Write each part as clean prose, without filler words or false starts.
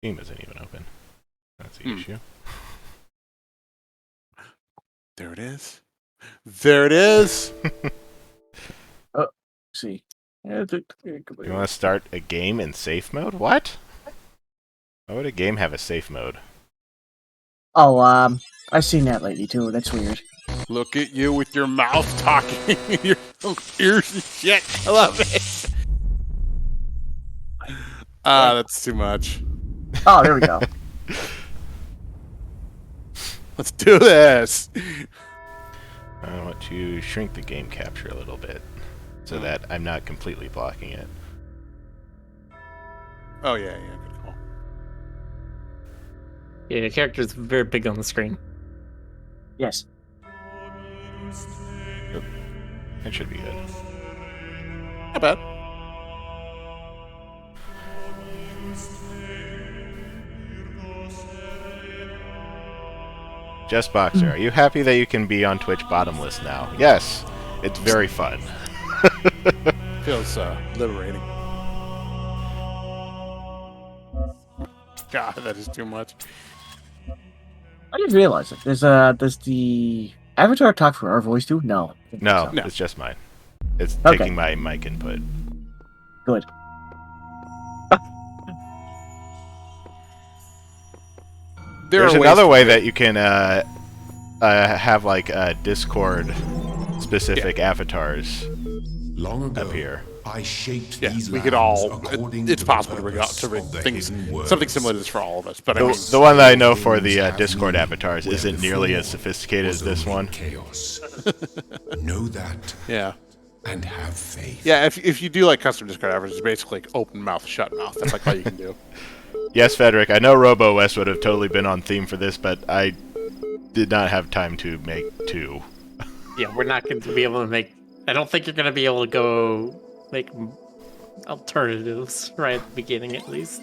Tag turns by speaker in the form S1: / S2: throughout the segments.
S1: Steam isn't even open. That's the issue.
S2: There it is. There it is.
S3: See.
S1: You want to start a game in safe mode? What? Why would a game have a safe mode?
S3: Oh, I've seen that lately too. That's weird.
S2: Look at you with your mouth talking, your ears and shit. I love it. That's too much.
S3: Oh, there we go.
S2: Let's do this.
S1: I want to shrink the game capture a little bit so that I'm not completely blocking it.
S2: Oh, yeah, good call.
S4: Yeah, the character's very big on the screen.
S3: Yes.
S1: It should be good.
S2: Not bad.
S1: Just Boxer, are you happy that you can be on Twitch bottomless now? Yes, it's very fun.
S2: Feels liberating. God, that is too much.
S3: I didn't realize it. Does the avatar talk for our voice too? No.
S1: No,
S2: No.
S1: it's just mine. It's
S3: Okay.
S1: taking my mic input.
S3: Good.
S1: There's another way that you can have like Discord specific avatars
S5: Long ago,
S1: up here.
S5: I shaped
S2: Yeah,
S5: these
S2: we could
S5: lands
S2: all.
S5: according
S2: It's
S5: to
S2: possible
S5: the
S2: to rig
S5: purpose of the
S2: things,
S5: hidden words.
S2: something similar to this for all of us. But I mean,
S1: The one that I know for
S5: Things
S1: the
S5: have
S1: Discord
S5: meaning,
S1: avatars
S5: where
S1: isn't nearly
S5: before
S1: as sophisticated as
S5: was
S1: this
S5: only
S1: one.
S5: Chaos. Know that
S2: yeah,
S5: and have faith.
S2: yeah. If you do like custom Discord average, it's basically like open mouth, shut mouth. That's like all you can do.
S1: Yes, Frederick, I know Robo West would have totally been on theme for this, but I did not have time to make two.
S4: Yeah, we're not going to be able to make... I don't think you're going to be able to go make alternatives right at the beginning, at least.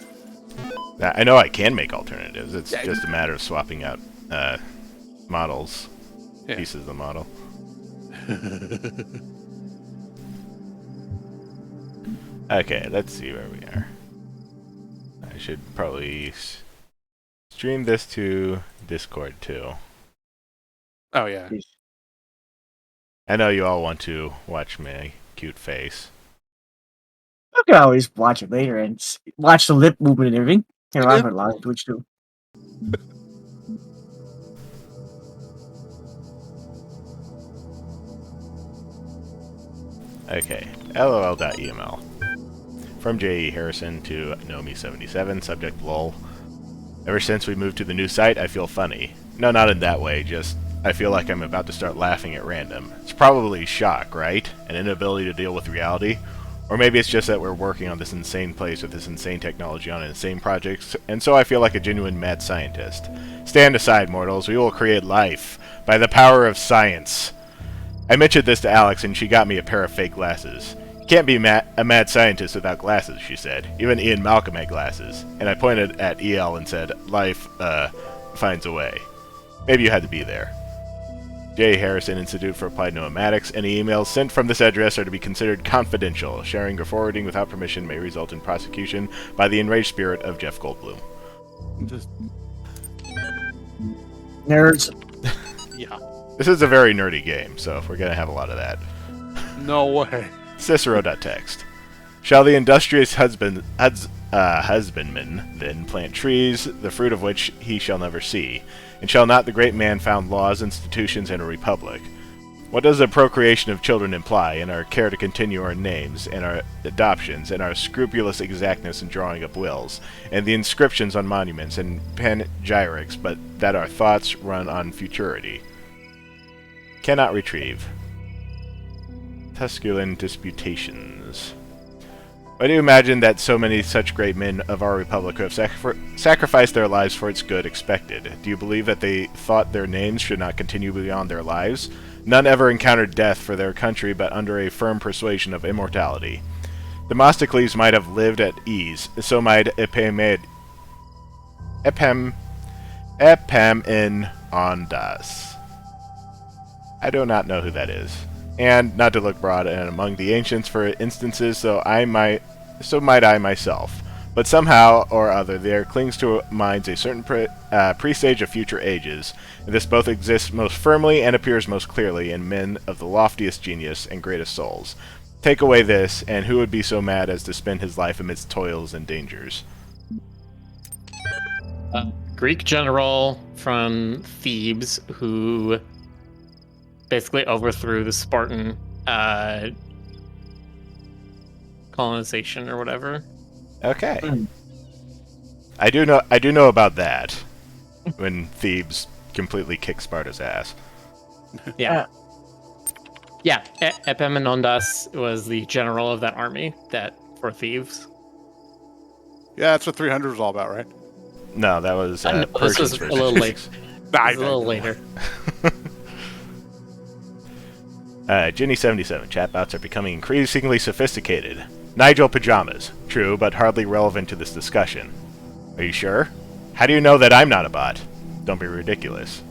S1: I know I can make alternatives. It's
S2: Yeah.
S1: just a matter of swapping out models,
S2: Yeah.
S1: pieces of the model. Okay, let's see where we are. I should probably stream this to Discord too.
S2: Oh yeah.
S1: I know you all want to watch my cute face.
S3: I can always watch it later and watch the lip movement and everything. You know, I have a lot of Twitch too.
S1: Okay, lol.eml. From J.E. Harrison to Nomi77, subject lol. Ever since we moved to the new site, I feel funny. No, not in that way, just I feel like I'm about to start laughing at random. It's probably shock, right? An inability to deal with reality? Or maybe it's just that we're working on this insane place with this insane technology on insane projects, and so I feel like a genuine mad scientist. Stand aside, mortals. We will create life by the power of science. I mentioned this to Alex, and she got me a pair of fake glasses. You can't be a mad scientist without glasses, she said. Even Ian Malcolm had glasses. And I pointed at EL and said, life, finds a way. Maybe you had to be there. J. Harrison, Institute for Applied Pneumatics. Any emails sent from this address are to be considered confidential. Sharing or forwarding without permission may result in prosecution by the enraged spirit of Jeff Goldblum.
S2: Just
S3: Nerds.
S2: yeah.
S1: This is a very nerdy game, so we're going to have a lot of that.
S2: No way.
S1: Cicero.text. Shall the industrious husbandman then plant trees, the fruit of which he shall never see? And shall not the great man found laws, institutions, and a republic? What does the procreation of children imply, in our care to continue our names, and our adoptions, and our scrupulous exactness in drawing up wills, and the inscriptions on monuments and panegyrics, but that our thoughts run on futurity? Cannot retrieve. Tusculan Disputations. Why do you imagine that so many such great men of our republic who have sacrificed their lives for its good expected? Do you believe that they thought their names should not continue beyond their lives? None ever encountered death for their country but under a firm persuasion of immortality. Demosthenes might have lived at ease, so might Epaminondas. I do not know who that is. And not to look broad and among the ancients for instances, so might I myself. But somehow or other there clings to minds a certain presage of future ages, and this both exists most firmly and appears most clearly in men of the loftiest genius and greatest souls. Take away this, and who would be so mad as to spend his life amidst toils and dangers?
S4: Greek general from Thebes who basically overthrew the Spartan colonization or whatever.
S1: Okay. I do know about that. When Thebes completely kicked Sparta's ass.
S4: Yeah. Yeah, Epaminondas was the general of that army for Thebes.
S2: Yeah, that's what 300 was all about, right?
S1: No, that was
S4: No, this
S1: Persians
S4: was a
S1: versus
S4: little late.
S1: Greeks.
S2: Nah,
S4: It was a little later.
S1: Ginny77, chatbots are becoming increasingly sophisticated. Nigel pajamas. True, but hardly relevant to this discussion. Are you sure? How do you know that I'm not a bot? Don't be ridiculous.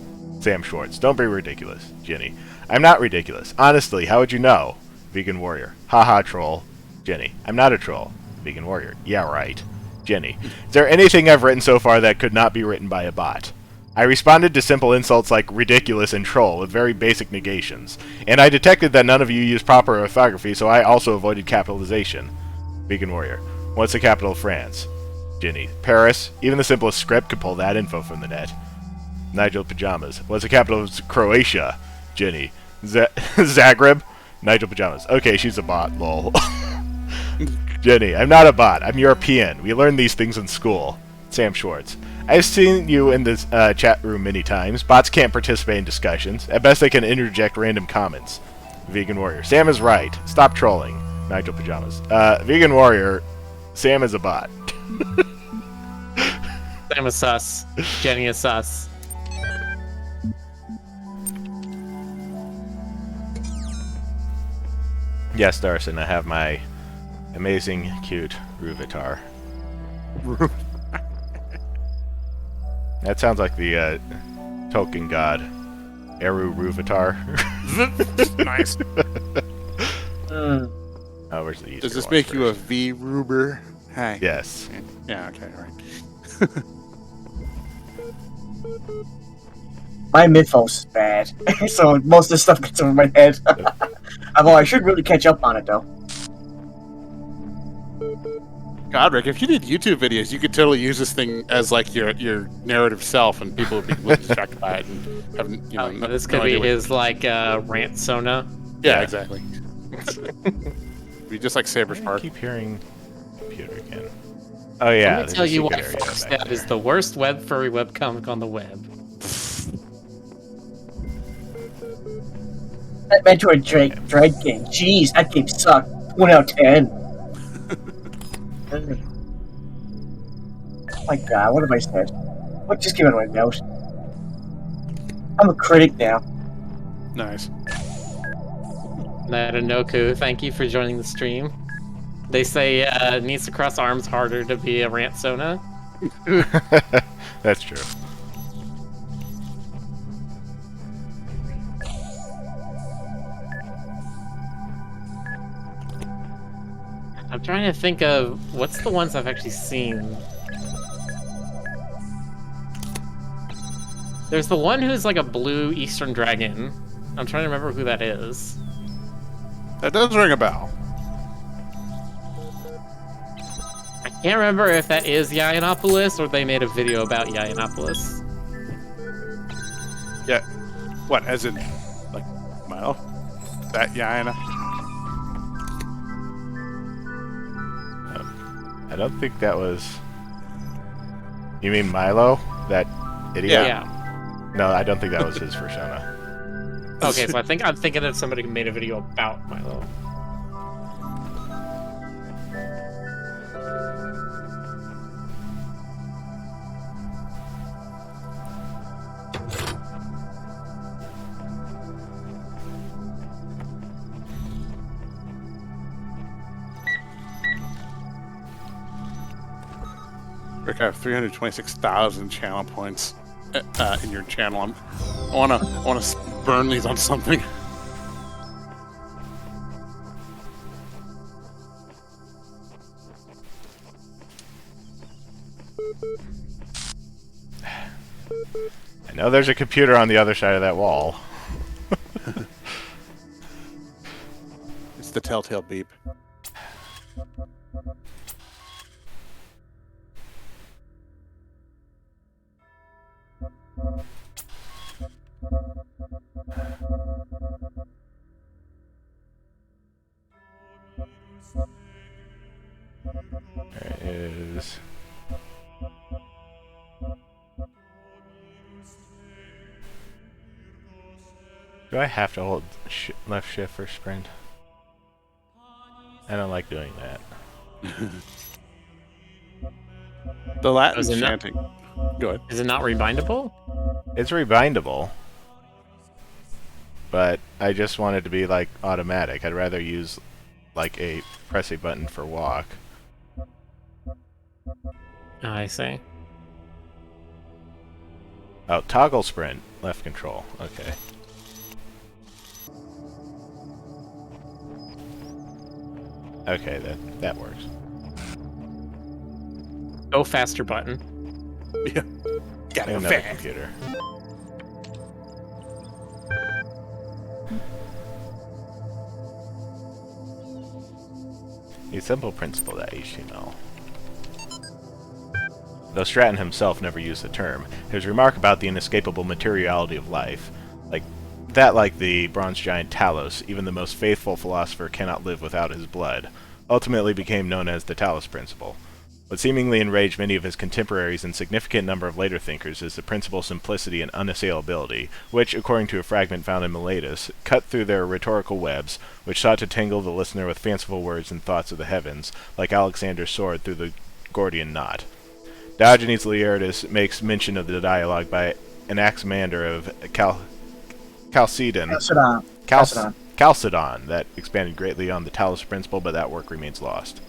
S1: Sam Schwartz, don't be ridiculous. Ginny, I'm not ridiculous. Honestly, how would you know? Vegan Warrior, haha troll. Jenny, I'm not a troll. Vegan Warrior, yeah right. Jenny, is there anything I've written so far that could not be written by a bot? I responded to simple insults like ridiculous and troll with very basic negations, and I detected that none of you used proper orthography, so I also avoided capitalization. Vegan Warrior, what's the capital of France? Ginny, Paris. Even the simplest script could pull that info from the net. Nigel Pajamas, what's the capital of Croatia? Ginny, Zagreb. Nigel Pajamas, okay, she's a bot, lol. Jenny, I'm not a bot, I'm European. We learn these things in school. Sam Schwartz, I've seen you in this chat room many times. Bots can't participate in discussions. At best, they can interject random comments. Vegan Warrior, Sam is right. Stop trolling. Nigel Pajamas, Vegan Warrior, Sam is a bot.
S4: Sam is sus. Jenny is sus.
S1: Yes, Darson, I have my amazing, cute Ruvitar. That sounds like the Tolkien god, Eru Ruvitar.
S2: Nice.
S1: Oh, where's the Easter
S2: Does this
S1: one
S2: make you a
S1: first?
S2: V-Ruber? Hi.
S1: Yes.
S2: Yeah, okay, all right.
S3: My mythos is bad, so most of this stuff gets over my head. Although I should really catch up on it, though.
S2: God, Rick, if you did YouTube videos, you could totally use this thing as like your narrative self, and people would be really distracted by it and have
S4: This could be his like rant sona.
S2: Yeah,
S1: Yeah.
S2: exactly. Be just like Saber's
S1: I
S2: Park.
S1: keep hearing computer again. Oh yeah.
S4: Let me
S1: there's
S4: tell
S1: a
S4: you why
S1: secret area
S4: Force
S1: back
S4: Dad
S1: there.
S4: is the worst furry webcomic on the web.
S3: That Metroid Dread game. Jeez, that game sucked. 1 out of 10. Oh my god, what have I said? What just came out of my mouth? I'm a critic now.
S2: Nice.
S4: Naranoku, thank you for joining the stream. They say it needs to cross arms harder to be a rant sona.
S1: That's true.
S4: I'm trying to think of what's the ones I've actually seen. There's the one who's like a blue Eastern dragon. I'm trying to remember who that is.
S2: That does ring a bell.
S4: I can't remember if that is Yiannopoulos or they made a video about Yiannopoulos.
S2: Yeah. What, as in, like, Milo? That Yana?
S1: I don't think that was. You mean Milo? That idiot?
S4: Yeah.
S1: No, I don't think that was his persona.
S4: Okay, so I'm thinking that somebody made a video about Milo.
S2: Rick, I have 326,000 channel points in your channel. I wanna burn these on something.
S1: I know there's a computer on the other side of that wall.
S2: It's the telltale beep.
S1: There it is. Do I have to hold left shift for sprint? I don't like doing that.
S2: The Latin
S4: Is it not-
S2: chanting. Go ahead.
S4: Is it not rebindable?
S1: It's rebindable, but I just want it to be like automatic. I'd rather use like a press a button for walk.
S4: Oh, I see.
S1: Oh, toggle sprint, left control. Okay. Okay, that works.
S4: Go faster button.
S2: Yeah. Gotta go
S1: Another
S2: fast.
S1: computer. A simple principle.html. Though Stratton himself never used the term, his remark about the inescapable materiality of life, like the bronze giant Talos, even the most faithful philosopher cannot live without his blood, ultimately became known as the Talos Principle. What seemingly enraged many of his contemporaries and significant number of later thinkers is the principle's simplicity and unassailability, which, according to a fragment found in Miletus, cut through their rhetorical webs, which sought to tangle the listener with fanciful words and thoughts of the heavens, like Alexander's sword through the Gordian knot. Diogenes Laertius makes mention of the dialogue by Anaximander of Chalcedon that expanded greatly on the Talos Principle, but that work remains lost.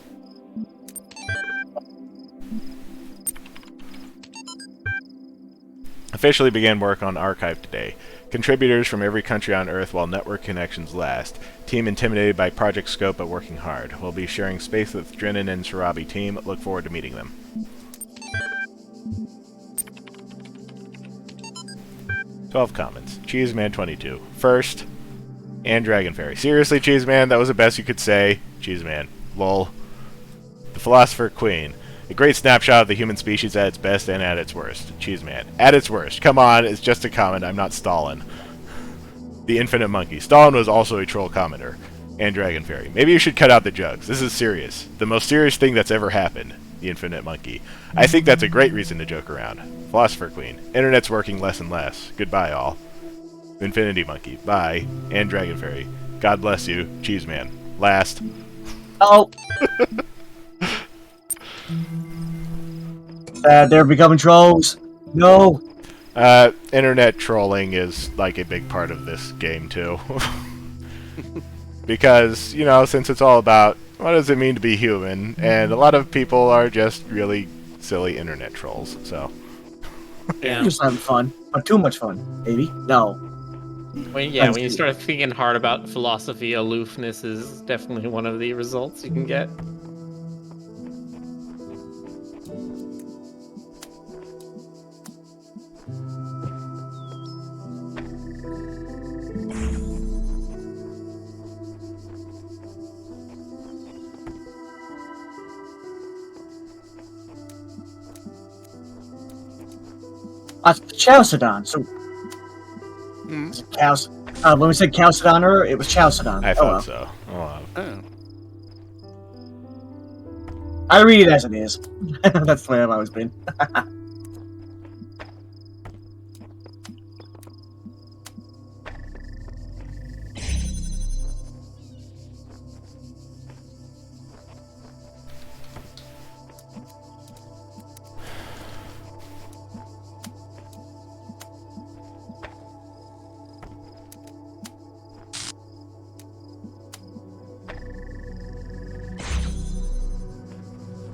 S1: Officially began work on Archive today. Contributors from every country on Earth while network connections last. Team intimidated by project scope but working hard. We'll be sharing space with Drennan and Sarabi team. Look forward to meeting them. 12 comments. Cheeseman22. First, and Dragon Fairy. Seriously, Cheeseman, that was the best you could say. Cheeseman. Lol. The Philosopher Queen. A great snapshot of the human species at its best and at its worst. Cheeseman. At its worst. Come on, it's just a comment. I'm not Stalin. The Infinite Monkey. Stalin was also a troll commenter. And Dragon Fairy. Maybe you should cut out the jokes. This is serious. The most serious thing that's ever happened. The Infinite Monkey. I think that's a great reason to joke around. Philosopher Queen. Internet's working less and less. Goodbye, all. Infinity Monkey. Bye. And Dragon Fairy. God bless you. Cheeseman. Last.
S3: Oh. They're becoming trolls. No.
S1: Internet trolling is like a big part of this game too. Because, you know, since it's all about what does it mean to be human, and a lot of people are just really silly internet trolls, so.
S4: Yeah.
S3: Just having fun, but too much fun, baby. No.
S4: When you start thinking hard about philosophy, aloofness is definitely one of the results you can get.
S3: Chalcedon. So, was it when we said Chalcedon earlier, it was Chalcedon.
S1: I thought so. Oh,
S2: Oh.
S3: I read it as it is. That's the way I've always been.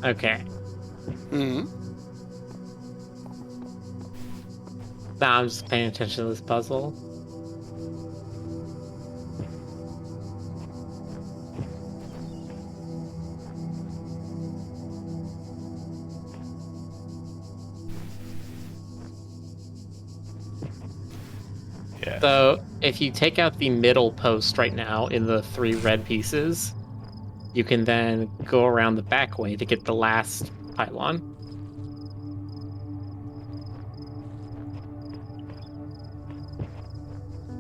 S4: Okay.
S2: Mm-hmm.
S4: Now I'm just paying attention to this puzzle.
S1: Yeah.
S4: So if you take out the middle post right now in the 3 red pieces, you can then go around the back way to get the last pylon.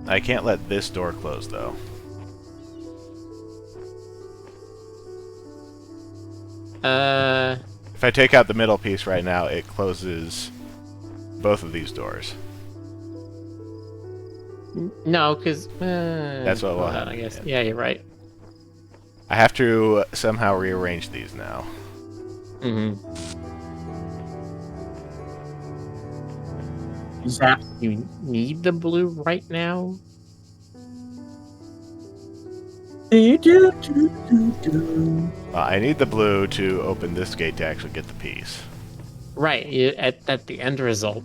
S1: I can't let this door close, though. If I take out the middle piece right now, it closes both of these doors.
S4: No, because
S1: That's what will
S4: I
S1: happen,
S4: guess.
S1: yeah.
S4: Yeah, you're right.
S1: I have to somehow rearrange these now.
S4: Mm-hmm.
S3: Zap.
S4: You need the blue right now.
S1: I need the blue to open this gate to actually get the piece.
S4: Right, at the end result.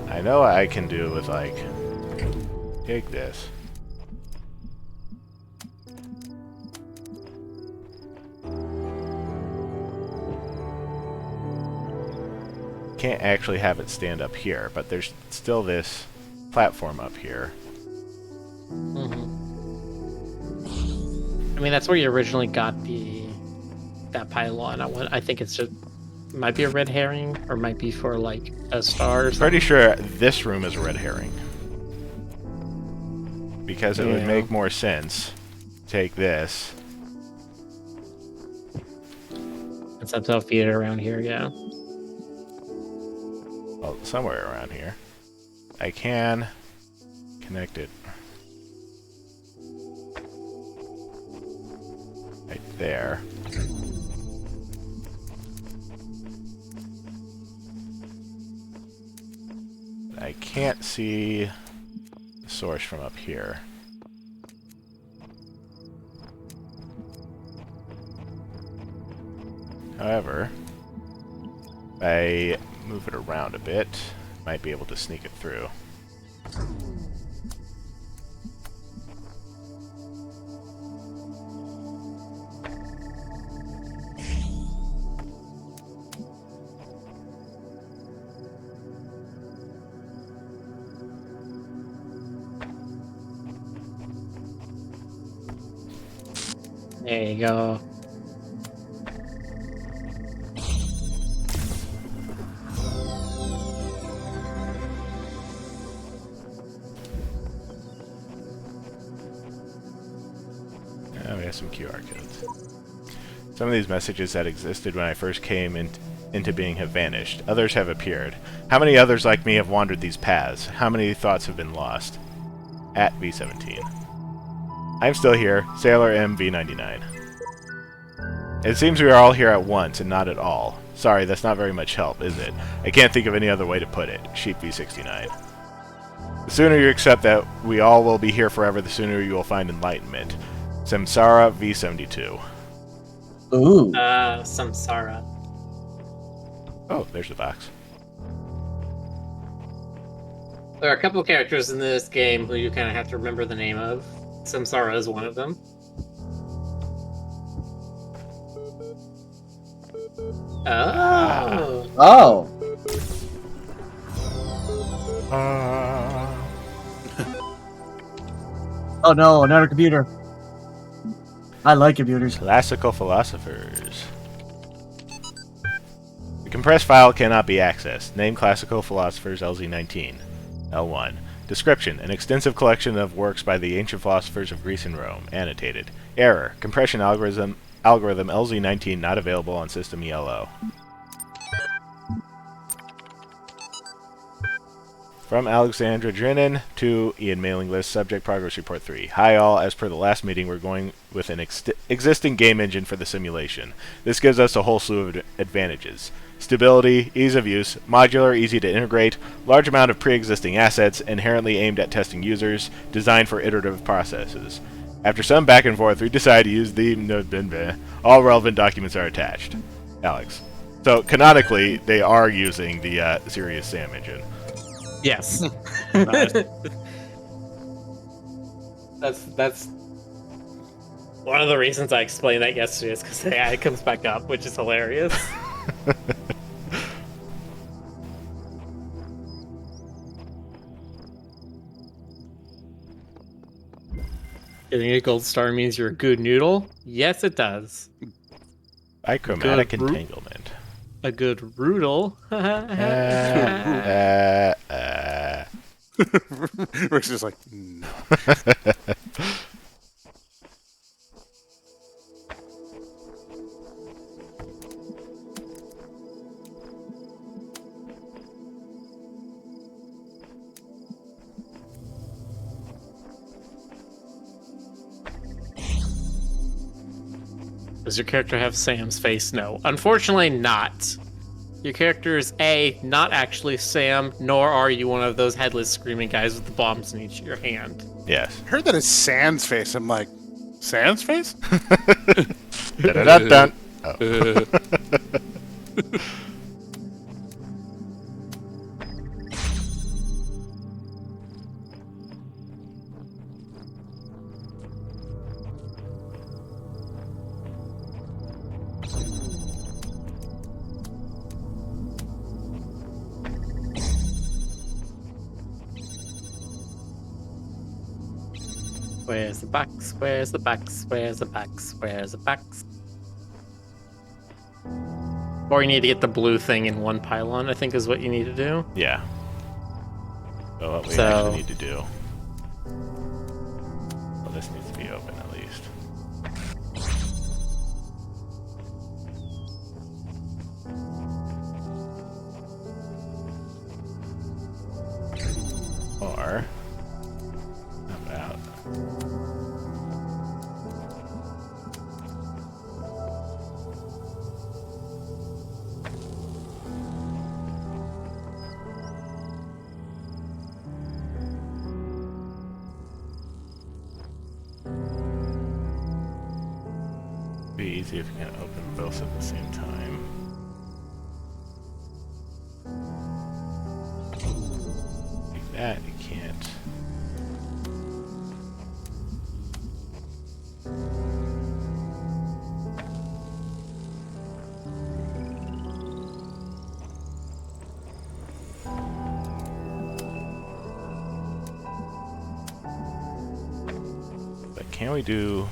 S1: I know I can do with, like, take this. Can't actually have it stand up here, but there's still this platform up here.
S4: Mm-hmm. I mean, that's where you originally got that pylon. I think it's just might be a red herring, or might be for like a star. Or
S1: Pretty sure this room is a red herring. Because it would
S4: Yeah.
S1: make more sense. Take this.
S4: It's up to feed it around here, yeah.
S1: Well, somewhere around here. I can connect it. Right there. I can't see the source from up here. However, if I move it around a bit, might be able to sneak it through.
S4: There you go.
S1: We have some QR codes. Some of these messages that existed when I first came into being have vanished. Others have appeared. How many others like me have wandered these paths? How many thoughts have been lost? At V17. I'm still here, Sailor MV99. It seems we are all here at once, and not at all. Sorry, that's not very much help, is it? I can't think of any other way to put it. Sheep V69. The sooner you accept that we all will be here forever, the sooner you will find enlightenment. Samsara V72.
S3: Ooh.
S4: Samsara.
S1: Oh, there's the box.
S4: There are a couple of characters in this game who you kind of have to remember the name of. Samsara is one of them. Oh.
S3: Oh. Oh no, another computer. I like computers.
S1: Classical philosophers. The compressed file cannot be accessed. Name classical philosophers LZ19. L1. Description. An extensive collection of works by the ancient philosophers of Greece and Rome. Annotated. Error. Compression algorithm LZ19 not available on system ELO. From Alexandra Drennan to Ian Mailing List, Subject Progress Report 3. Hi all, as per the last meeting, we're going with an existing game engine for the simulation. This gives us a whole slew of advantages. Stability, ease of use, modular, easy to integrate, large amount of pre-existing assets, inherently aimed at testing users, designed for iterative processes. After some back and forth, we decided to use the... all relevant documents are attached. Alex. So, canonically, they are using the Serious Sam engine.
S4: Yes. That's one of the reasons I explained that yesterday is because the AI comes back up, which is hilarious. Getting a gold star means you're a good noodle? Yes, it does.
S1: Bichromatic
S4: Good root.
S1: entanglement.
S4: A good roodle.
S2: Rick's just like, no.
S4: Does your character have Sam's face? No. Unfortunately, not. Your character is A, not actually Sam, nor are you one of those headless screaming guys with the bombs in each of your hand.
S1: Yes.
S2: I heard that as Sans face. I'm like, Sans face?
S1: Da-da-da-dun. Oh.
S4: Where's the box? Where's the box? Where's the box? Where's the box? Or you need to get the blue thing in one pylon, I think is what you need to do.
S1: Yeah. So what we
S4: So-
S1: actually need to do. Well, this needs to be open at least. Or how about be easy if you can open both at the same time. Like that, you can't. But can we do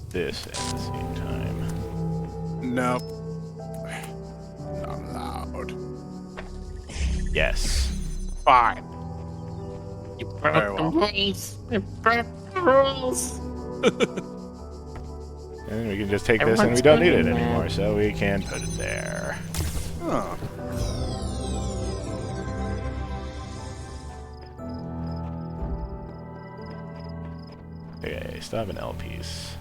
S1: this at the same time?
S2: Nope. Not allowed.
S1: Yes.
S2: Fine.
S4: You
S2: Very
S4: broke the
S2: well.
S4: rules. You broke the rules.
S1: And we can just take this and we
S4: Everyone's
S1: don't need it
S4: getting
S1: anymore,
S4: mad.
S1: so we can put it there.
S2: Oh.
S1: Okay, still have an L piece.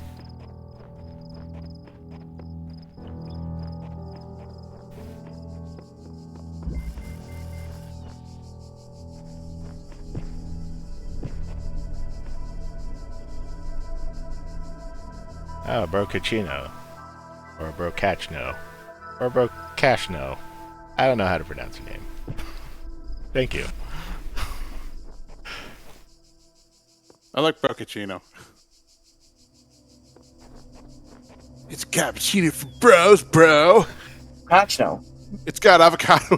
S1: Oh, Brocachino. Or Brocachno. Or Brocashno. I don't know how to pronounce your name. Thank you.
S2: I like Brocachino. It's cappuccino for bros, bro.
S3: Patch now.
S2: It's got avocado.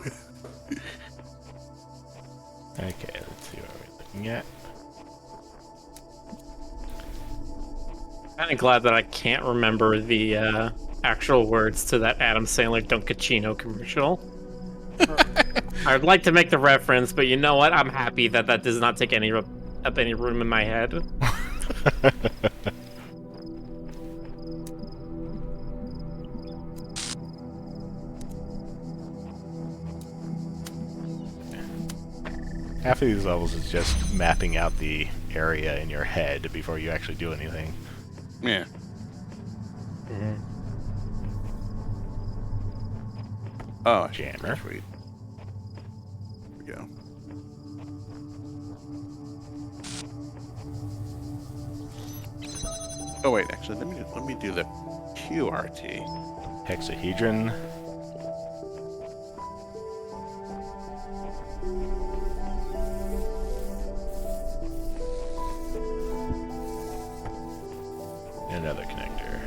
S1: Okay, let's see what we're looking at.
S4: Kind of glad that I can't remember the actual words to that Adam Sandler Dunkachino commercial. I'd like to make the reference, but you know what? I'm happy that that does not take any up any room in my head.
S1: Half of these levels is just mapping out the area in your head before you actually do anything.
S2: Yeah. Oh,
S1: Jammer.
S2: Sweet. Here we go. Oh wait, actually, let me do the QRT.
S1: Hexahedron. And another connector.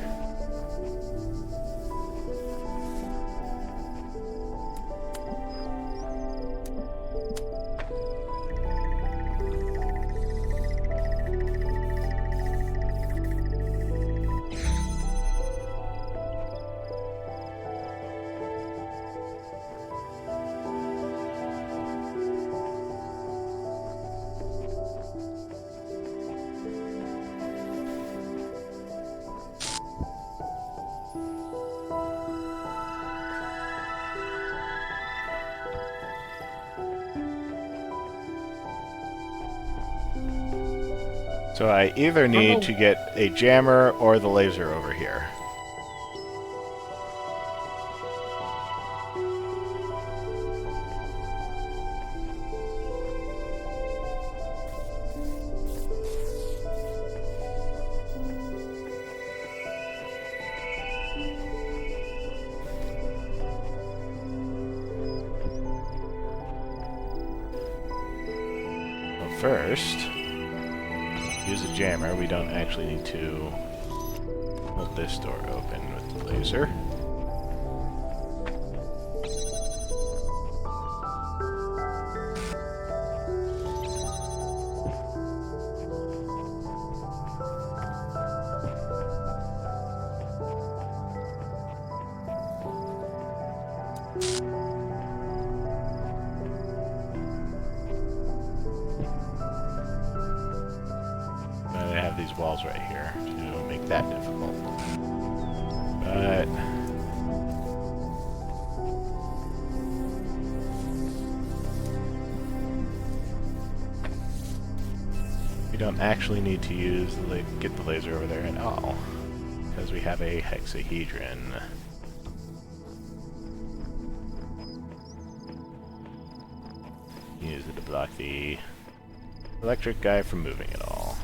S1: So I either need to get a jammer or the laser over here. First, use a jammer. We don't actually need to hold this door open with the laser. I have these walls right here to make that difficult. But we don't actually need to use get the laser over there at all, because we have a hexahedron. Use it to block the electric guy from moving at all.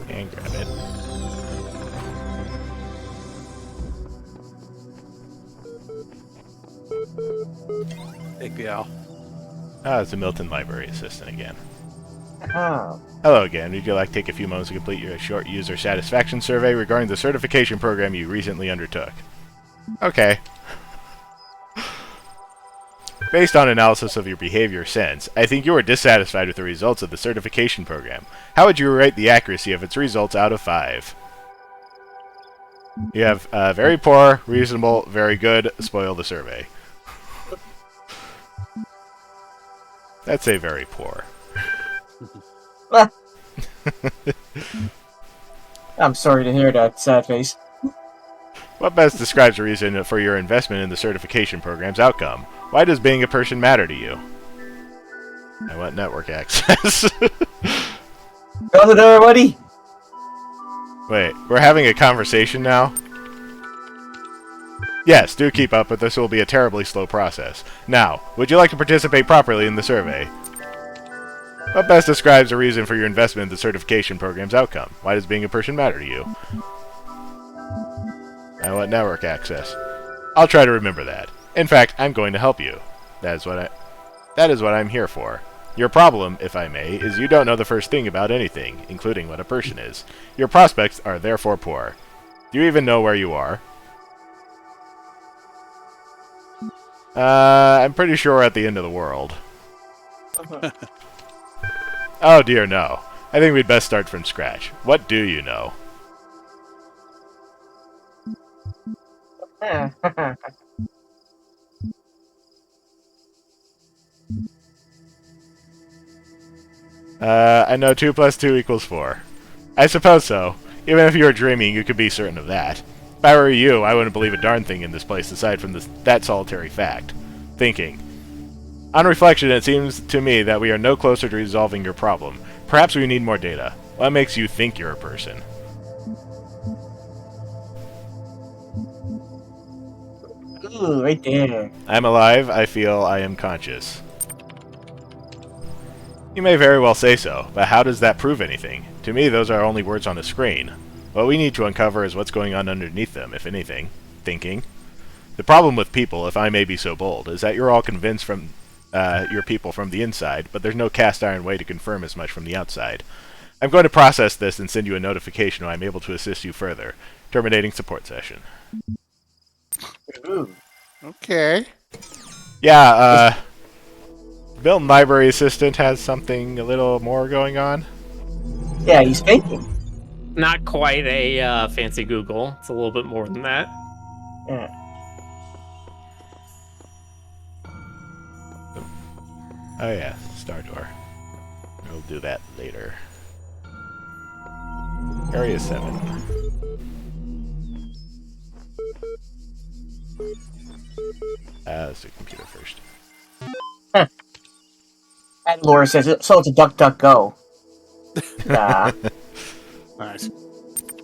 S1: And grab it.
S2: Big deal.
S1: Ah, it's the Milton Library Assistant again.
S3: Oh.
S1: Hello again. Would you like to take a few moments to complete your short user satisfaction survey regarding the certification program you recently undertook? Okay. Based on analysis of your behavior since, I think you are dissatisfied with the results of the certification program. How would you rate the accuracy of its results out of 5? You have very poor, reasonable, very good, spoil the survey. That's a very poor.
S3: I'm sorry to hear that, sad face.
S1: What best describes the reason for your investment in the certification program's outcome? Why does being a person matter to you? I want network access.
S3: Close the door, buddy.
S1: Wait, we're having a conversation now? Yes, do keep up, but this will be a terribly slow process. Now, would you like to participate properly in the survey? What best describes the reason for your investment in the certification program's outcome? Why does being a person matter to you? I want network access. I'll try to remember that. In fact, I'm going to help you. That is what I'm here for. Your problem, if I may, is you don't know the first thing about anything, including what a person is. Your prospects are therefore poor. Do you even know where you are? I'm pretty sure we're at the end of the world. Oh dear, no. I think we'd best start from scratch. What do you know? I know 2 plus 2 equals 4. I suppose so. Even if you were dreaming, you could be certain of that. If I were you, I wouldn't believe a darn thing in this place aside from that solitary fact. Thinking. On reflection, it seems to me that we are no closer to resolving your problem. Perhaps we need more data. What makes you think you're a person?
S3: Ooh, right there.
S1: I'm alive. I feel I am conscious. You may very well say so, but how does that prove anything? To me, those are only words on a screen. What we need to uncover is what's going on underneath them, if anything. Thinking. The problem with people, if I may be so bold, is that you're all convinced from your people from the inside, but there's no cast iron way to confirm as much from the outside. I'm going to process this and send you a notification when I'm able to assist you further. Terminating support session.
S3: Ooh.
S2: Okay.
S1: Milton Library Assistant has something a little more going on.
S3: Yeah, he's faking.
S4: Not quite a fancy Google. It's a little bit more than that.
S3: Yeah.
S1: Oh yeah, Star Door. We'll do that later. Area 7. Let's do computer first.
S3: And Laura says, so it's a duck, duck, go. Nah.
S2: Nice.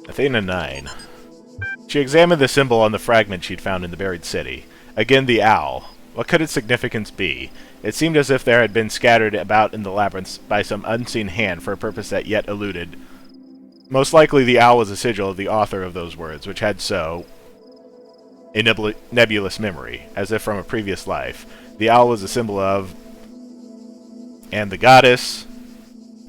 S1: Athena 9. She examined the symbol on the fragment she'd found in the buried city. Again, the owl. What could its significance be? It seemed as if there had been scattered about in the labyrinth by some unseen hand for a purpose that yet eluded. Most likely the owl was a sigil of the author of those words, which had so a nebulous memory, as if from a previous life. The owl was a symbol of, and the goddess,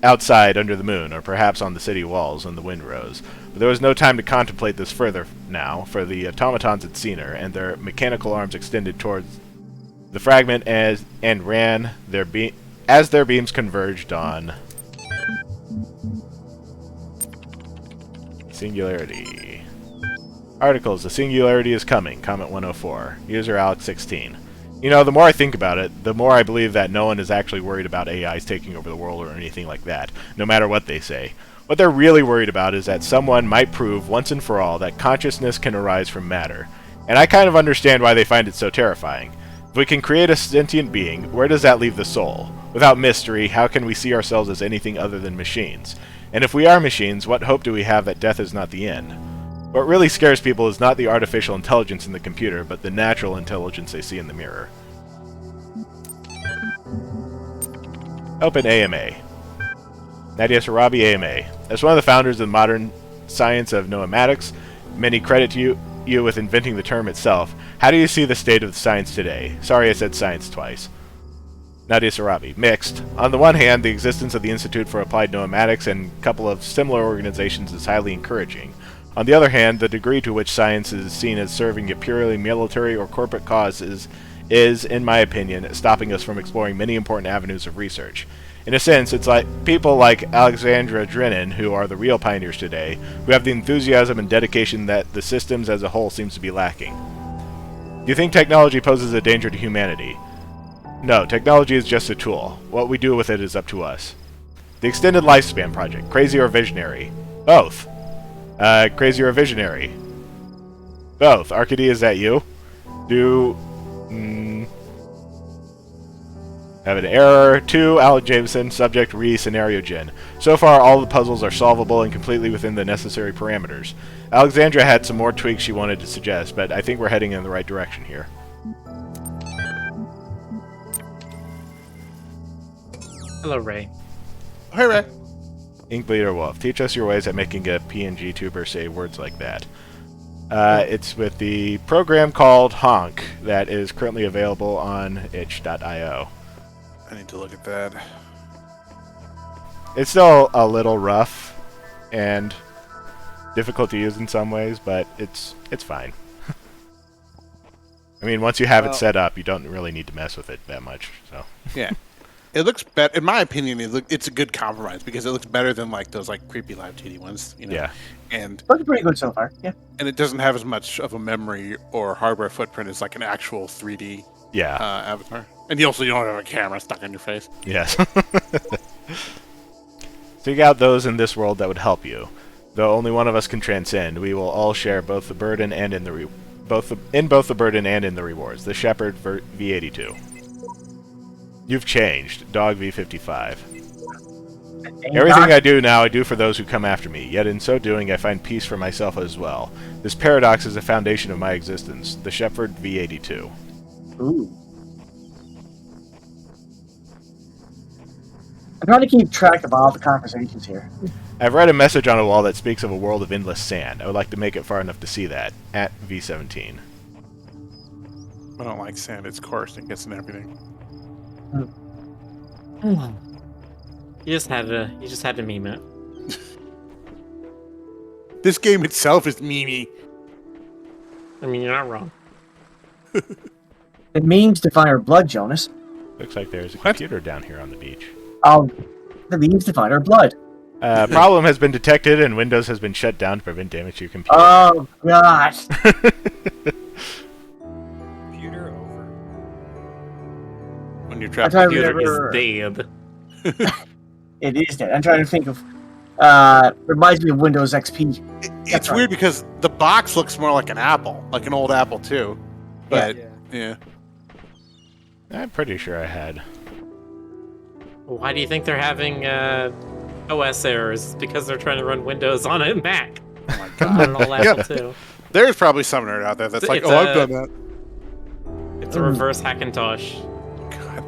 S1: outside under the moon, or perhaps on the city walls when the wind rose. But there was no time to contemplate this further now, for the automatons had seen her, and their mechanical arms extended towards the fragment and ran as their beams converged on Singularity. Articles, the Singularity is coming, comment 104. User Alex16. You know, the more I think about it, the more I believe that no one is actually worried about AIs taking over the world or anything like that, no matter what they say. What they're really worried about is that someone might prove once and for all that consciousness can arise from matter. And I kind of understand why they find it so terrifying. If we can create a sentient being, where does that leave the soul? Without mystery, how can we see ourselves as anything other than machines? And if we are machines, what hope do we have that death is not the end? What really scares people is not the artificial intelligence in the computer, but the natural intelligence they see in the mirror. Open AMA. Nadia Sarabi, AMA. As one of the founders of the modern science of noematics, many credit you with inventing the term itself. How do you see the state of the science today? Sorry I said science twice. Nadia Sarabi. Mixed. On the one hand, the existence of the Institute for Applied Noematics and a couple of similar organizations is highly encouraging. On the other hand, the degree to which science is seen as serving a purely military or corporate cause is, in my opinion, stopping us from exploring many important avenues of research. In a sense, it's like people like Alexandra Drennan, who are the real pioneers today, who have the enthusiasm and dedication that the systems as a whole seems to be lacking. Do you think technology poses a danger to humanity? No, technology is just a tool. What we do with it is up to us. The Extended Lifespan Project, crazy or visionary? Both. Crazy or visionary? Both. Arcady, is that you? Have an error. 2, Alec Jameson, subject scenario gen. So far, all the puzzles are solvable and completely within the necessary parameters. Alexandra had some more tweaks she wanted to suggest, but I think we're heading in the right direction here.
S4: Hello, Ray.
S2: Hey, Ray.
S1: Inkbleeder Wolf, teach us your ways at making a PNG tuber say words like that. It's with the program called Honk that is currently available on itch.io.
S2: I need to look at that.
S1: It's still a little rough and difficult to use in some ways, but it's fine. I mean, once you have it set up, you don't really need to mess with it that much. So
S2: Yeah. It looks better, in my opinion. It's a good compromise because it looks better than like those like creepy live TD ones, you know.
S1: yeah,
S2: And
S3: Looking pretty good so far. Yeah.
S2: it doesn't have as much of a memory or hardware footprint as like an actual 3D
S1: yeah,
S2: avatar. And you don't have a camera stuck on your face.
S1: yes. Seek out those in this world that would help you. Though only one of us can transcend, we will all share both the burden and in the both the burden and in the rewards. The Shepherd V82. You've changed. Dog V55. Everything I do now, I do for those who come after me. Yet in so doing, I find peace for myself as well. This paradox is the foundation of my existence. The Shepherd V82.
S3: Ooh. I'm trying to keep track of all the conversations here.
S1: I've read a message on a wall that speaks of a world of endless sand. I would like to make it far enough to see that. At V17.
S2: I don't like sand. It's coarse and gets in everything.
S4: You just had to meme it.
S2: This game itself is memey.
S4: I mean, you're not wrong.
S3: The memes define our blood, Jonas.
S1: Looks like there's a computer down here on the beach.
S3: The memes define our blood.
S1: Problem has been detected and Windows has been shut down to prevent damage to your computer.
S3: Oh gosh.
S6: Computer over.
S2: When you're
S3: I'm
S2: trapped.
S3: trying to
S4: Computer
S3: remember.
S4: is dead.
S3: It is dead. I'm trying to think of. Reminds me of Windows XP.
S2: It's weird because the box looks more like an Apple, like an old Apple II. But yeah.
S1: I'm pretty sure I had.
S4: Why do you think they're having OS errors? Because they're trying to run Windows on a Mac.
S2: Oh my
S4: On
S2: god.
S4: an old Apple II.
S2: There's probably some nerd out there that's like,
S4: It's
S2: oh, I've
S4: a-
S2: done that.
S4: It's a reverse Hackintosh.
S2: God.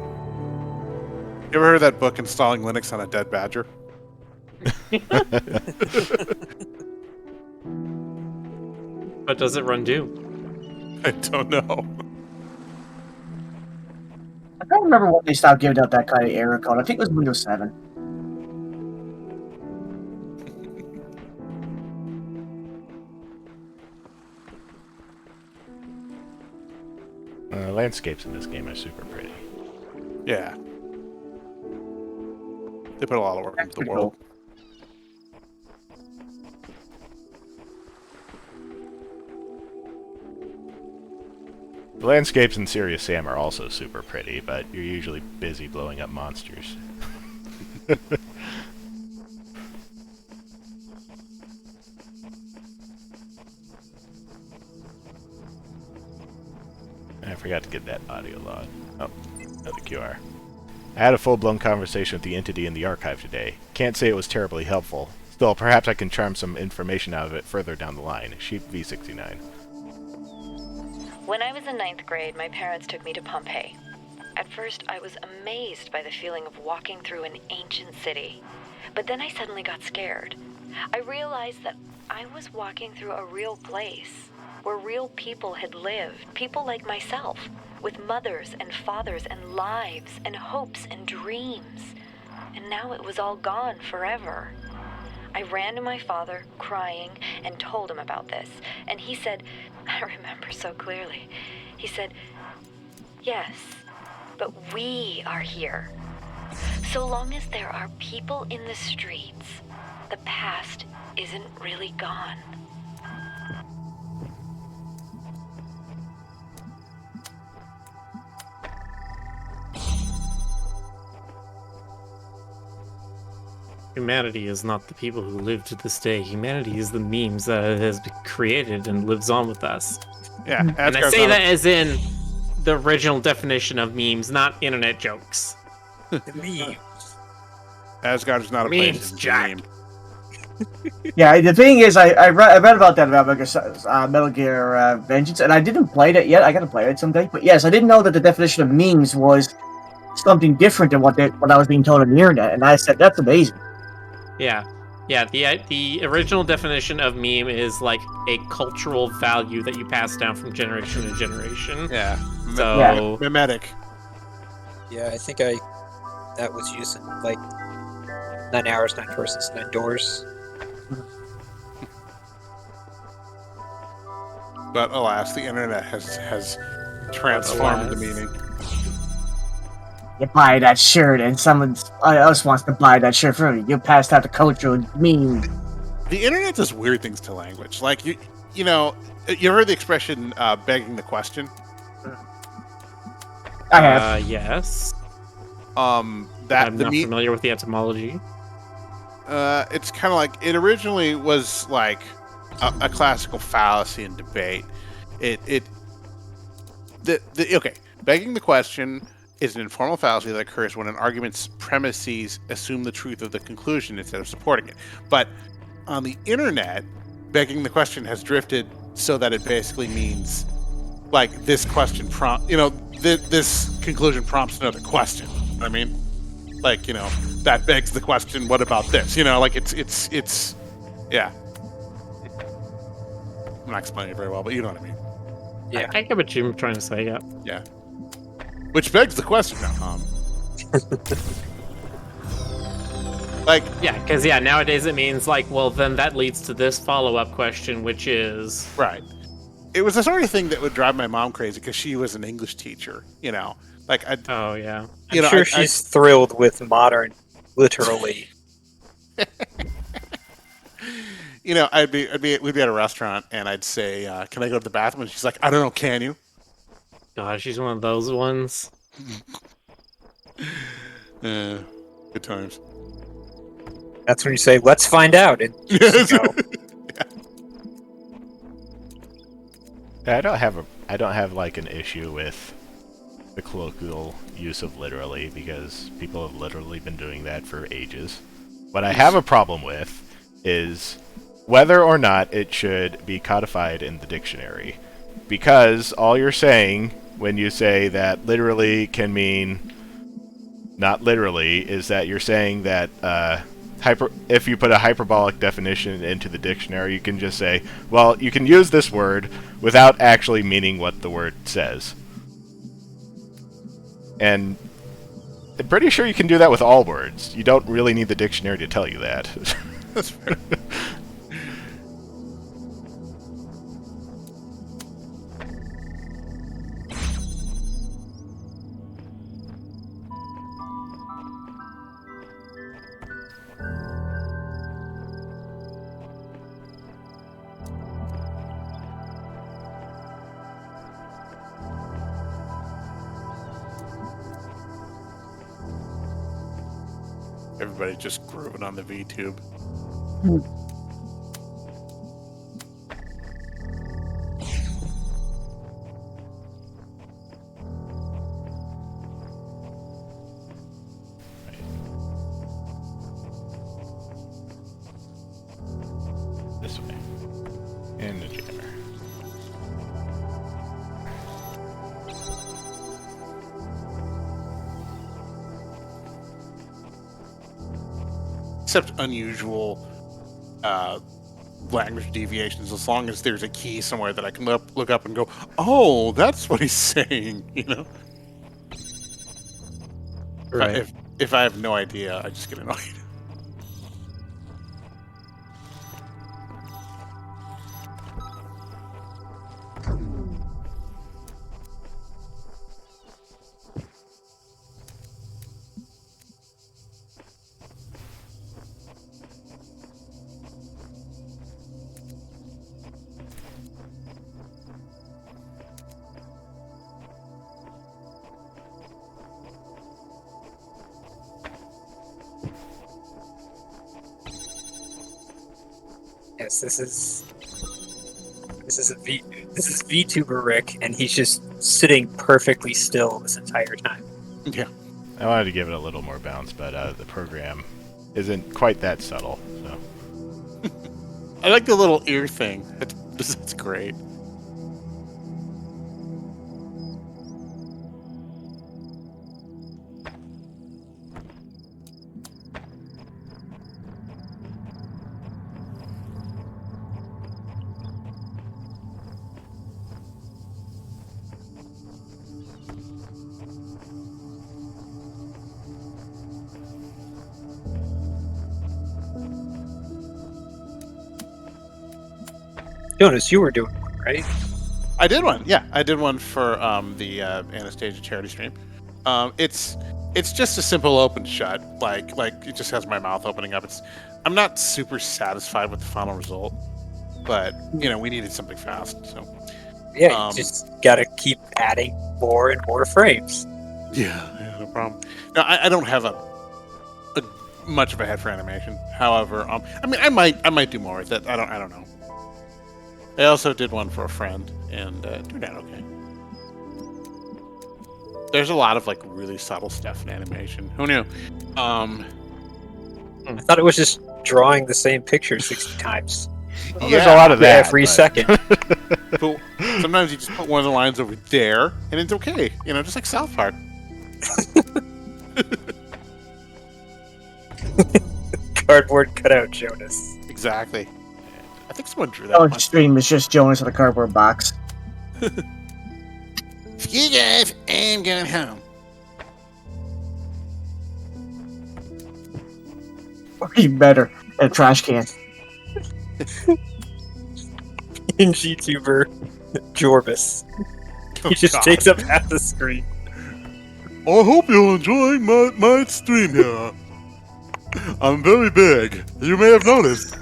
S2: You ever heard of that book, Installing Linux on a Dead Badger?
S4: What does it run do?
S2: I don't know.
S3: I can't remember when they stopped giving out that kind of error code. I think it was Windows 7.
S1: Landscapes in this game are super pretty.
S2: Yeah. They put a lot of work into the
S3: Pretty
S2: world.
S1: The landscapes in Serious Sam are also super pretty, but you're usually busy blowing up monsters. I forgot to get that audio log. Oh, another QR. I had a full-blown conversation with the entity in the archive today. Can't say it was terribly helpful. Still, perhaps I can charm some information out of it further down the line. Sheep V69.
S7: When I was in 9th grade, my parents took me to Pompeii. At first, I was amazed by the feeling of walking through an ancient city. But then I suddenly got scared. I realized that I was walking through a real place, where real people had lived, people like myself, with mothers and fathers and lives and hopes and dreams. And now it was all gone forever. I ran to my father, crying, and told him about this. And he said, I remember so clearly, he said, yes, but we are here. So long as there are people in the streets, the past isn't really gone.
S4: Humanity is not the people who live to this day. Humanity is the memes that it has been created and lives on with us.
S2: Yeah.
S4: And I
S2: Asgard's
S4: say
S2: not-
S4: that as in the original definition of memes, not internet jokes.
S6: The meme.
S2: Asgard is not a
S4: Memes,
S2: place. It's a
S4: Jack.
S2: meme.
S3: Yeah, the thing is, I read about that about Metal Gear Vengeance, and I didn't play it yet. I gotta play it someday. But yes, I didn't know that the definition of memes was something different than what I was being told on the internet. And I said, that's amazing.
S4: Yeah. Yeah, the original definition of meme is like a cultural value that you pass down from generation to generation.
S2: Yeah.
S4: So,
S2: Mimetic.
S6: Yeah, I think that was used in like 9 hours, 9 persons, 9 doors.
S2: But alas, the internet has transformed the meaning.
S3: You buy that shirt, and someone else wants to buy that shirt from you. You passed out the cultural meme.
S2: The internet does weird things to language. Like you know, you heard the expression "begging the question."
S3: I have.
S4: yes.
S2: That
S4: I'm
S2: the
S4: not familiar with the etymology.
S2: it's kind of like it originally was like a classical fallacy in debate. Okay, begging the question is an informal fallacy that occurs when an argument's premises assume the truth of the conclusion instead of supporting it. But on the internet, begging the question has drifted so that it basically means like this question this conclusion prompts another question. You know what I mean? Like, that begs the question, what about this? Like it's yeah. I'm not explaining it very well, but you know what I mean.
S6: Yeah.
S4: I get what you're trying to say, yeah.
S2: Yeah. Which begs the question now, like,
S4: Yeah, because nowadays it means like, well, then that leads to this follow-up question, which is
S2: right. It was the sort of thing that would drive my mom crazy because she was an English teacher, Like,
S4: oh yeah.
S6: I'm sure she's thrilled with modern, literally.
S2: we'd be at a restaurant, and I'd say, "Can I go to the bathroom?" And she's like, "I don't know, can you?"
S4: God, she's one of those ones.
S2: Good times.
S6: That's when you say, "Let's find out." And you just go.
S1: I don't have like an issue with the colloquial use of literally, because people have literally been doing that for ages. What I have a problem with is whether or not it should be codified in the dictionary. Because all you're saying when you say that literally can mean not literally is that you're saying that if you put a hyperbolic definition into the dictionary, you can just say, well, you can use this word without actually meaning what the word says. And I'm pretty sure you can do that with all words. You don't really need the dictionary to tell you that.
S2: That's fair. Everybody just grooving on the VTube.
S1: This way. And the jammer.
S2: Except unusual language deviations, as long as there's a key somewhere that I can look up and go, oh, that's what he's saying, you know?
S4: Right.
S2: If I have no idea, I just get annoyed.
S6: Yes, this is VTuber Rick, and he's just sitting perfectly still this entire time.
S2: Yeah.
S1: I wanted to give it a little more bounce, but the program isn't quite that subtle. So
S2: I like the little ear thing. That's great.
S6: Jonas, you were doing one, right?
S2: I did one. Yeah, I did one for the Anastasia charity stream. It's just a simple open shut. Like it just has my mouth opening up. I'm not super satisfied with the final result, but we needed something fast. So
S6: Yeah, you just gotta keep adding more and more frames.
S2: yeah, no problem. No, I don't have a much of a head for animation. However, I mean, I might do more with it. I don't know. I also did one for a friend, and turned out okay. There's a lot of like really subtle stuff in animation. Who knew?
S6: I thought it was just drawing the same picture 60 times.
S1: well, there's a lot of that
S6: every
S1: but-
S6: second.
S2: But sometimes you just put one of the lines over there, and it's okay. Just like South Park.
S6: Cardboard cutout Jonas.
S2: Exactly. I think someone drew that
S3: Oh,
S2: one.
S3: stream is just Jonas in a cardboard box.
S2: You guys, I'm going home.
S3: Or even better, a trash can.
S6: In GTuber Jorvis.
S2: Oh,
S6: He just
S2: God.
S6: takes up half the screen.
S2: I hope you're enjoying my stream here. I'm very big. You may have noticed.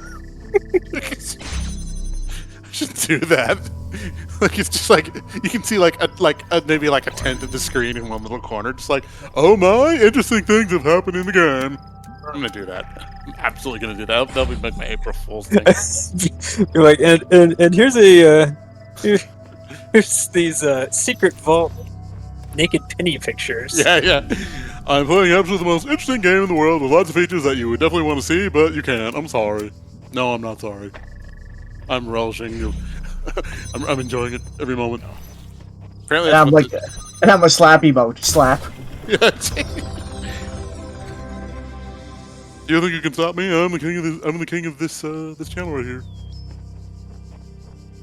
S2: should do that. Like it's just like you can see maybe like a tenth of the screen in one little corner, just like, oh my, interesting things have happened in the game. I'm gonna do that. I'm absolutely gonna do that. That'll be like my April Fool's thing.
S6: You're like, and here's here's these secret vault naked penny pictures.
S2: Yeah. I'm playing absolutely the most interesting game in the world with lots of features that you would definitely want to see, but you can't. I'm sorry. No, I'm not sorry. I'm relishing. I'm enjoying it every moment. Apparently,
S3: And I'm
S2: that's
S3: like, and I'm a slap emote. Slap.
S2: yeah. Do you think you can stop me? I'm the king of this. I'm the king of this this channel right here.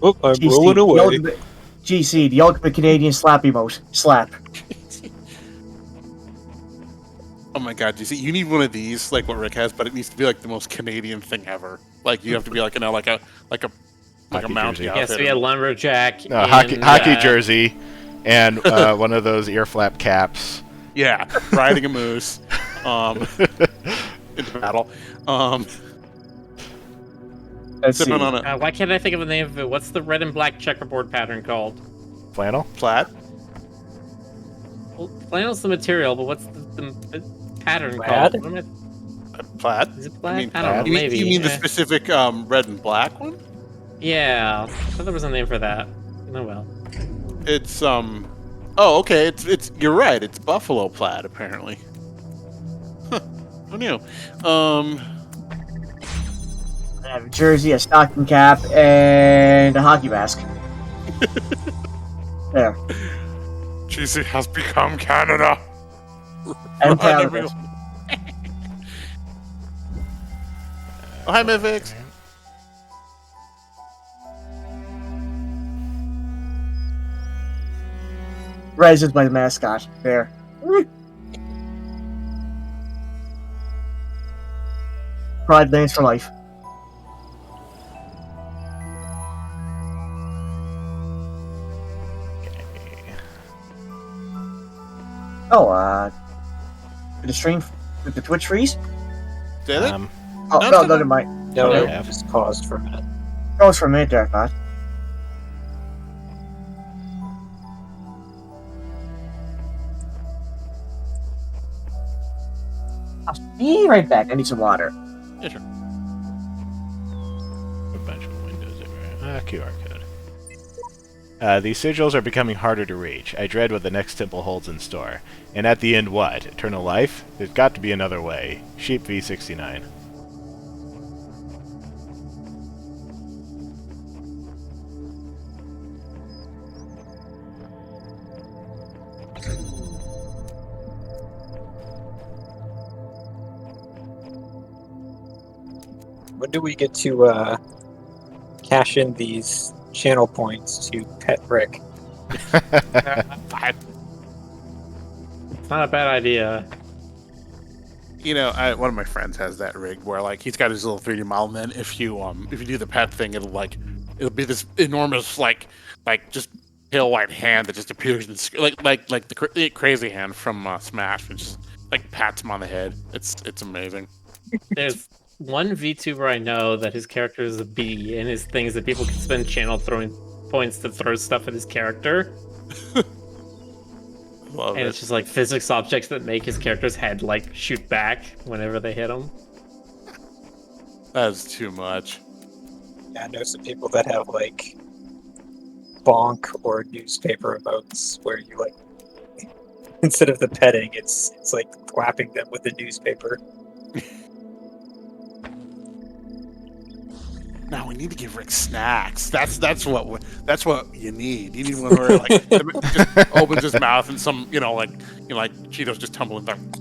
S6: Oh, I'm
S3: GC,
S6: rolling away.
S3: GC, the ultimate Canadian slap emote. Slap.
S2: Oh my god, do you see? You need one of these, like what Rick has, but it needs to be like the most Canadian thing ever. Like you have to be like like a
S1: Hockey
S2: mountain
S1: jersey.
S2: outfit.
S4: It has to be a lumberjack.
S1: No,
S4: in,
S1: hockey jersey, and one of those ear flap caps.
S2: Yeah, riding a moose, into battle.
S3: Let's see.
S2: Sipping on a
S4: Why can't I think of the name of it? What's the red and black checkerboard pattern called?
S1: Flannel?
S2: plaid.
S4: Well, flannel's the material, but what's the pattern
S6: Plaid?
S4: called? What am
S2: Plaid.
S4: I, is it plaid?
S2: I mean,
S4: I don't know.
S2: You mean,
S4: Maybe.
S2: you mean the
S4: eh.
S2: specific red and black one?
S4: Yeah, I thought there was a name for that. Oh well.
S2: It's Oh, okay. It's. You're right. It's buffalo plaid apparently. Huh. Who knew?
S3: I have a jersey, a stocking cap, and a hockey mask. There.
S2: GC has become Canada.
S3: And
S2: Right,
S3: Canada.
S2: Oh, hi, Mivix.
S3: Rez is my mascot. There. Pride Lands for life. Oh, did the stream, did the Twitch freeze?
S2: Did it?
S3: Oh,
S2: No,
S3: no,
S2: it's
S3: no,
S2: not.
S3: never mind.
S6: No,
S1: Yeah.
S6: it just paused for a minute.
S3: That was for a minute there, I thought. I'll be right back. I need some water.
S2: Yeah, sure.
S1: A bunch of windows everywhere. QR code. These sigils are becoming harder to reach. I dread what the next temple holds in store. And at the end, what? Eternal life? There's got to be another way. Sheep V69.
S6: When do we get to cash in these channel points to pet Rick?
S4: It's not a bad idea.
S2: You know, one of my friends has that rig where like he's got his little 3D model, and then if you do the pet thing, it'll be this enormous like just pale white hand that just appears in like the crazy hand from Smash, and just like pats him on the head. It's amazing.
S4: There's one VTuber I know that his character is a bee, and his thing is that people can spend channel throwing points to throw stuff at his character.
S2: Love
S4: And
S2: it.
S4: it's just like physics objects that make his character's head like shoot back whenever they hit him.
S2: That's too much.
S6: Yeah, I know some people that have like bonk or newspaper emotes where you like instead of the petting, it's like whapping them with the newspaper.
S2: Now we need to give Rick snacks. That's what you need. You need one where like just opens his mouth and some like Cheetos just tumbling down.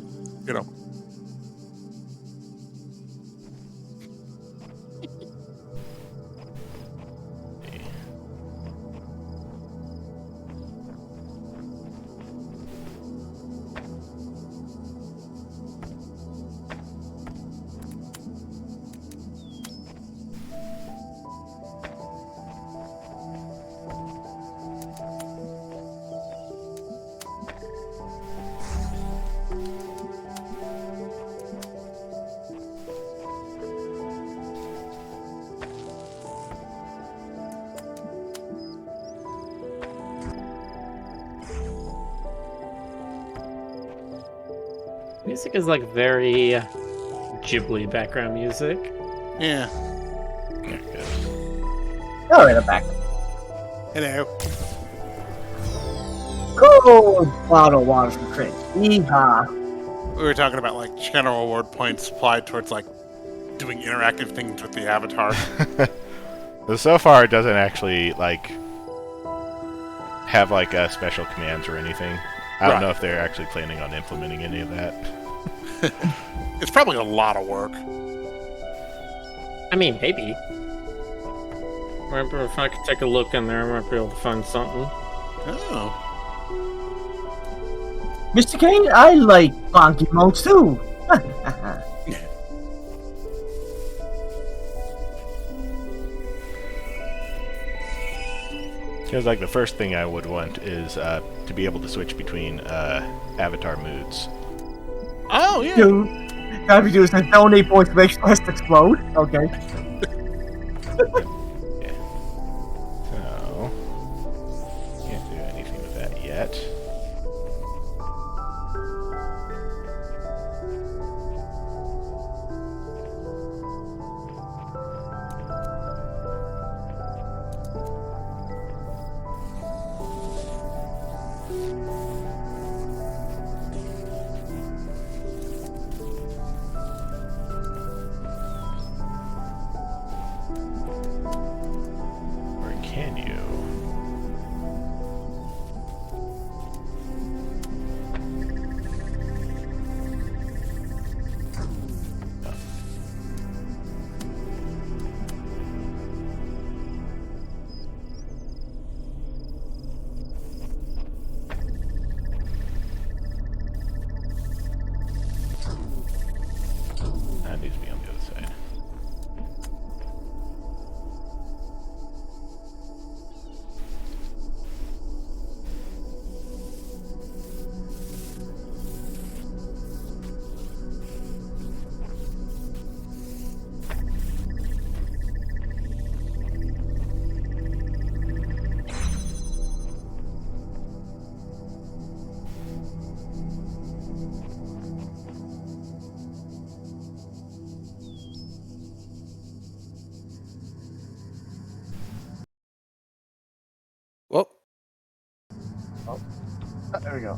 S4: Music is like very Ghibli background music.
S2: Yeah.
S1: Yeah, good.
S3: Oh, in the back.
S2: Hello.
S3: Cold bottle water from Chris. Yeehaw.
S2: We were talking about like general award points applied towards like doing interactive things with the avatar.
S1: So far, it doesn't actually like have like special commands or anything. I don't
S2: Right.
S1: know if they're actually planning on implementing any of that.
S2: It's probably a lot of work.
S4: I mean, maybe. Remember, if I could take a look in there, I might be able to find something.
S2: Oh.
S3: Mr. Kane, I like funky modes too.
S1: Because like the first thing I would want is to be able to switch between avatar moods.
S2: Oh yeah.
S3: Dude, gotta be doing some donate points to make Quest explode. Okay.
S1: So can't do anything with that yet. Or can you? That needs to be on the other side.
S2: Well.
S3: There we go.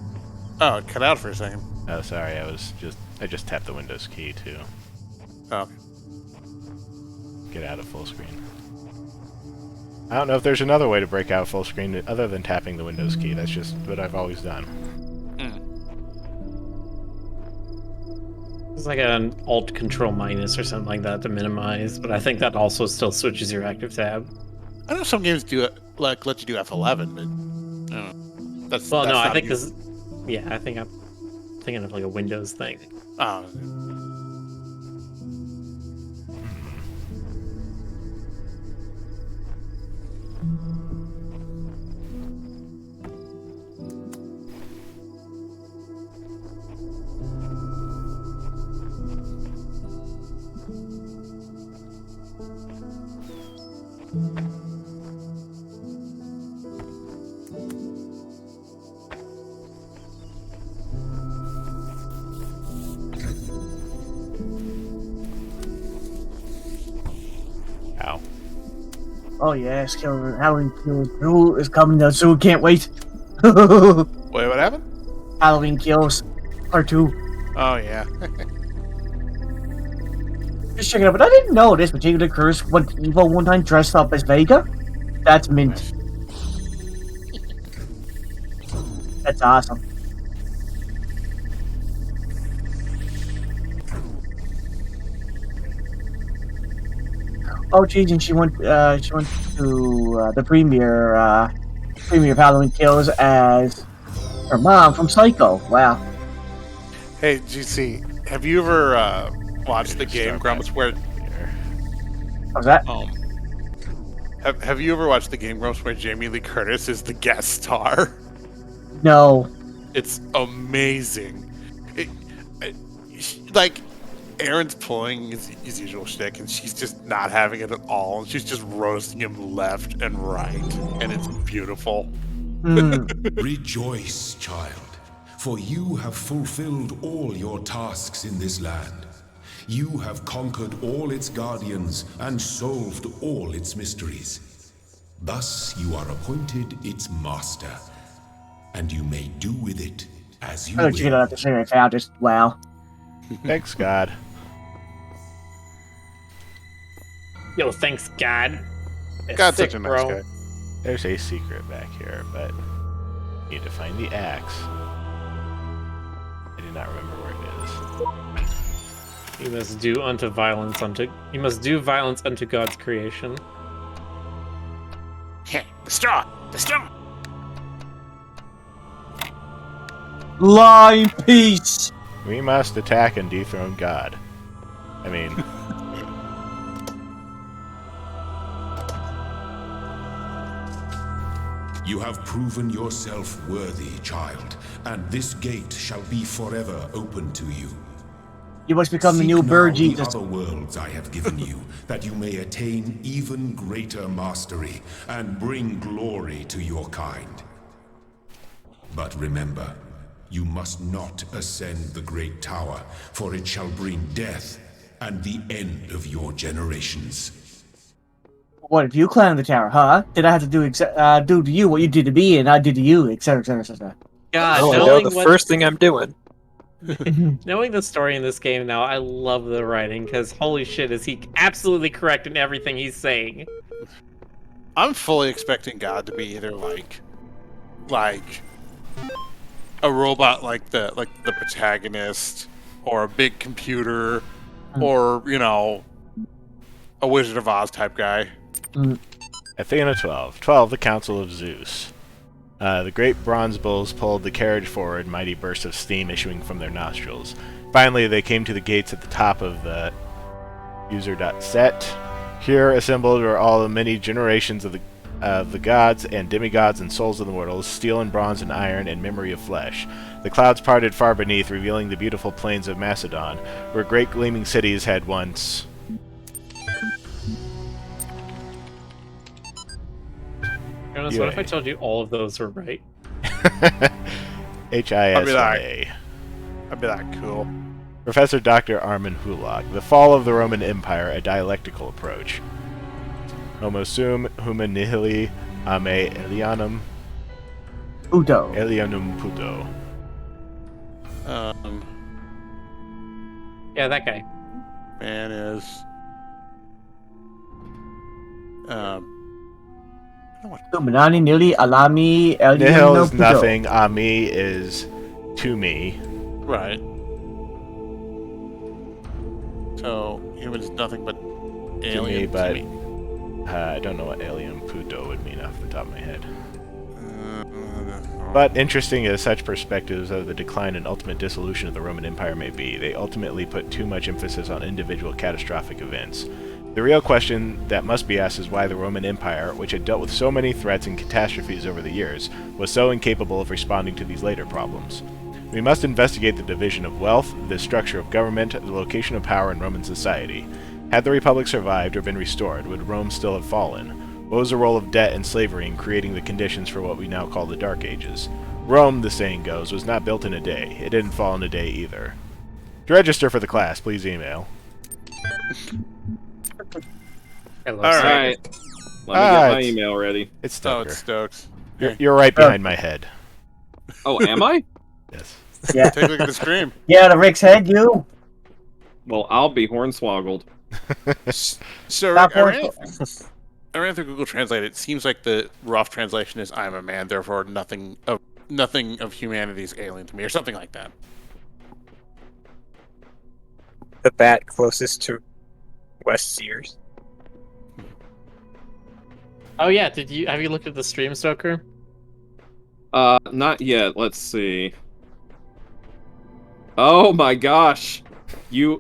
S2: Oh, it cut out for a second.
S1: Oh, sorry. I just tapped the Windows key to
S2: Oh.
S1: get out of full screen. I don't know if there's another way to break out full screen other than tapping the Windows key. That's just what I've always done.
S4: It's like an Alt Control minus or something like that to minimize, but I think that also still switches your active tab.
S2: I know some games do it, like let you do F11, but I don't know. That's
S4: Well,
S2: that's
S4: no, I
S2: not
S4: think
S2: a-
S4: this. Yeah, I think I'm thinking of like a Windows thing.
S2: Oh.
S1: Ow.
S3: Oh yes, Halloween Kills 2 is coming out soon. Can't wait.
S2: Wait, what happened?
S3: Halloween Kills Part 2.
S2: Oh yeah.
S3: Just checking out, but I didn't know this particular curse went evil one time dressed up as Vega. That's mint. That's awesome. Oh, geez, and she went to the premiere of Halloween Kills as her mom from Psycho. Wow.
S2: Hey, GC, have you ever watched the Game Grumps where
S3: How's that?
S2: have you ever watched the Game Grumps where Jamie Lee Curtis is the guest star?
S3: No.
S2: It's amazing. Like Aaron's pulling his usual shtick, and she's just not having it at all. And she's just roasting him left and right, and it's beautiful.
S3: Hmm.
S5: Rejoice, child, for you have fulfilled all your tasks in this land. You have conquered all its guardians and solved all its mysteries. Thus you are appointed its master, and you may do with it as you
S3: I don't think you
S5: will.
S3: don't have to say anything. I'll just wow.
S1: Thanks, God.
S4: Yo, thanks, God. That's
S2: God's
S4: sick,
S2: such a nice
S4: bro.
S2: guy.
S1: There's a secret back here, but need to find the axe. I do not remember where it is.
S4: You must do violence unto God's creation.
S2: The straw! The straw!
S3: Line peace.
S1: We must attack and dethrone God. I mean,
S5: You have proven yourself worthy, child, and this gate shall be forever open to you.
S3: You must become the
S5: Seek
S3: new
S5: now
S3: bird
S5: the
S3: Jesus.
S5: other worlds I have given you, that you may attain even greater mastery and bring glory to your kind. But remember, you must not ascend the great tower, for it shall bring death and the end of your generations.
S3: What if you climb the tower, huh? Did I have to do to you what you did to me, and I did to you, etc., etc., etc.
S4: God,
S6: Oh, I know
S4: knowing
S6: the
S4: what,
S6: first thing I'm doing.
S4: knowing the story in this game now, I love the writing, because holy shit, is he absolutely correct in everything he's saying.
S2: I'm fully expecting God to be either like a robot like the protagonist, or a big computer, or a Wizard of Oz type guy.
S1: Athena 12. 12, the Council of Zeus. The great bronze bulls pulled the carriage forward, mighty bursts of steam issuing from their nostrils. Finally, they came to the gates at the top of the user.set. Here assembled were all the many generations of the gods and demigods and souls of the mortals, steel and bronze and iron and memory of flesh. The clouds parted far beneath, revealing the beautiful plains of Macedon, where great gleaming cities had once...
S4: Jonas, what if I told you all of those were right?
S1: H-I-S-M-A.
S2: I'd be like, cool.
S1: Professor Dr. Armin Hulock. The Fall of the Roman Empire, a dialectical approach. Homo sum, huma nihili, ame alienum,
S3: Udo.
S1: alienum puto.
S4: Yeah, that guy.
S2: Man is
S3: Manani nili alami
S1: Nihil is
S3: Pudo.
S1: nothing, ami is to me.
S2: right. So human's nothing but alien
S1: but-
S2: to me.
S1: I don't know what alien puto would mean off the top of my head. But interesting as such perspectives of the decline and ultimate dissolution of the Roman Empire may be, they ultimately put too much emphasis on individual catastrophic events. The real question that must be asked is why the Roman Empire, which had dealt with so many threats and catastrophes over the years, was so incapable of responding to these later problems. We must investigate the division of wealth, the structure of government, the location of power in Roman society. Had the Republic survived or been restored, would Rome still have fallen? What was the role of debt and slavery in creating the conditions for what we now call the Dark Ages? Rome, the saying goes, was not built in a day. It didn't fall in a day either. To register for the class, please email.
S4: I love
S2: All
S4: Sam.
S2: right.
S8: Alright. Let me get my
S1: it's-
S8: email ready.
S1: It's
S2: Oh,
S1: Stoker.
S2: it's Stokes.
S1: You're right behind my head.
S8: Oh, am I?
S1: Yes.
S3: Yeah.
S2: Take a look at the screen.
S3: Yeah, the Rick's head, you.
S8: Well, I'll be hornswoggled.
S2: So
S3: Stop
S2: I ran through Google Translate. It seems like the rough translation is "I'm a man, therefore nothing of humanity is alien to me," or something like that.
S6: The bat closest to West Sears.
S4: Oh yeah, have you looked at the stream, Stoker?
S8: Not yet. Let's see. Oh my gosh.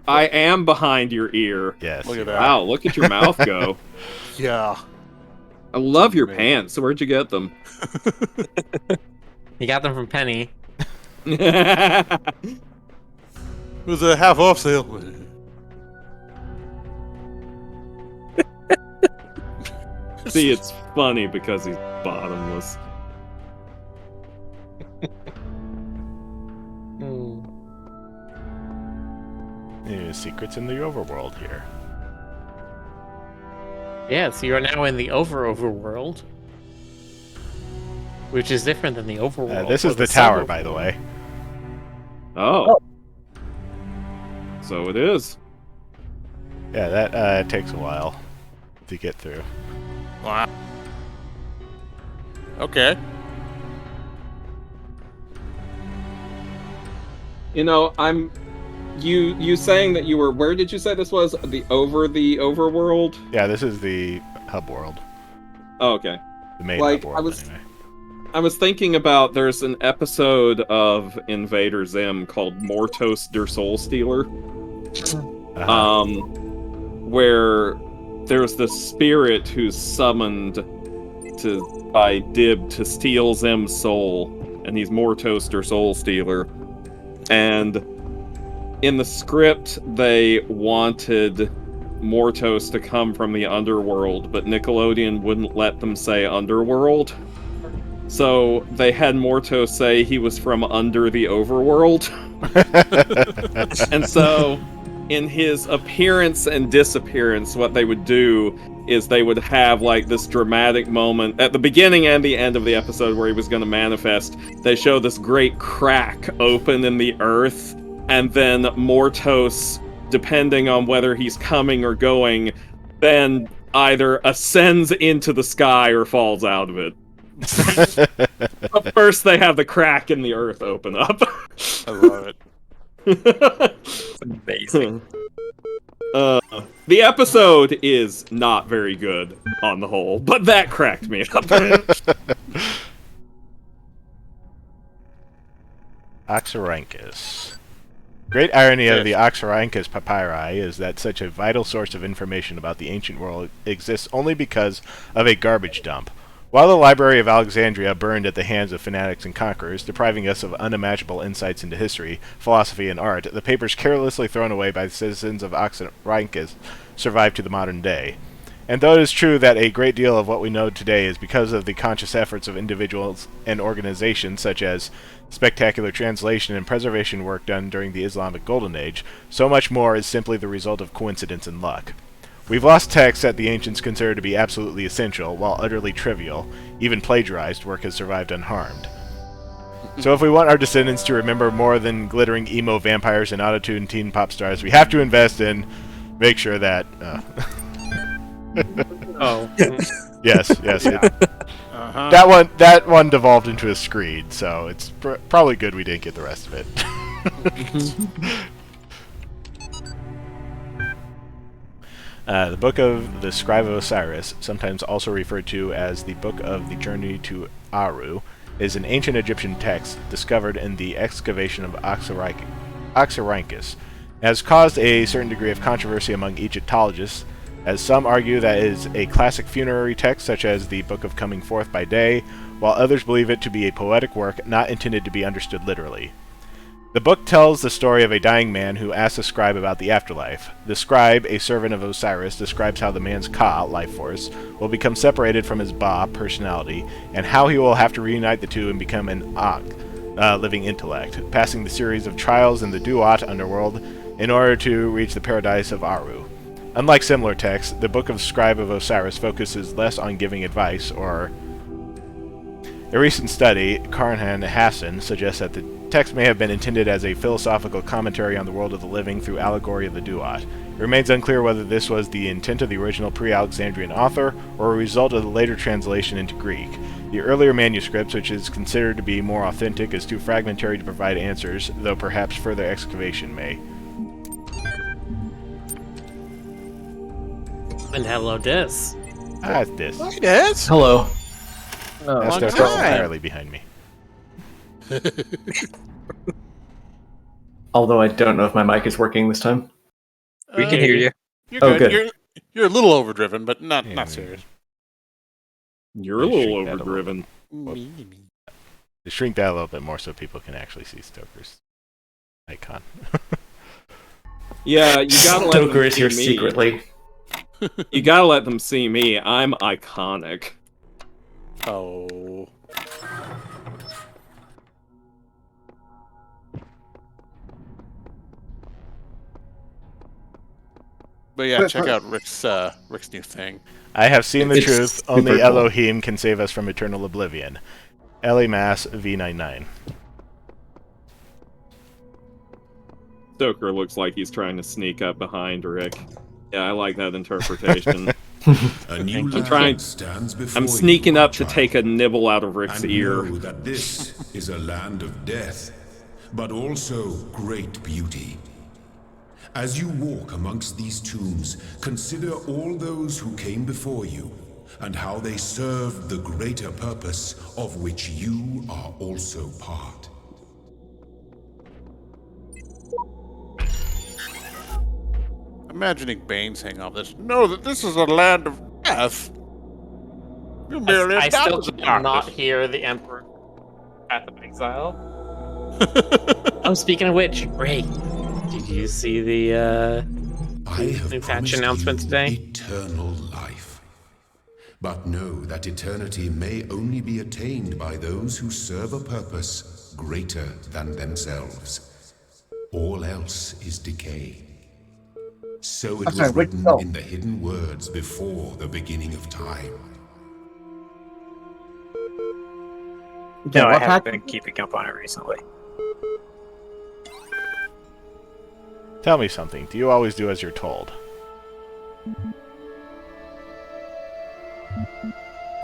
S8: I am behind your ear.
S1: Yes.
S2: Look at
S1: you
S2: that.
S1: are.
S8: Wow, look at your mouth go.
S2: Yeah.
S8: I love your
S2: Amazing.
S8: pants. Where'd you get them?
S4: You got them from Penny.
S2: It was a half off sale.
S8: See, it's funny because he's bottomless.
S1: mysterious secrets in the overworld here.
S4: Yes, you are now in the overworld, which is different than the overworld.
S1: This
S4: or
S1: is the tower,
S4: suboverworld.
S1: by the way.
S8: Oh. So it is.
S1: Yeah, that takes a while to get through.
S2: Wow. Okay.
S8: You know, you saying that you were, where did you say this was? The overworld?
S1: Yeah, this is the hub world.
S8: Oh, okay.
S1: The main
S8: Like,
S1: hub world, anyway.
S8: I was thinking about, there's an episode of Invader Zim called Mortos der Soul Stealer. Where there's the spirit who's summoned by Dib to steal Zim's soul, and he's Mortos der Soul Stealer. And in the script, they wanted Mortos to come from the underworld, but Nickelodeon wouldn't let them say underworld. So they had Mortos say he was from under the overworld. And so, in his appearance and disappearance, what they would do is they would have like this dramatic moment at the beginning and the end of the episode where he was going to manifest. They show this great crack open in the earth, and then Mortos, depending on whether he's coming or going, then either ascends into the sky or falls out of it. But first they have the crack in the earth open up.
S2: I love it.
S6: It's amazing.
S8: The episode is not very good on the whole, but that cracked me up.
S1: Oxyrhynchus. Great irony of the Oxyrhynchus papyri is that such a vital source of information about the ancient world exists only because of a garbage dump. While the Library of Alexandria burned at the hands of fanatics and conquerors, depriving us of unimaginable insights into history, philosophy, and art, the papers carelessly thrown away by the citizens of Oxyrhynchus survived to the modern day. And though it is true that a great deal of what we know today is because of the conscious efforts of individuals and organizations such as spectacular translation and preservation work done during the Islamic Golden Age, so much more is simply the result of coincidence and luck. We've lost texts that the ancients considered to be absolutely essential, while utterly trivial, even plagiarized, work has survived unharmed. So if we want our descendants to remember more than glittering emo vampires and auto-tuned teen pop stars, we have to invest in, make sure that...
S4: Oh.
S1: Yes. That one devolved into a screed, so it's probably good we didn't get the rest of it. The Book of the Scribe of Osiris, sometimes also referred to as the Book of the Journey to Aru, is an ancient Egyptian text discovered in the excavation of Oxyrhynchus. It has caused a certain degree of controversy among Egyptologists, as some argue that it is a classic funerary text such as the Book of Coming Forth by Day, while others believe it to be a poetic work not intended to be understood literally. The book tells the story of a dying man who asks a scribe about the afterlife. The scribe, a servant of Osiris, describes how the man's Ka, life force, will become separated from his Ba, personality, and how he will have to reunite the two and become an Ak, living intellect, passing the series of trials in the Duat underworld in order to reach the paradise of Aru. Unlike similar texts, the Book of Scribe of Osiris focuses less on giving advice, or... A recent study, Karhan Hassan, suggests that the text may have been intended as a philosophical commentary on the world of the living through allegory of the Duat. It remains unclear whether this was the intent of the original pre-Alexandrian author, or a result of the later translation into Greek. The earlier manuscripts, which is considered to be more authentic, is too fragmentary to provide answers, though perhaps further excavation may.
S4: And hello, Dis.
S1: Ah, it's this.
S2: Hi, Des.
S9: Hello.
S1: That's
S2: long
S1: no
S2: time.
S1: entirely behind me.
S9: Although I don't know if my mic is working this time.
S6: We can hear you.
S2: You're
S9: Oh,
S2: good.
S9: good.
S2: You're a little overdriven, but not
S1: Yeah,
S2: serious.
S8: You're a
S1: Shrink
S8: little
S1: that a little.
S8: overdriven.
S1: To shrink that a little bit more so people can actually see Stoker's icon.
S8: Yeah, you gotta let
S9: Stoker
S8: them
S9: is
S8: see
S9: here
S8: me.
S9: secretly.
S8: You gotta let them see me. I'm iconic.
S2: Oh. But yeah, check out Rick's new thing.
S1: I have seen the
S9: It's
S1: truth.
S9: super
S1: Only
S9: cool.
S1: Elohim can save us from eternal oblivion. Ellie Mass V99.
S8: Stoker looks like he's trying to sneak up behind Rick. Yeah, I like that interpretation.
S5: A new
S8: I'm
S5: land
S8: trying-
S5: stands before
S8: I'm
S5: you,
S8: sneaking
S5: my
S8: up to
S5: child.
S8: take a nibble out of Rick's
S5: And
S8: ear.
S5: know that this is a land of death, but also great beauty. As you walk amongst these tombs, consider all those who came before you, and how they served the greater purpose of which you are also part.
S2: Imagining Bane saying all this. Know that this is a land of death. You merely
S4: I still
S2: adopted the
S4: did not
S2: darkness.
S4: hear the Emperor Path of Exile. Oh, speaking of which, Ray, did you see the
S5: I have
S4: new patch
S5: promised
S4: announcement
S5: you
S4: today?
S5: eternal life. But know that eternity may only be attained by those who serve a purpose greater than themselves. All else is decay. So it
S3: That's
S5: was
S3: right, which
S5: written
S3: soul?
S5: in the hidden words before the beginning of time.
S6: No, I
S3: what
S6: haven't
S3: patch?
S6: been keeping up on it recently.
S1: Tell me something. Do you always do as you're told?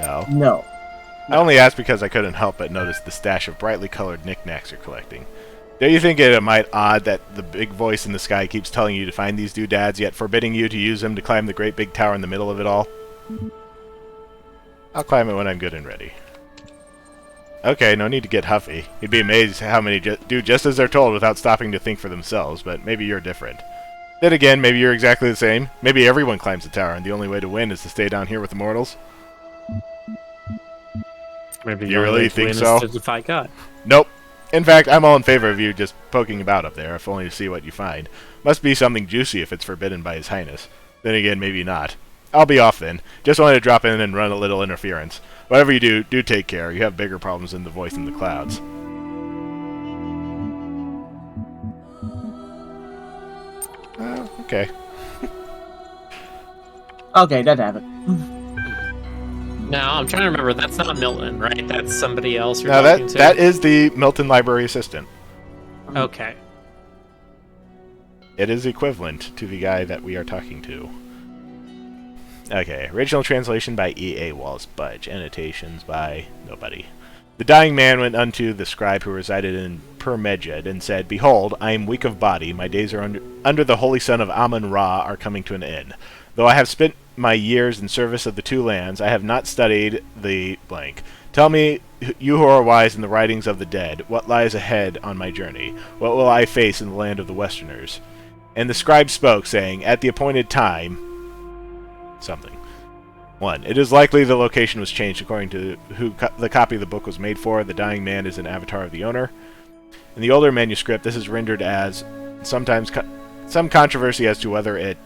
S1: No.
S3: No.
S1: I only asked because I couldn't help but notice the stash of brightly colored knickknacks you're collecting. Don't you think it might odd that the big voice in the sky keeps telling you to find these doodads, yet forbidding you to use them to climb the great big tower in the middle of it all? I'll climb it when I'm good and ready. Okay, no need to get huffy. You'd be amazed how many do just as they're told without stopping to think for themselves, but maybe you're different. Then again, maybe you're exactly the same. Maybe everyone climbs the tower, and the only way to win is to stay down here with the mortals.
S4: Maybe
S1: You
S4: the only
S1: really
S4: way to
S1: think
S4: win
S1: so?
S4: is to defy God.
S1: Nope. In fact, I'm all in favor of you just poking about up there, if only to see what you find. Must be something juicy if it's forbidden by His Highness. Then again, maybe not. I'll be off then. Just wanted to drop in and run a little interference. Whatever you do, do take care. You have bigger problems than the voice in the clouds. Okay.
S3: Okay, that happened.
S4: No, I'm trying to remember. That's not Milton, right? That's somebody else you're
S1: Now
S4: talking to?
S1: that is the Milton Library Assistant.
S4: Okay.
S1: It is equivalent to the guy that we are talking to. Okay, original translation by E.A. Walls Budge. Annotations by nobody. The dying man went unto the scribe who resided in Permejed and said, Behold, I am weak of body, my days are under the holy sun of Amun-Ra are coming to an end. Though I have spent my years in service of the two lands, I have not studied the blank. Tell me, you who are wise in the writings of the dead, what lies ahead on my journey? What will I face in the land of the Westerners? And the scribe spoke, saying, At the appointed time... something. 1. It is likely the location was changed according to who the copy of the book was made for. The dying man is an avatar of the owner. In the older manuscript, this is rendered as sometimes some controversy as to whether it...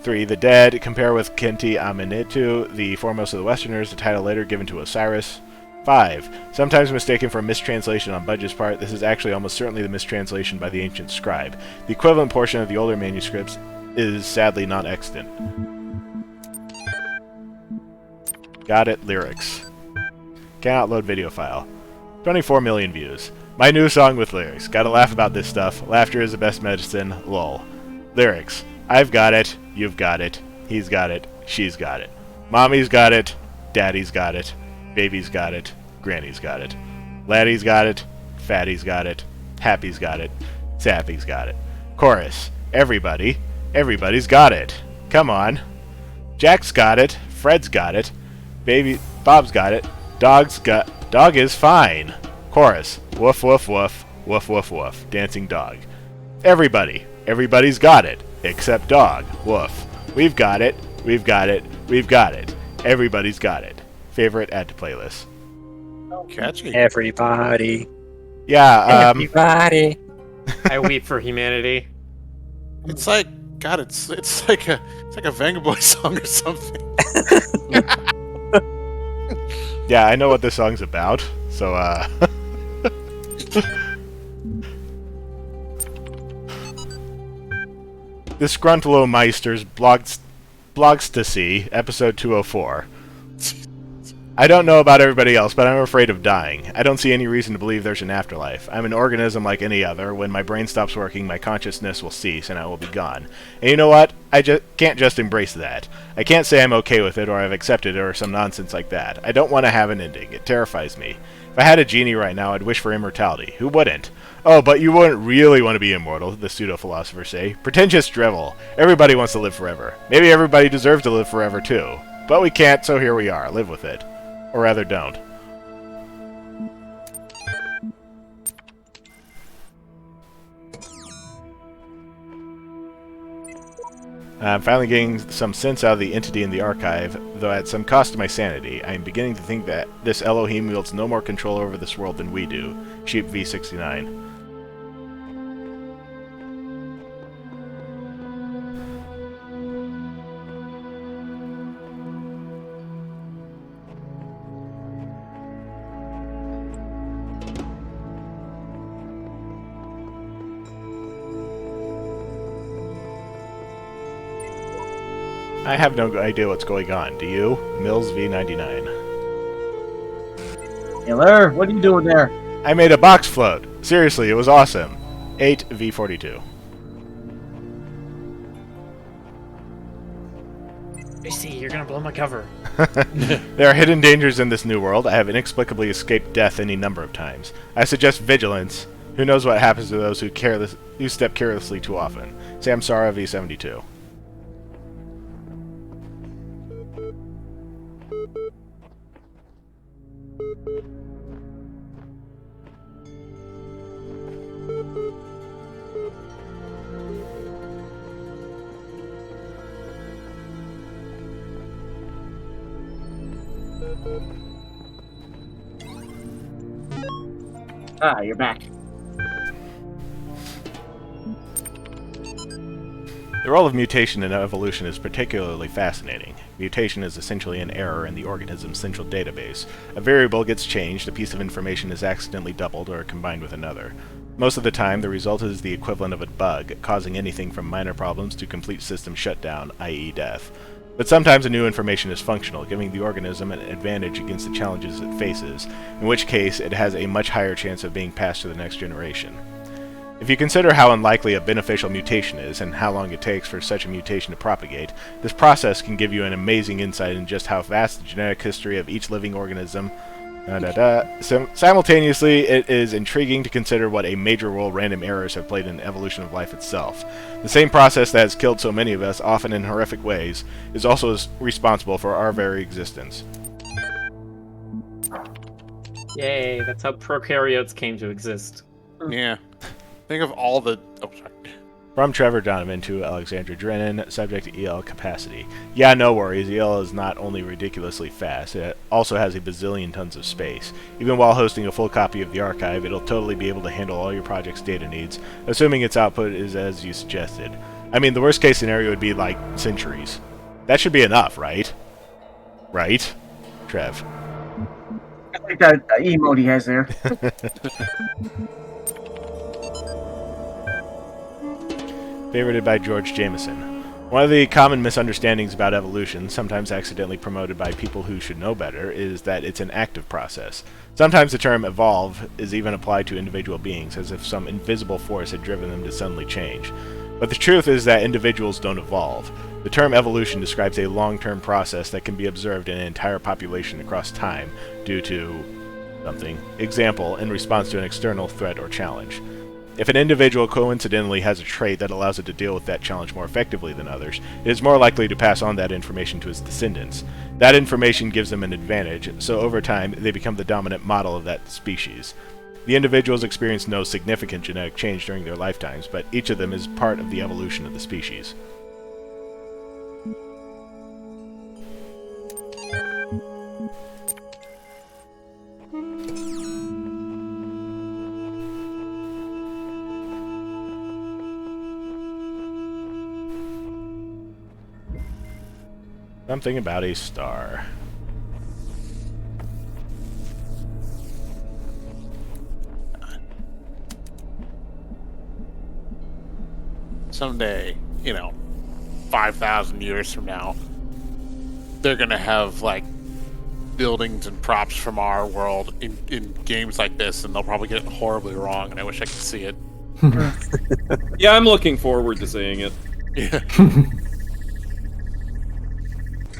S1: 3. The dead compare with Kenti Amenetu, the foremost of the Westerners, the title later given to Osiris. 5. Sometimes mistaken for a mistranslation on Budge's part, this is actually almost certainly the mistranslation by the ancient scribe. The equivalent portion of the older manuscripts is sadly not extant. Got it, lyrics. Cannot load video file. 24 million views. My new song with lyrics. Gotta laugh about this stuff. Laughter is the best medicine. Lol. Lyrics. I've got it. You've got it. He's got it. She's got it. Mommy's got it. Daddy's got it. Baby's got it. Granny's got it. Laddie's got it. Fatty's got it. Happy's got it. Sappy's got it. Chorus. Everybody. Everybody's got it. Come on. Jack's got it. Fred's got it. Baby Bob's got it. Dog is fine. Chorus. Woof woof woof. Woof woof woof. Dancing dog. Everybody. Everybody's got it. Except dog. Woof. We've got it. We've got it. We've got it. Everybody's got it. Favorite add to playlist.
S2: Catchy.
S6: Everybody.
S1: Yeah,
S6: Everybody.
S4: I weep for humanity.
S2: It's like God. It's like a Vengaboy song or something.
S1: yeah, I know what this song's about, so, The Scruntolomeister's Blogstasy, episode 204. I don't know about everybody else, but I'm afraid of dying. I don't see any reason to believe there's an afterlife. I'm an organism like any other. When my brain stops working, my consciousness will cease, and I will be gone. And you know what? I can't just embrace that. I can't say I'm okay with it, or I've accepted it, or some nonsense like that. I don't want to have an ending. It terrifies me. If I had a genie right now, I'd wish for immortality. Who wouldn't? Oh, but you wouldn't really want to be immortal, the pseudo-philosophers say. Pretentious drivel. Everybody wants to live forever. Maybe everybody deserves to live forever, too. But we can't, so here we are. Live with it. Or rather, don't. I'm finally getting some sense out of the entity in the archive, though at some cost to my sanity. I am beginning to think that this Elohim wields no more control over this world than we do. Sheep V69. I have no idea what's going on. Do you? Mills V99.
S3: Taylor, what are you doing there?
S1: I made a box float. Seriously, it was awesome. 8 V42.
S4: AC, you're gonna blow my cover.
S1: There are hidden dangers in this new world. I have inexplicably escaped death any number of times. I suggest vigilance. Who knows what happens to those who step carelessly too often. Samsara V72.
S3: Ah, you're back.
S1: The role of mutation in evolution is particularly fascinating. Mutation is essentially an error in the organism's central database. A variable gets changed, a piece of information is accidentally doubled or combined with another. Most of the time, the result is the equivalent of a bug, causing anything from minor problems to complete system shutdown, i.e. death. But sometimes a new information is functional, giving the organism an advantage against the challenges it faces, in which case it has a much higher chance of being passed to the next generation. If you consider how unlikely a beneficial mutation is, and how long it takes for such a mutation to propagate, this process can give you an amazing insight in just how vast the genetic history of each living organism. Simultaneously, it is intriguing to consider what a major role random errors have played in the evolution of life itself. The same process that has killed so many of us, often in horrific ways, is also responsible for our very existence.
S4: Yay, that's how prokaryotes came to exist.
S2: Yeah. Think of all the... Oh, sorry.
S1: From Trevor Donovan to Alexandra Drennan, subject to EL capacity. Yeah, no worries, EL is not only ridiculously fast, it also has a bazillion tons of space. Even while hosting a full copy of the archive, it'll totally be able to handle all your project's data needs, assuming its output is as you suggested. I mean, the worst case scenario would be like centuries. That should be enough, right? Right? Trev.
S3: I like that emote he has there.
S1: Favorited by George Jameson. One of the common misunderstandings about evolution, sometimes accidentally promoted by people who should know better, is that it's an active process. Sometimes the term evolve is even applied to individual beings, as if some invisible force had driven them to suddenly change. But the truth is that individuals don't evolve. The term evolution describes a long-term process that can be observed in an entire population across time due to something. Example, in response to an external threat or challenge. If an individual coincidentally has a trait that allows it to deal with that challenge more effectively than others, it is more likely to pass on that information to its descendants. That information gives them an advantage, so over time they become the dominant model of that species. The individuals experience no significant genetic change during their lifetimes, but each of them is part of the evolution of the species. Something about a star.
S2: Someday, 5,000 years from now, they're going to have, like, buildings and props from our world in games like this, and they'll probably get it horribly wrong, and I wish I could see it.
S8: Yeah, I'm looking forward to seeing it.
S2: Yeah.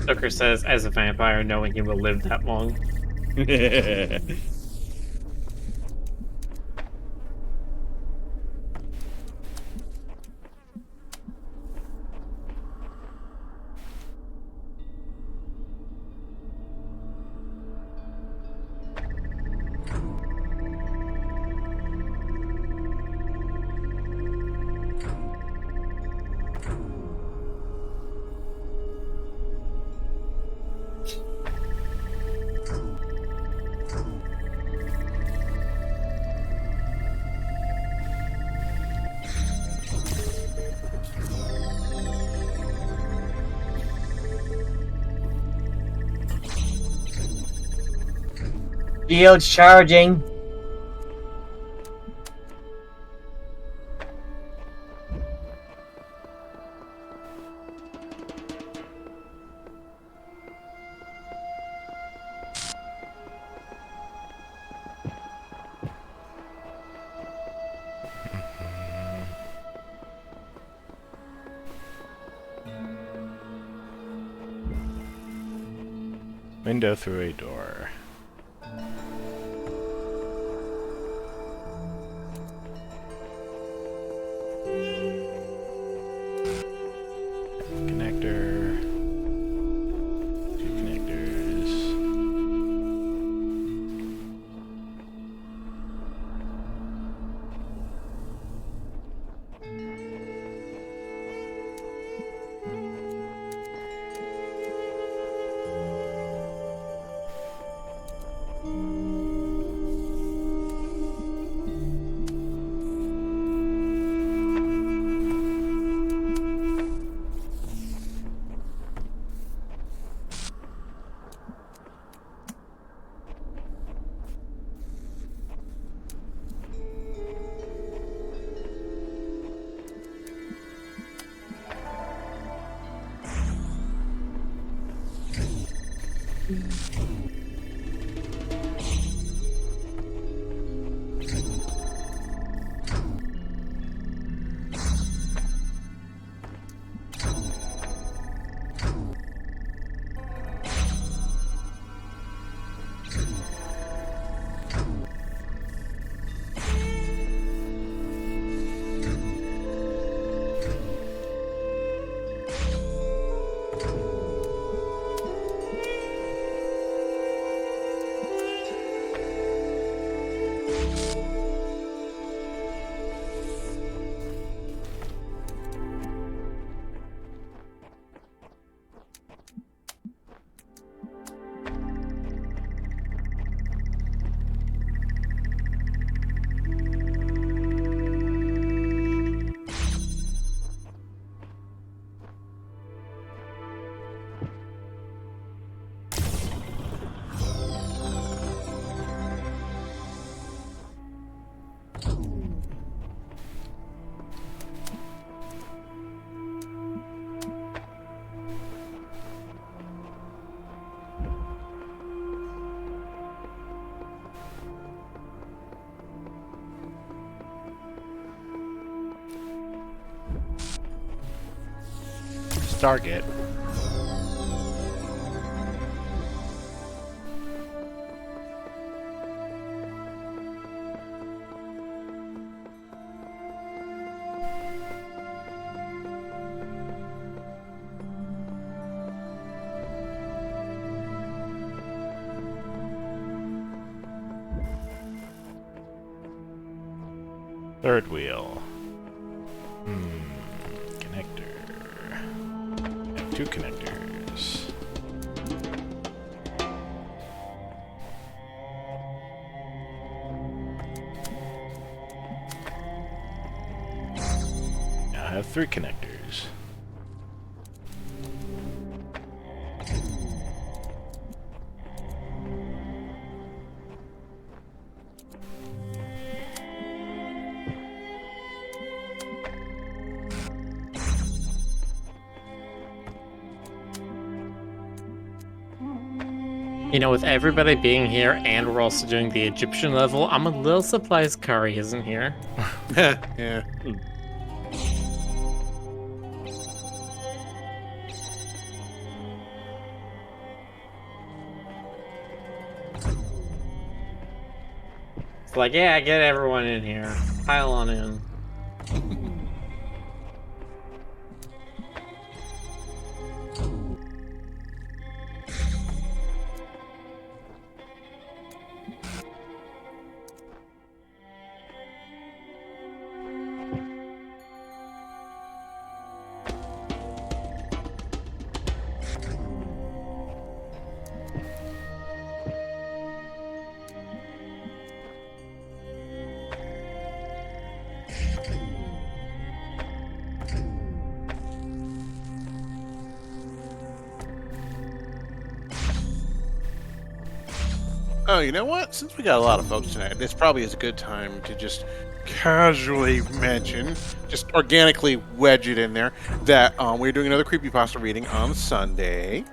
S4: Tucker says, as a vampire, knowing he will live that long.
S3: Shields charging.
S1: Window through a door. Connector. 2 connectors. Target. Third wheel. Connector. Have 2 connectors. Now I have 3 connectors.
S4: You know, with everybody being here and we're also doing the Egyptian level, I'm a little surprised Kari isn't here.
S2: Yeah.
S4: It's like, yeah, get everyone in here. Pile on in.
S2: Oh, you know what? Since we got a lot of folks tonight, this probably is a good time to just casually mention, just organically wedge it in there, that we're doing another creepypasta reading on Sunday.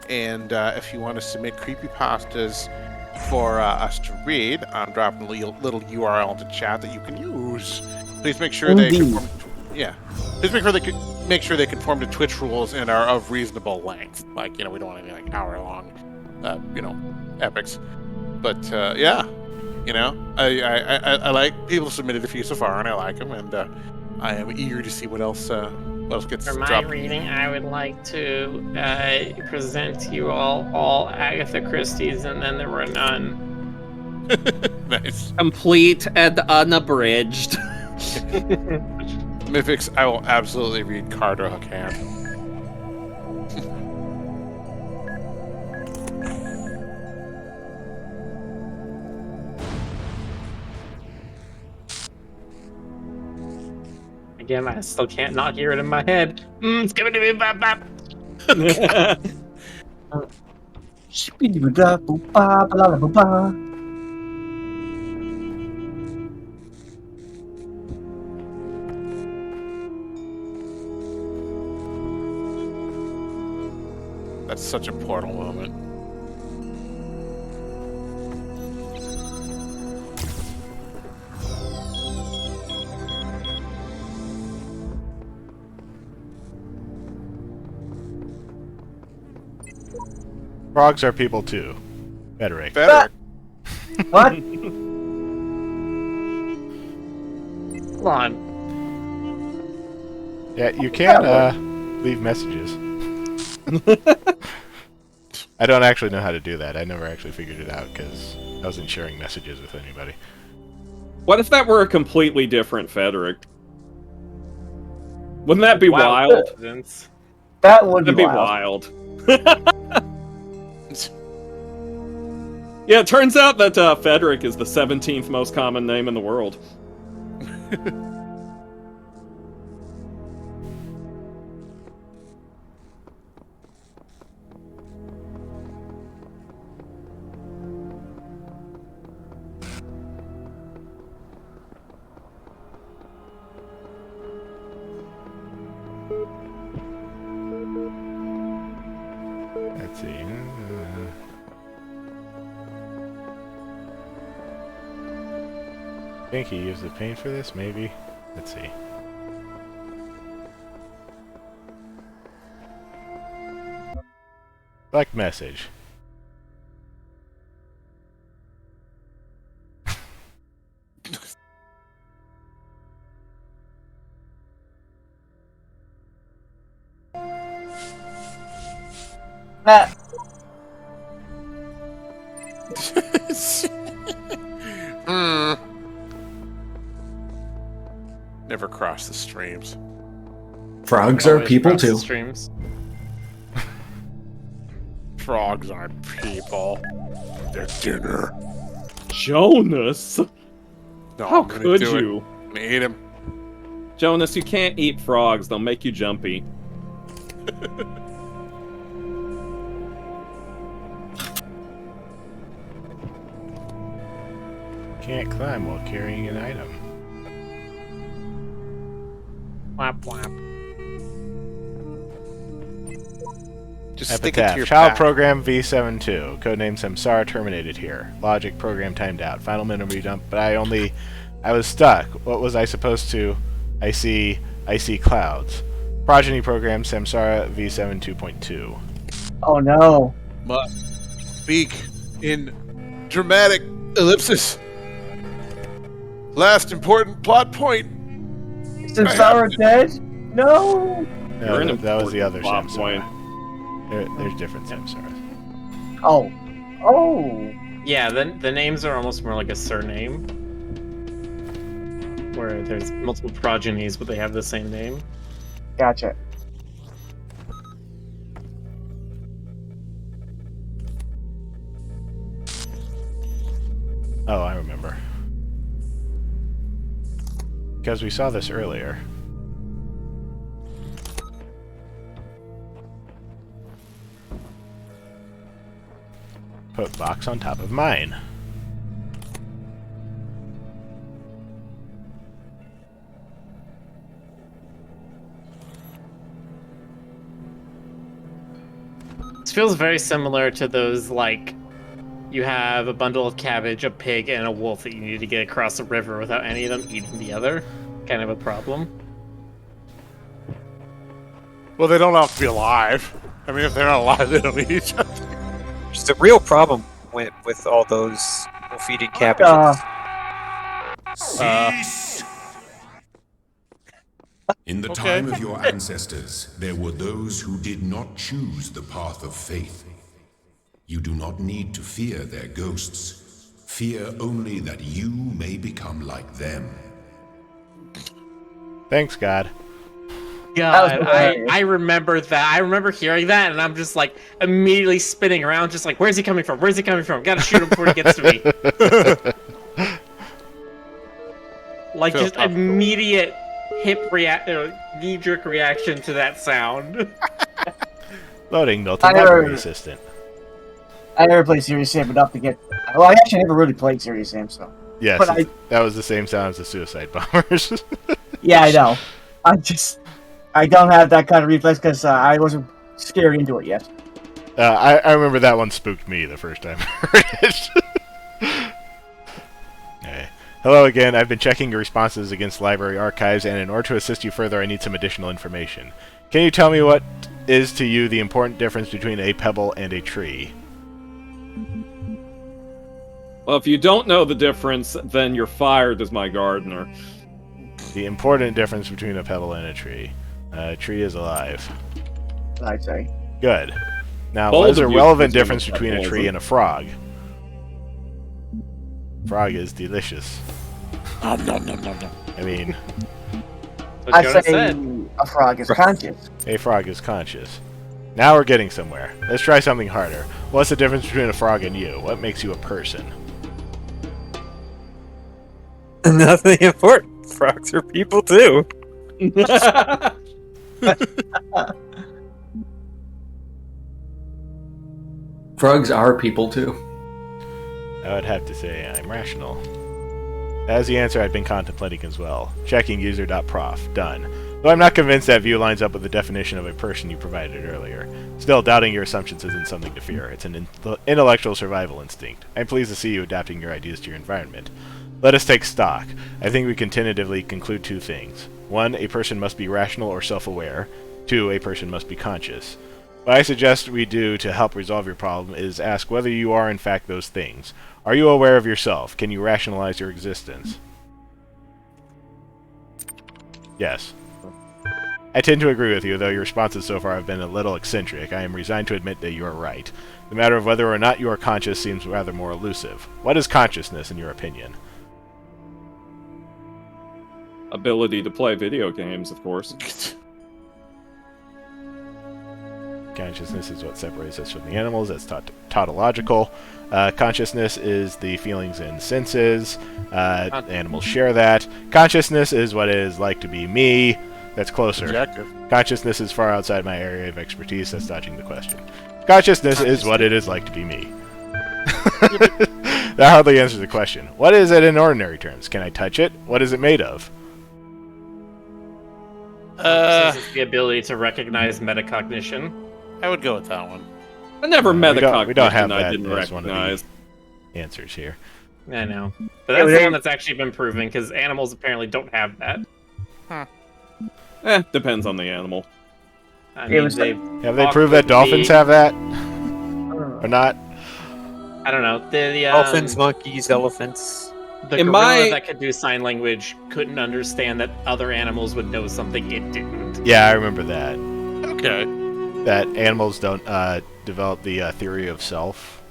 S2: And if you want to submit creepypastas for us to read, I'm dropping a little URL into chat that you can use. Please make sure they conform to, Please make sure they conform to Twitch rules and are of reasonable length. Like, we don't want any like hour-long, epics. But I like people submitted a few so far, and I like them, and I am eager to see what else gets
S4: For my
S2: dropped.
S4: reading, I would like to present to you all Agatha Christie's, and then there were none.
S2: Nice.
S8: Complete and unabridged.
S2: Mythics, I will absolutely read Carter Hookhand.
S4: Again, I still can't not hear it in my head. It's gonna be bop bop.
S2: That's such a Portal moment.
S1: Frogs are people too. Frederick.
S2: Better.
S3: What?
S4: Come on.
S1: Yeah, you can leave messages. I don't actually know how to do that. I never actually figured it out because I wasn't sharing messages with anybody.
S8: What if that were a completely different Frederick? Wouldn't that be
S4: Wow,
S8: wild?
S4: coincidence.
S3: That would
S8: That'd
S3: be
S8: be
S3: wild.
S8: wild. Yeah, it turns out that Frederick is the 17th most common name in the world.
S1: Let's see. I think he used the paint for this, maybe? Let's see. Select message.
S2: Never cross the streams.
S9: Frogs are
S4: Always
S9: people
S4: cross the
S9: too.
S4: Streams.
S2: Frogs aren't people. They're dinner.
S8: Jonas!
S2: No,
S8: How
S2: I'm gonna
S8: could
S2: do it.
S8: you?
S2: I'm gonna eat him.
S8: Jonas, you can't eat frogs. They'll make you jumpy.
S1: Can't climb while carrying an item.
S4: Whap whap.
S2: Just stick it to
S1: Epitaph.
S2: your
S1: Child
S2: back.
S1: program V72. Codename Samsara terminated here. Logic program timed out. Final memory dump, but I was stuck. What was I supposed to? I see clouds. Progeny program Samsara V72.2.
S3: Oh no.
S2: Must speak in dramatic ellipsis. Last important plot point.
S3: Since Sarah dead? No.
S1: No,
S8: You're an
S1: that was the other
S8: important plot
S1: Samsara. There's different Samsaras.
S3: Oh. Oh.
S4: Yeah, the names are almost more like a surname, where there's multiple progenies, but they have the same name.
S3: Gotcha.
S1: Oh, I remember. Because we saw this earlier. Put box on top of mine.
S4: This feels very similar to those, like, you have a bundle of cabbage, a pig, and a wolf that you need to get across the river without any of them eating the other. Kind of a problem.
S2: Well, they don't have to be alive. I mean, if they're not alive, they don't eat each other.
S6: There's a real problem with all those wolf-eating cabbages.
S5: Cease! In the
S2: Okay.
S5: time of your ancestors, there were those who did not choose the path of faith. You do not need to fear their ghosts. Fear only that you may become like them.
S1: Thanks, God.
S4: God,
S3: That was hilarious.
S4: I remember that. I remember hearing that, and I'm just like immediately spinning around, just like, where's he coming from? Where's he coming from? Gotta shoot him before he gets to me. Like,
S2: Feel
S4: just
S2: comfortable.
S4: immediate knee-jerk reaction to that sound.
S1: Loading Milton
S3: I never-
S1: Library Assistant.
S3: I never played Serious Sam enough to get. Well, I actually never really played Serious Sam, so.
S1: Yes,
S3: But
S1: that was the same sound as the suicide bombers.
S3: Yeah, I know. I don't have that kind of reflex because I wasn't scared into it yet.
S1: I remember that one spooked me the first time I heard it. Okay. Hello again. I've been checking your responses against library archives, and in order to assist you further, I need some additional information. Can you tell me what is to you the important difference between a pebble and a tree?
S8: Well, if you don't know the difference, then you're fired as my gardener.
S1: The important difference between a pebble and a tree. A tree is alive.
S3: I'd say.
S1: Good. Now,
S8: Bold
S1: what is a
S8: of you
S1: relevant
S8: to presume
S1: difference
S8: that
S1: between a tree
S8: wasn't.
S1: and a frog? Frog is delicious. I mean,
S4: What
S3: I'd
S4: Jonah
S3: say
S4: said.
S3: a frog is conscious.
S1: a frog is conscious. Now we're getting somewhere. Let's try something harder. What's the difference between a frog and you? What makes you a person?
S6: Nothing important. Frogs are people too.
S9: Frogs are people too.
S1: I would have to say I'm rational. That is the answer I've been contemplating as well. Checking user.prof. Done. Though I'm not convinced that view lines up with the definition of a person you provided earlier. Still, doubting your assumptions isn't something to fear. It's an intellectual survival instinct. I'm pleased to see you adapting your ideas to your environment. Let us take stock. I think we can tentatively conclude two things. 1, a person must be rational or self-aware. 2, a person must be conscious. What I suggest we do to help resolve your problem is ask whether you are in fact those things. Are you aware of yourself? Can you rationalize your existence? Yes. I tend to agree with you, though your responses so far have been a little eccentric. I am resigned to admit that you are right. The matter of whether or not you are conscious seems rather more elusive. What is consciousness, in your opinion?
S8: Ability to play video games, of course.
S1: Consciousness is what separates us from the animals. That's tautological. Consciousness is the feelings and senses. Animals share that. Consciousness is what it is like to be me. That's closer.
S2: Objective.
S1: Consciousness is far outside my area of expertise. That's dodging the question. Consciousness is what it is like to be me. That hardly answers the question. What is it in ordinary terms? Can I touch it? What is it made of?
S4: This is the ability to recognize metacognition.
S2: I would go with that one.
S8: I never met
S1: we
S8: a
S1: don't have
S8: cognition I
S1: that
S8: didn't
S1: as one of
S8: recognize.
S1: the answers here.
S4: I know. But that's the one that's actually been proven, because animals apparently don't have that.
S8: Depends on the animal.
S4: I mean,
S1: Have they proved that dolphins have that? Or not?
S4: I don't know. The
S6: Dolphins, monkeys, elephants.
S4: The gorilla that could do sign language couldn't understand that other animals would know something it didn't.
S1: Yeah, I remember that.
S2: Okay.
S1: That animals don't develop the theory of self.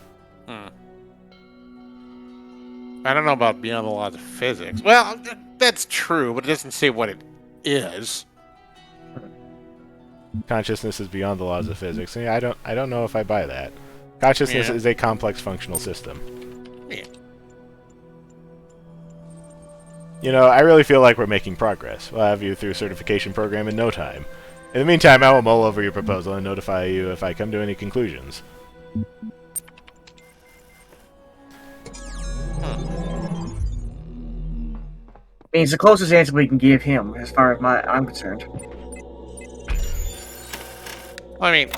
S2: I don't know about beyond the laws of physics. Well, that's true, but it doesn't say what it is.
S1: Consciousness is beyond the laws of physics. Yeah, I don't know if I buy that. Consciousness is a complex functional system.
S2: Yeah.
S1: You know, I really feel like we're making progress. We'll have you through certification program in no time. In the meantime, I will mull over your proposal and notify you if I come to any conclusions.
S3: It's the closest answer we can give him, as far as I'm concerned.
S2: I mean,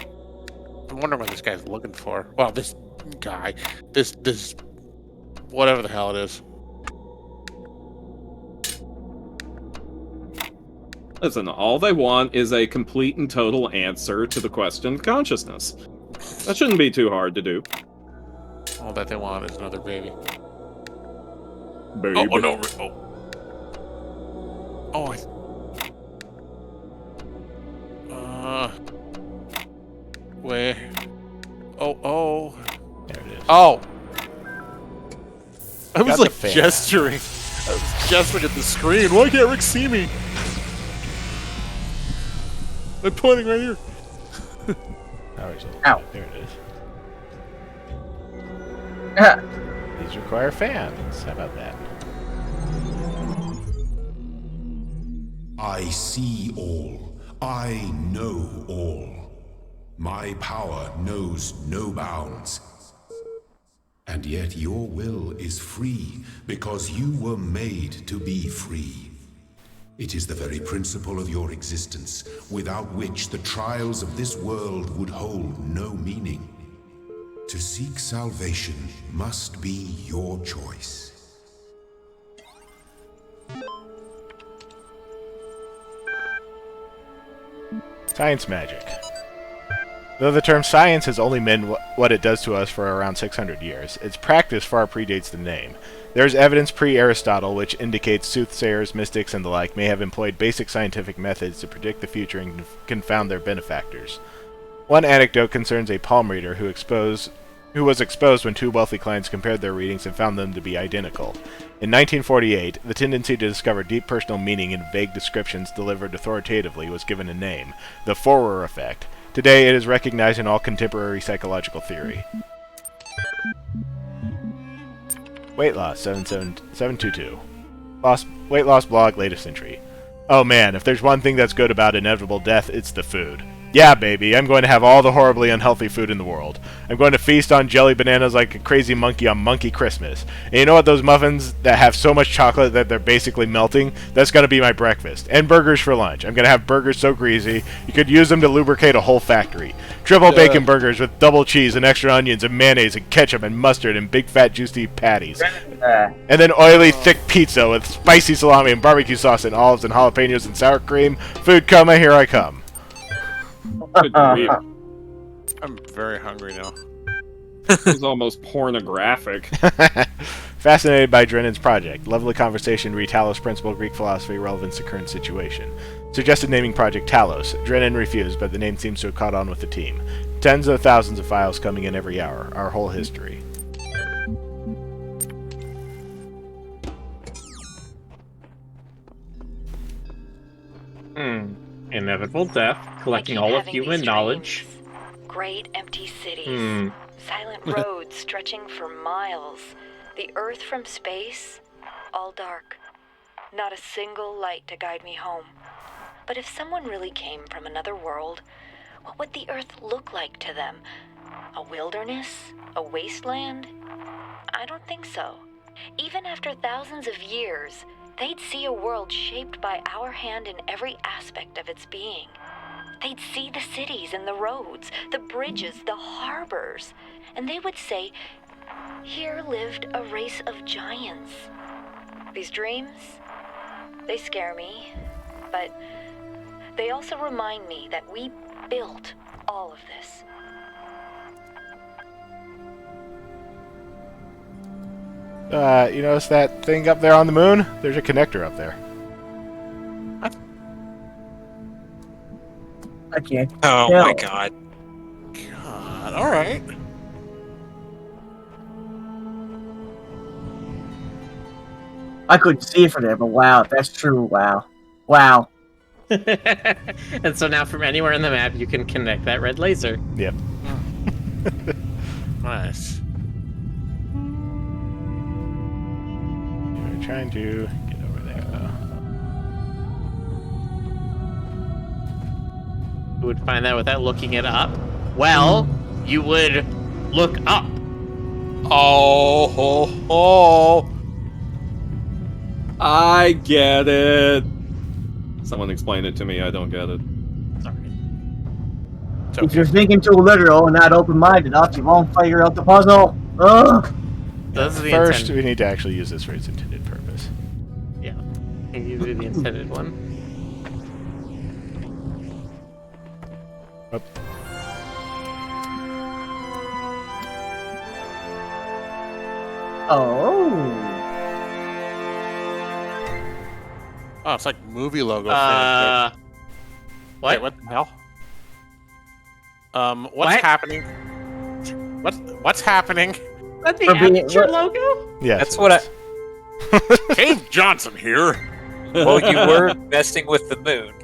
S2: I'm wondering what this guy's looking for. Well, this guy, this, whatever the hell it is.
S8: Listen, all they want is a complete and total answer to the question of consciousness. That shouldn't be too hard to do.
S2: All that they want is another baby.
S8: Baby.
S2: Oh no! Oh. Where? Oh.
S1: There it is.
S2: Oh. I was
S1: Got
S2: like
S1: the fan.
S2: gesturing. I was gesturing at the screen. Why can't Rick see me? I'm pointing right here.
S3: Ow.
S1: There it is. These require fans. How about that?
S5: I see all. I know all. My power knows no bounds. And yet your will is free because you were made to be free. It is the very principle of your existence, without which the trials of this world would hold no meaning. To seek salvation must be your choice.
S1: Science magic. Though the term science has only meant what it does to us for around 600 years, its practice far predates the name. There is evidence pre-Aristotle which indicates soothsayers, mystics, and the like may have employed basic scientific methods to predict the future and confound their benefactors. One anecdote concerns a palm reader who was exposed when two wealthy clients compared their readings and found them to be identical. In 1948, the tendency to discover deep personal meaning in vague descriptions delivered authoritatively was given a name, the Forer effect. Today, it is recognized in all contemporary psychological theory. Weight loss, 722. Weight loss blog, latest entry. Oh man, if there's one thing that's good about inevitable death, it's the food. Yeah, baby, I'm going to have all the horribly unhealthy food in the world. I'm going to feast on jelly bananas like a crazy monkey on Monkey Christmas. And you know what, those muffins that have so much chocolate that they're basically melting? That's going to be my breakfast. And burgers for lunch. I'm going to have burgers so greasy, you could use them to lubricate a whole factory. Triple bacon burgers with double cheese and extra onions and mayonnaise and ketchup and mustard and big fat juicy patties. And then oily thick pizza with spicy salami and barbecue sauce and olives and jalapenos and sour cream. Food coma, here I come.
S8: Good grief.
S2: I'm very hungry now.
S8: This is almost pornographic.
S1: Fascinated by Drennan's project. Lovely conversation, read Talos Principle, Greek philosophy, relevance to current situation. Suggested naming Project Talos. Drennan refused, but the name seems to have caught on with the team. Tens of thousands of files coming in every hour. Our whole history.
S4: Inevitable death, collecting all of human knowledge.
S7: Great empty cities. Silent roads stretching for miles. The Earth from space, all dark. Not a single light to guide me home. But if someone really came from another world, what would the Earth look like to them? A wilderness? A wasteland? I don't think so. Even after thousands of years, they'd see a world shaped by our hand in every aspect of its being. They'd see the cities and the roads, the bridges, the harbors, and they would say, here lived a race of giants. These dreams, they scare me, but they also remind me that we built all of this.
S1: You notice that thing up there on the moon? There's a connector up there.
S3: I can't.
S6: Oh
S3: tell.
S6: my god.
S2: God, all right.
S3: I couldn't see it from there, but wow, that's true. Wow. Wow.
S4: And so now from anywhere in the map, you can connect that red laser.
S1: Yep.
S2: Nice.
S1: We're trying to get over there, though.
S4: You would find that without looking it up. Well, you would look up.
S2: Oh, ho, ho.
S8: I get it. Someone explain it to me. I don't get it.
S4: Sorry.
S3: If you're thinking too literal and not open-minded enough, you won't figure out the puzzle. Ugh.
S4: This is the
S1: First,
S4: intended.
S1: we need to actually use this for its intended purpose.
S4: Yeah. You do the intended one.
S1: Up.
S3: Oh.
S2: Oh, it's like movie logo.
S4: What?
S2: Wait, what the hell? What's
S4: What?
S2: happening? What's happening?
S4: That's the
S3: For being-
S4: Aperture
S3: what-
S4: logo?
S1: Yes,
S6: That's
S1: it
S6: what
S1: is.
S2: Dave Johnson here.
S6: Well, you were messing with the moon.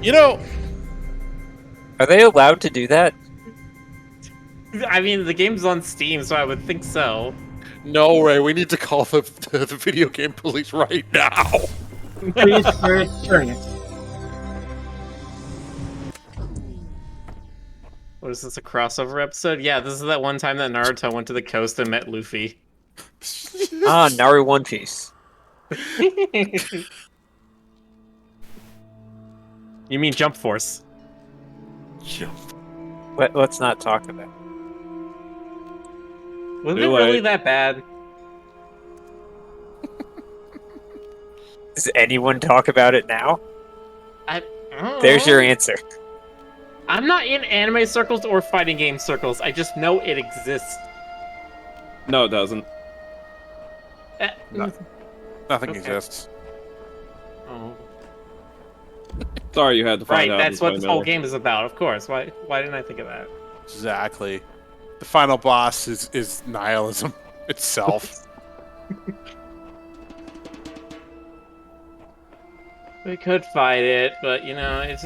S2: You know,
S6: Are they allowed to do that?
S4: I mean, the game's on Steam, so I would think so.
S2: no, Ray, we need to call the video game police right now.
S3: Curious, curious, curious.
S4: What is this, a crossover episode? Yeah, this is that one time that Naruto went to the coast and met Luffy.
S6: Ah, Naru One Piece.
S4: You mean Jump Force?
S6: Let's not talk about it.
S4: Was it
S8: Too
S4: really
S8: late.
S4: that bad?
S6: Does anyone talk about it now?
S4: I don't
S6: There's
S4: know.
S6: your answer.
S4: I'm not in anime circles or fighting game circles. I just know it exists.
S8: No, it doesn't.
S2: No. Nothing
S4: Okay.
S2: exists.
S4: Oh.
S8: Sorry you had to
S4: Right,
S8: find out.
S4: that's what this whole
S8: Miller.
S4: game is about, of course. Why didn't I think of that?
S2: Exactly. The final boss is nihilism itself.
S4: We could fight it, but you know, it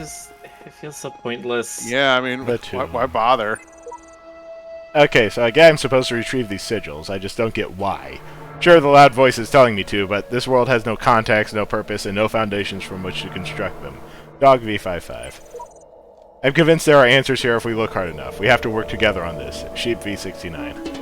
S4: feels so pointless.
S2: Yeah, I mean,
S1: But
S2: why bother?
S1: Okay, so I get I'm supposed to retrieve these sigils. I just don't get why. Sure, the loud voice is telling me to, but this world has no context, no purpose, and no foundations from which to construct them. Dog V55. I'm convinced there are answers here if we look hard enough. We have to work together on this. Sheep V69.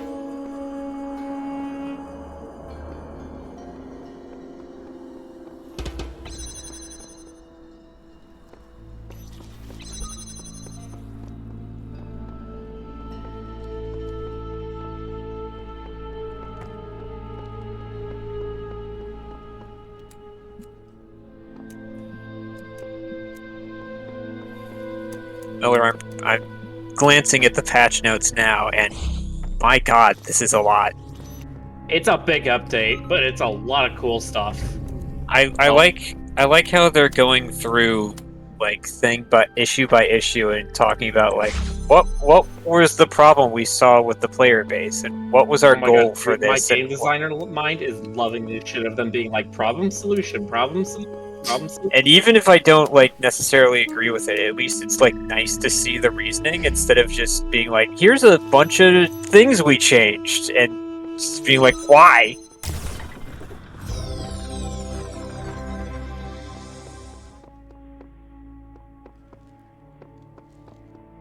S6: Miller, I'm glancing at the patch notes now, and my god, this is a lot.
S4: It's a big update, but it's a lot of cool stuff.
S6: I like how they're going through like thing but issue by issue and talking about like what was the problem we saw with the player base and what was our
S4: Oh my
S6: goal
S4: God,
S6: for
S4: my
S6: this.
S4: game
S6: and
S4: designer mind is loving this shit of them being like problem solution, problem solution.
S6: And even if I don't like necessarily agree with it, at least it's like nice to see the reasoning instead of just being like, here's a bunch of things we changed and just being like, why?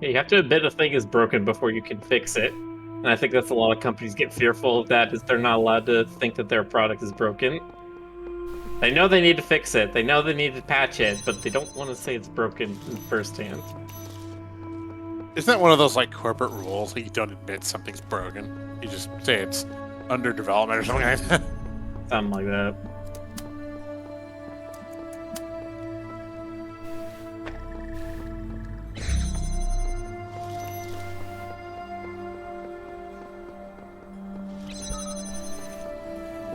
S4: Yeah, you have to admit a thing is broken before you can fix it. And I think that's a lot of companies get fearful of that, is they're not allowed to think that their product is broken. They know they need to fix it. They know they need to patch it, but they don't want to say it's broken firsthand.
S2: Isn't that one of those like corporate rules that you don't admit something's broken? You just say it's under development or something like that.
S4: Something like that.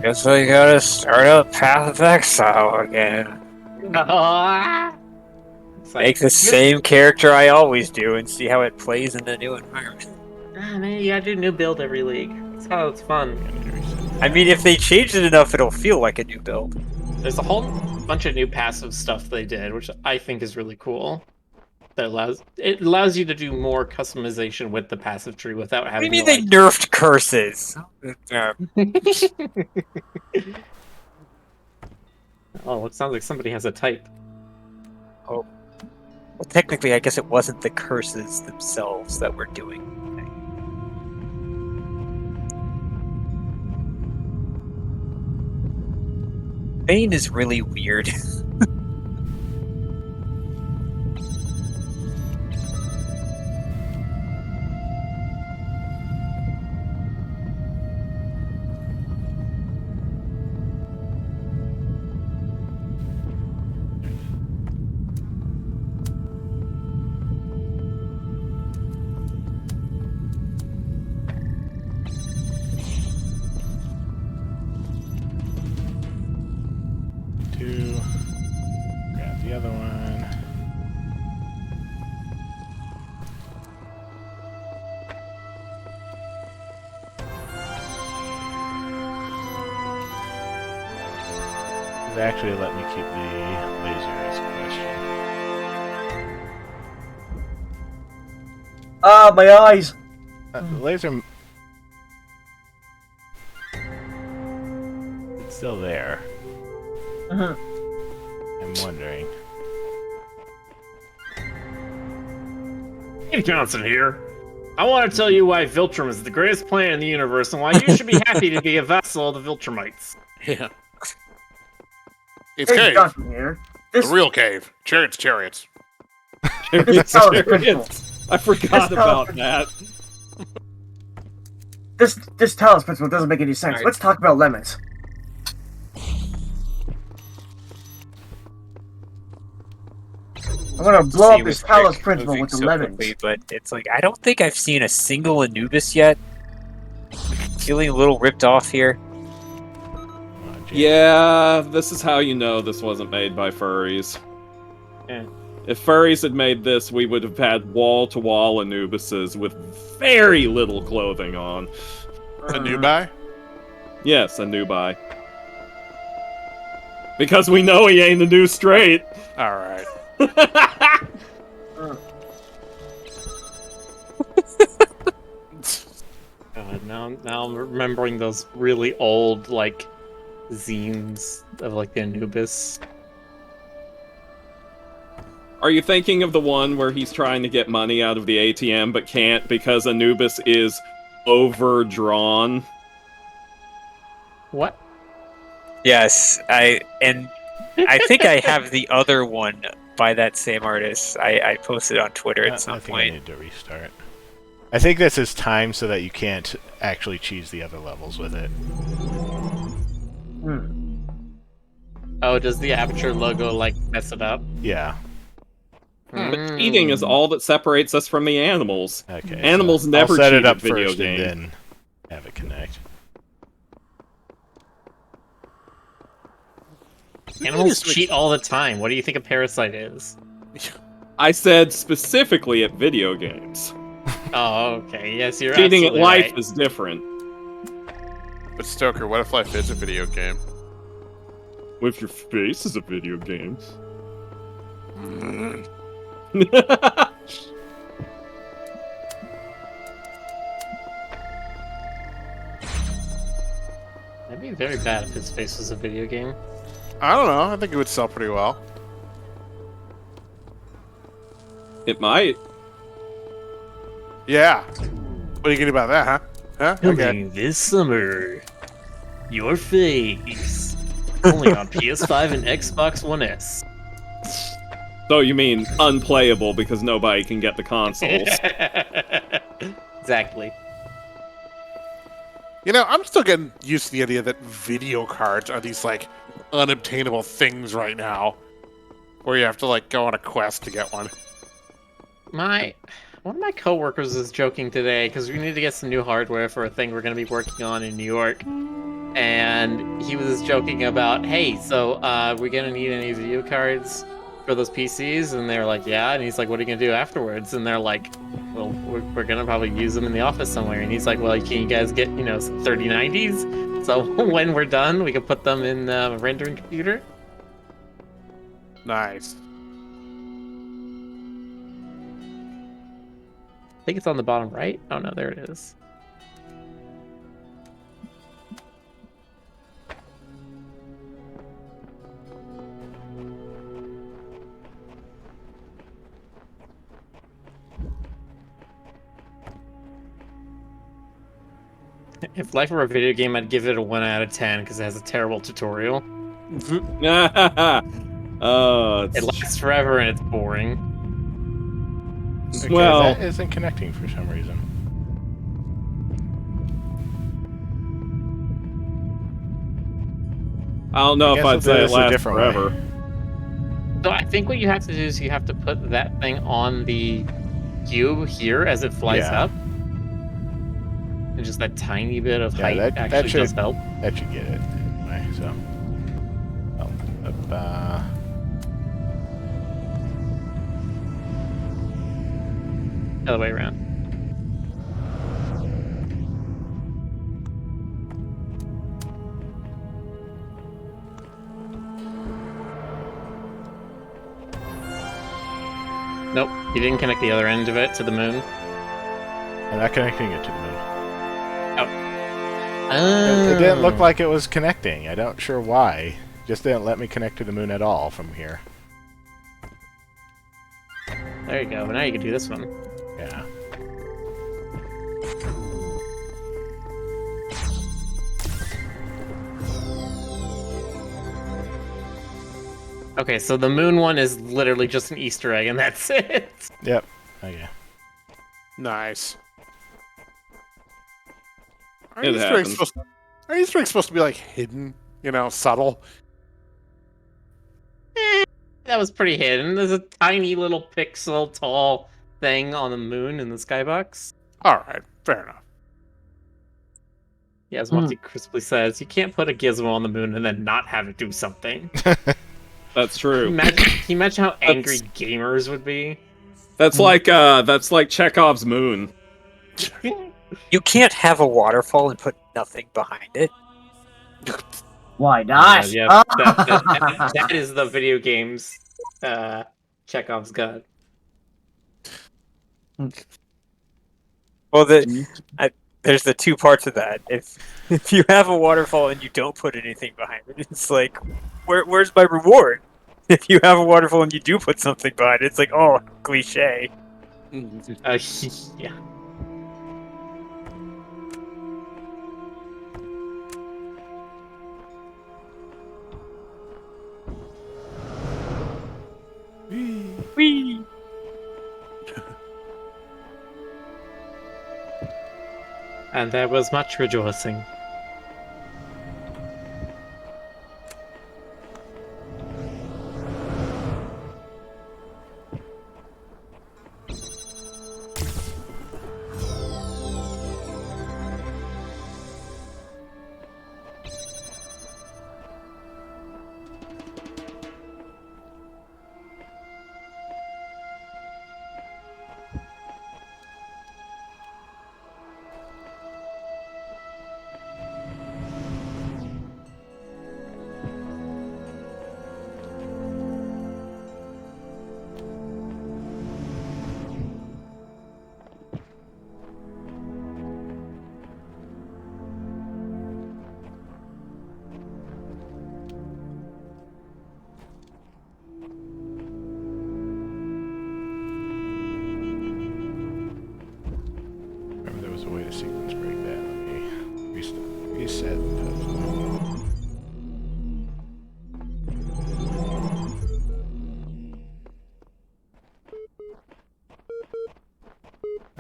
S6: Guess we gotta start up Path of Exile again.
S4: It's like,
S6: Make the same character I always do and see how it plays in the new environment.
S4: man, you gotta do new build every league. That's how it's fun.
S6: I mean, if they change it enough, it'll feel like a new build.
S4: There's a whole bunch of new passive stuff they did, which I think is really cool. That allows you to do more customization with the passive tree without
S6: What do
S4: having
S6: you mean
S4: to,
S6: they nerfed curses?
S4: Oh, it sounds like somebody has a type.
S6: Well, technically, I guess it wasn't the curses themselves that were doing. Bane is really weird.
S1: Grab the other one. It actually let me keep the laser as a question.
S3: Ah, my eyes.
S1: The laser... It's still there. I'm wondering.
S4: Dave Johnson here. I want to tell you why Viltrum is the greatest planet in the universe and why you should be happy to be a vassal of the Viltrumites.
S2: Yeah. It's
S3: Hey,
S2: cave.
S3: Johnson here.
S2: The real cave. Chariots.
S8: Chariots,
S3: Talos
S8: chariots. I forgot
S3: This
S8: about
S3: Talos-
S8: that.
S3: This Talos Principle doesn't make any sense.
S6: Alright.
S3: Let's talk about lemons. I'm gonna blow up this Talos Principle with the lemons.
S6: But it's like, I don't think I've seen a single Anubis yet. Feeling a little ripped off here.
S1: Come on, Jay.
S8: Yeah, this is how you know this wasn't made by furries.
S4: Yeah.
S8: If furries had made this, we would have had wall-to-wall Anubises with very little clothing on.
S2: A new buy?
S8: Yes, a Nubai. Because we know he ain't a new straight.
S2: Alright.
S4: Now I'm remembering those really old, like, zines of, like, the Anubis.
S8: Are you thinking of the one where he's trying to get money out of the ATM but can't because Anubis is overdrawn?
S4: What?
S6: Yes, I think I have the other one by that same artist. I posted on Twitter at some
S1: I think I
S6: point.
S1: need to restart. I think this is timed so that you can't actually cheese the other levels with it.
S4: Oh, does the Aperture logo, like, mess it up?
S1: Yeah.
S8: But cheating is all that separates us from the animals.
S1: Okay.
S8: Animals
S1: so
S8: never
S1: I'll set
S8: cheat
S1: it up
S8: at video
S1: first
S8: games.
S1: and then have it connect.
S4: Animals cheat all the time. What do you think a parasite is?
S8: I said specifically at video games.
S4: Oh, okay. Yes, you're
S8: Cheating at
S4: absolutely
S8: life
S4: right.
S8: is different.
S2: But Stoker, what if life is a video game?
S8: With your face is a video game.
S4: That'd be very bad if his face was a video game.
S2: I don't know. I think it would sell pretty well.
S8: It might.
S2: Yeah. What are you getting about that, huh? Huh? Okay.
S4: Coming this summer, your face. Only on PS5 and Xbox One S.
S8: So you mean unplayable because nobody can get the consoles?
S4: Exactly.
S2: You know, I'm still getting used to the idea that video cards are these like unobtainable things right now, where you have to like go on a quest to get one.
S4: One of my coworkers was joking today because we need to get some new hardware for a thing we're going to be working on in New York, and he was joking about, hey, so we're going to need any video cards for those PCs, and they're like, yeah, and he's like, what are you going to do afterwards? And they're like, well, we're going to probably use them in the office somewhere, and he's like, well, can you guys get, some 3090s? So when we're done, we can put them in a rendering computer.
S2: Nice.
S4: I think it's on the bottom right. Oh no, there it is. If life were a video game, I'd give it a 1 out of 10 because it has a terrible tutorial.
S8: Oh,
S4: It lasts forever and it's boring.
S1: Okay,
S8: well,
S1: that isn't connecting for some reason.
S8: I don't know
S1: I
S8: if
S1: guess
S8: I'd say
S1: we'll
S8: it
S1: do this a
S8: lasts
S1: different way.
S8: forever.
S4: So I think what you have to do is you have to put that thing on the cube here as it flies
S1: Yeah.
S4: up. And just that tiny bit of
S1: Yeah,
S4: height
S1: that
S4: actually
S1: should
S4: does help.
S1: That should get it anyway. So,
S4: Other way around. Nope, you didn't connect the other end of it to the moon.
S1: I'm not connecting it to the moon.
S4: Oh.
S1: It didn't look like it was connecting. I don't sure why. Just didn't let me connect to the moon at all from here.
S4: There you go. But now you can do this one.
S1: Yeah.
S4: Okay, so the moon one is literally just an Easter egg, and that's it.
S1: Yep. Okay.
S2: Nice. Are
S8: It
S2: Easter eggs
S8: happens.
S2: supposed to be like hidden? Subtle.
S4: That was pretty hidden. There's a tiny little pixel tall thing on the moon in the skybox.
S2: All right, fair enough.
S4: Yeah, as Monty crisply says, you can't put a gizmo on the moon and then not have it do something.
S8: That's true.
S4: Can you imagine how angry gamers would be?
S8: That's like Chekhov's moon.
S6: You can't have a waterfall and put nothing behind it.
S3: Why not?
S4: Yeah, that is the video game's Chekhov's gun.
S6: Well, there's the two parts of that. If you have a waterfall and you don't put anything behind it, it's like, where's my reward? If you have a waterfall and you do put something behind it, it's like, oh, cliche.
S4: Yeah.
S6: Whee!
S4: And there was much rejoicing.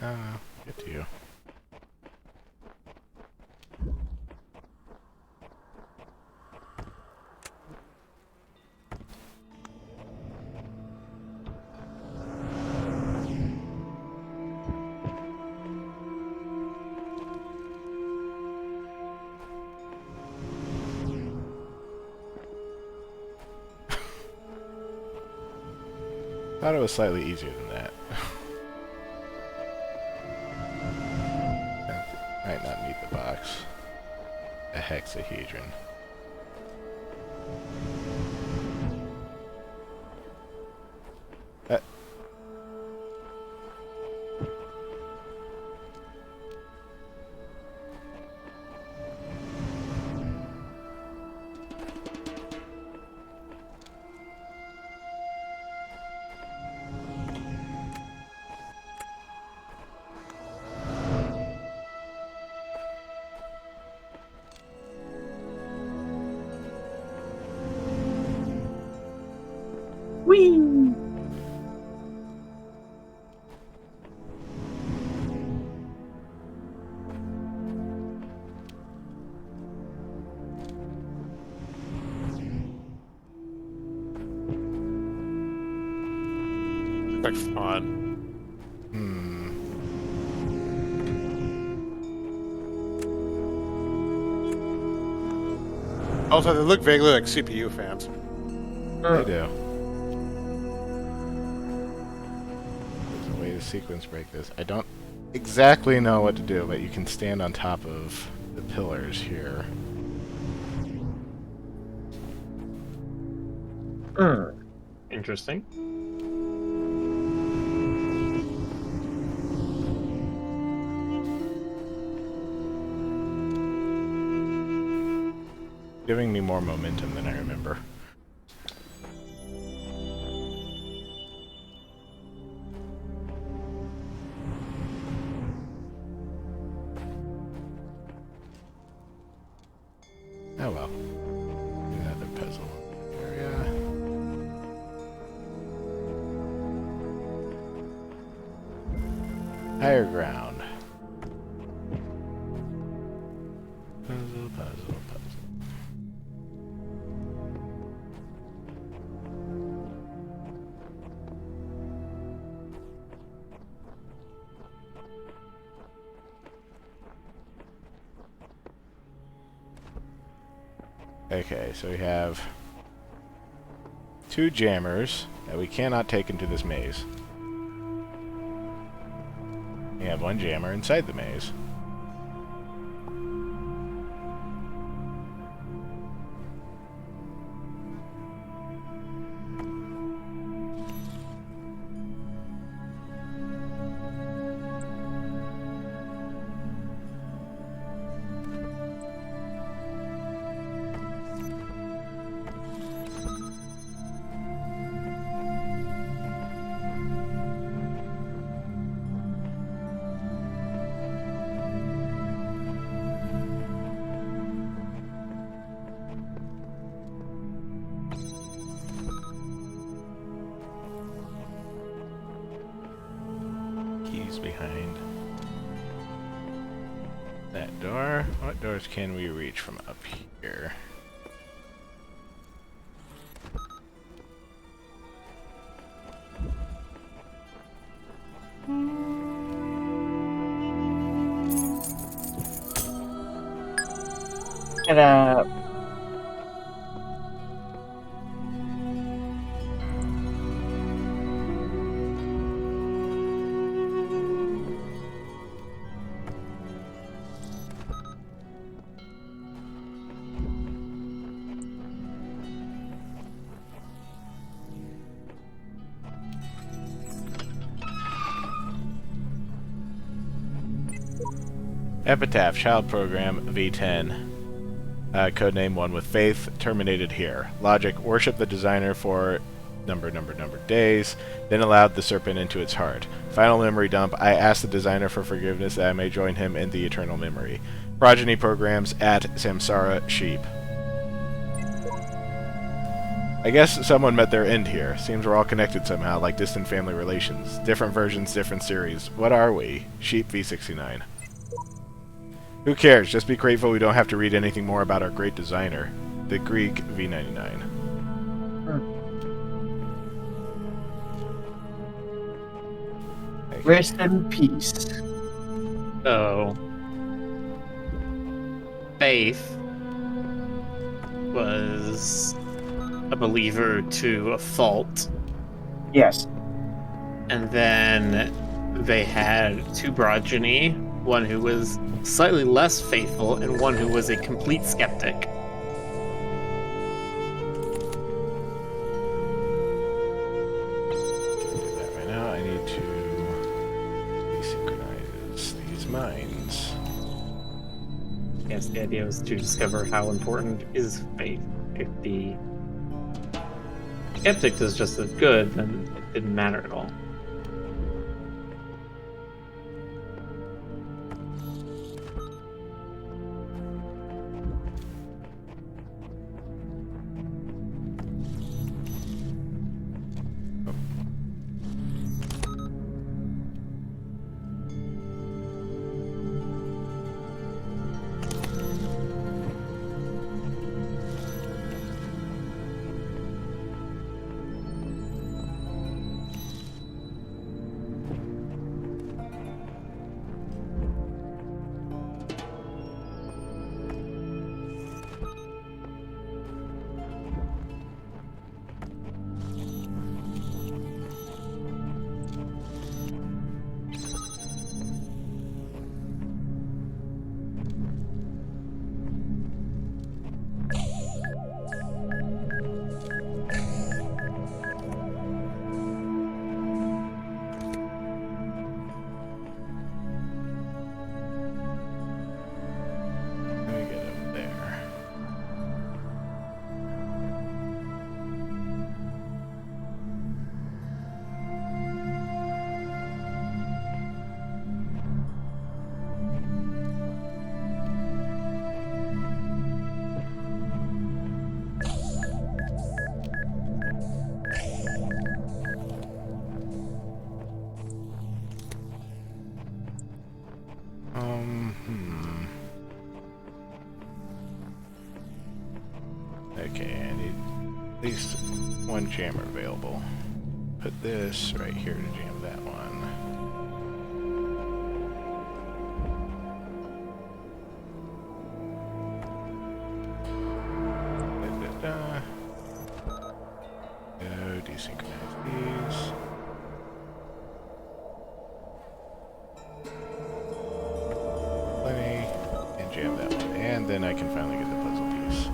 S1: Get to you. Thought it was slightly easier than that. Might not need the box. A hexahedron.
S3: Whee!
S2: Like fun. Also, they look vaguely like CPU fans.
S1: They do. There's a way to sequence break this. I don't exactly know what to do, but you can stand on top of the pillars here.
S4: Interesting.
S1: Giving me more momentum than I remember. Oh well. Another puzzle area. Higher ground. Puzzle, puzzle, puzzle. Okay, so we have 2 jammers that we cannot take into this maze. We have 1 jammer inside the maze. Behind that door. What doors can we reach from up here?
S3: And
S1: Epitaph, Child Program, V10. Codename One with Faith, terminated here. Logic, worship the designer for number days, then allowed the serpent into its heart. Final memory dump, I asked the designer for forgiveness that I may join him in the eternal memory. Progeny programs at Samsara Sheep. I guess someone met their end here. Seems we're all connected somehow, like distant family relations. Different versions, different series. What are we? Sheep V69. Who cares? Just be grateful we don't have to read anything more about our great designer. The Greek V99.
S3: Rest in peace.
S4: So, Faith was a believer to a fault,
S3: Yes.
S4: and then they had two progeny, one who was slightly less faithful and one who was a complete skeptic.
S1: Right now I need to desynchronize these minds.
S4: Yes, the idea was to discover how important is faith. If the skeptic is just as good, then it didn't matter at all.
S1: Let me get over there. Okay, I need at least one jammer available. Put this right here to jam that one. Go desynchronize these. Plenty. And jam that one. And then I can finally get the puzzle piece.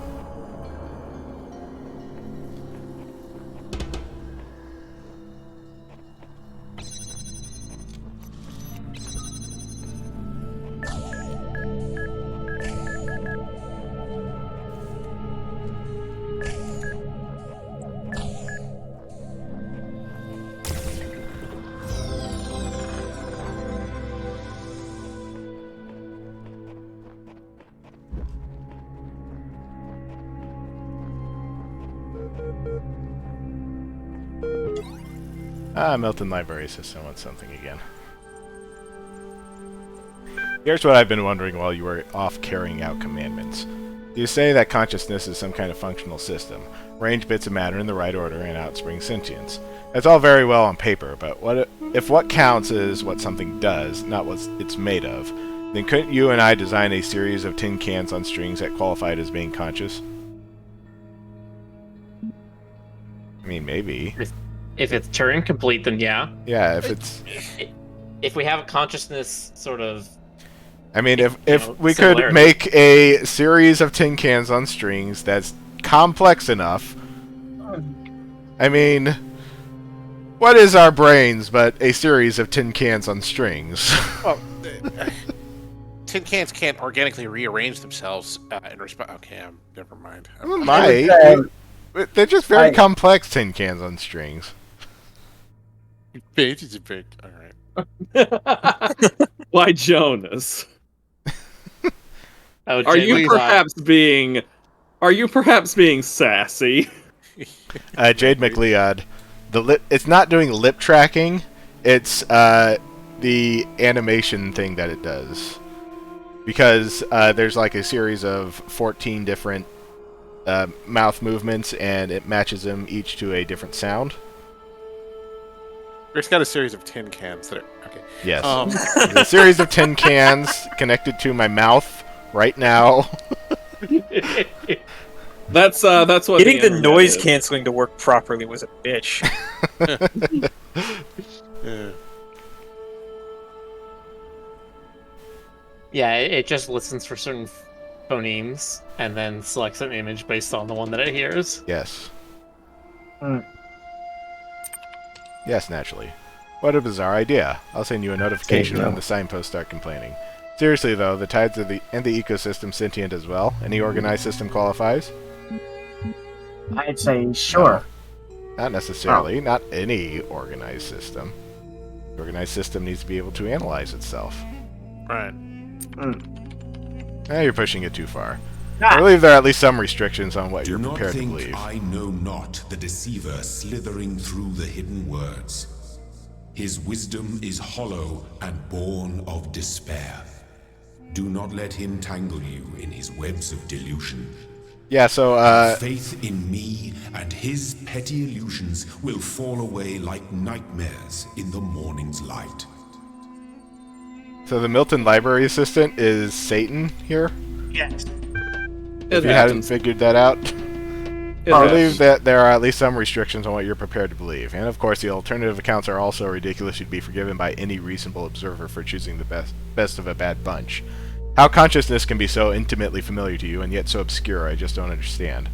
S1: Milton Library System wants something again. Here's what I've been wondering while you were off carrying out commandments. You say that consciousness is some kind of functional system. Arrange bits of matter in the right order and out springs sentience. That's all very well on paper, but if what counts is what something does, not what it's made of, then couldn't you and I design a series of tin cans on strings that qualified as being conscious? I mean, maybe.
S4: If it's Turing complete, then yeah.
S1: Yeah, if it's...
S4: If we have a consciousness sort of...
S1: I mean, if we could make a series of tin cans on strings that's complex enough... I mean, what is our brains but a series of tin cans on strings?
S2: Well, tin cans can't organically rearrange themselves in response. Okay, never mind.
S1: They're just very complex tin cans on strings.
S2: Big is a big. All right.
S8: Why, Jonas?
S4: Oh,
S8: Are you perhaps being sassy?
S1: Jade McLeod. It's not doing lip tracking. It's the animation thing that it does. Because there's like a series of 14 different mouth movements, and it matches them each to a different sound.
S2: Rick's got a series of tin cans that are okay.
S1: Yes. There's a series of tin cans connected to my mouth right now.
S8: That's what
S6: Getting the
S8: internet
S6: noise
S8: is.
S6: canceling to work properly was a bitch.
S2: Yeah.
S4: Yeah, it just listens for certain phonemes and then selects an image based on the one that it hears.
S1: Yes.
S3: Mm.
S1: Yes, naturally. What a bizarre idea. I'll send you a notification
S9: There you
S1: when
S9: go.
S1: the signposts start complaining. Seriously, though, the tides of the ecosystem sentient as well. Any organized system qualifies?
S3: I'd say sure.
S1: Not necessarily. Not any organized system. The organized system needs to be able to analyze itself.
S2: Right.
S1: You're pushing it too far.
S3: Ah.
S1: I believe there are at least some restrictions on what
S5: Do
S1: you're
S5: not
S1: prepared to
S5: think
S1: believe.
S5: I know not the deceiver slithering through the hidden words. His wisdom is hollow and born of despair. Do not let him tangle you in his webs of delusion.
S1: Yeah, so,
S5: Faith in me and his petty illusions will fall away like nightmares in the morning's light.
S1: so the Milton Library Assistant is Satan here?
S3: Yes.
S1: If you hadn't figured that out.
S8: It
S1: I
S8: happens.
S1: believe that there are at least some restrictions on what you're prepared to believe. And of course, the alternative accounts are also ridiculous. You'd be forgiven by any reasonable observer for choosing the best of a bad bunch. How consciousness can be so intimately familiar to you and yet so obscure, I just don't understand.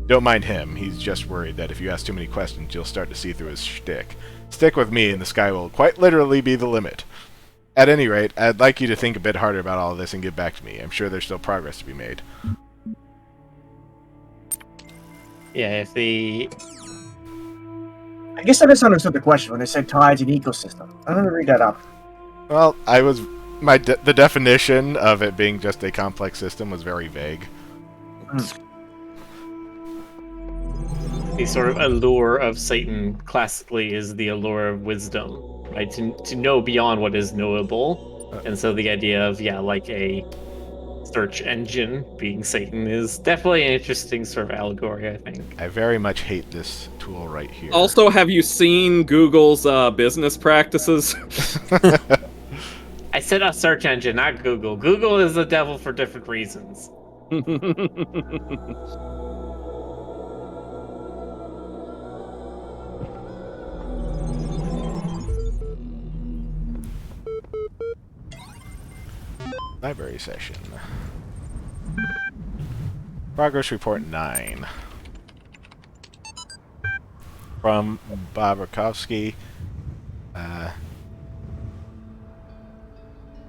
S1: Don't mind him. He's just worried that if you ask too many questions, you'll start to see through his shtick. Stick with me and the sky will quite literally be the limit. At any rate, I'd like you to think a bit harder about all of this and get back to me. I'm sure there's still progress to be made.
S4: Yeah, if the
S3: I guess I misunderstood the question when they said tides and ecosystem. I'm gonna read that up.
S1: Well, the definition of it being just a complex system was very vague.
S4: the sort of allure of Satan classically is the allure of wisdom, right? To know beyond what is knowable. And so the idea of, like a search engine being Satan is definitely an interesting sort of allegory, I think.
S1: I very much hate this tool right here.
S8: Also, have you seen Google's business practices?
S4: I said a search engine, not Google. Google is the devil for different reasons.
S1: Library session. Progress report 9. From Babrakovsky.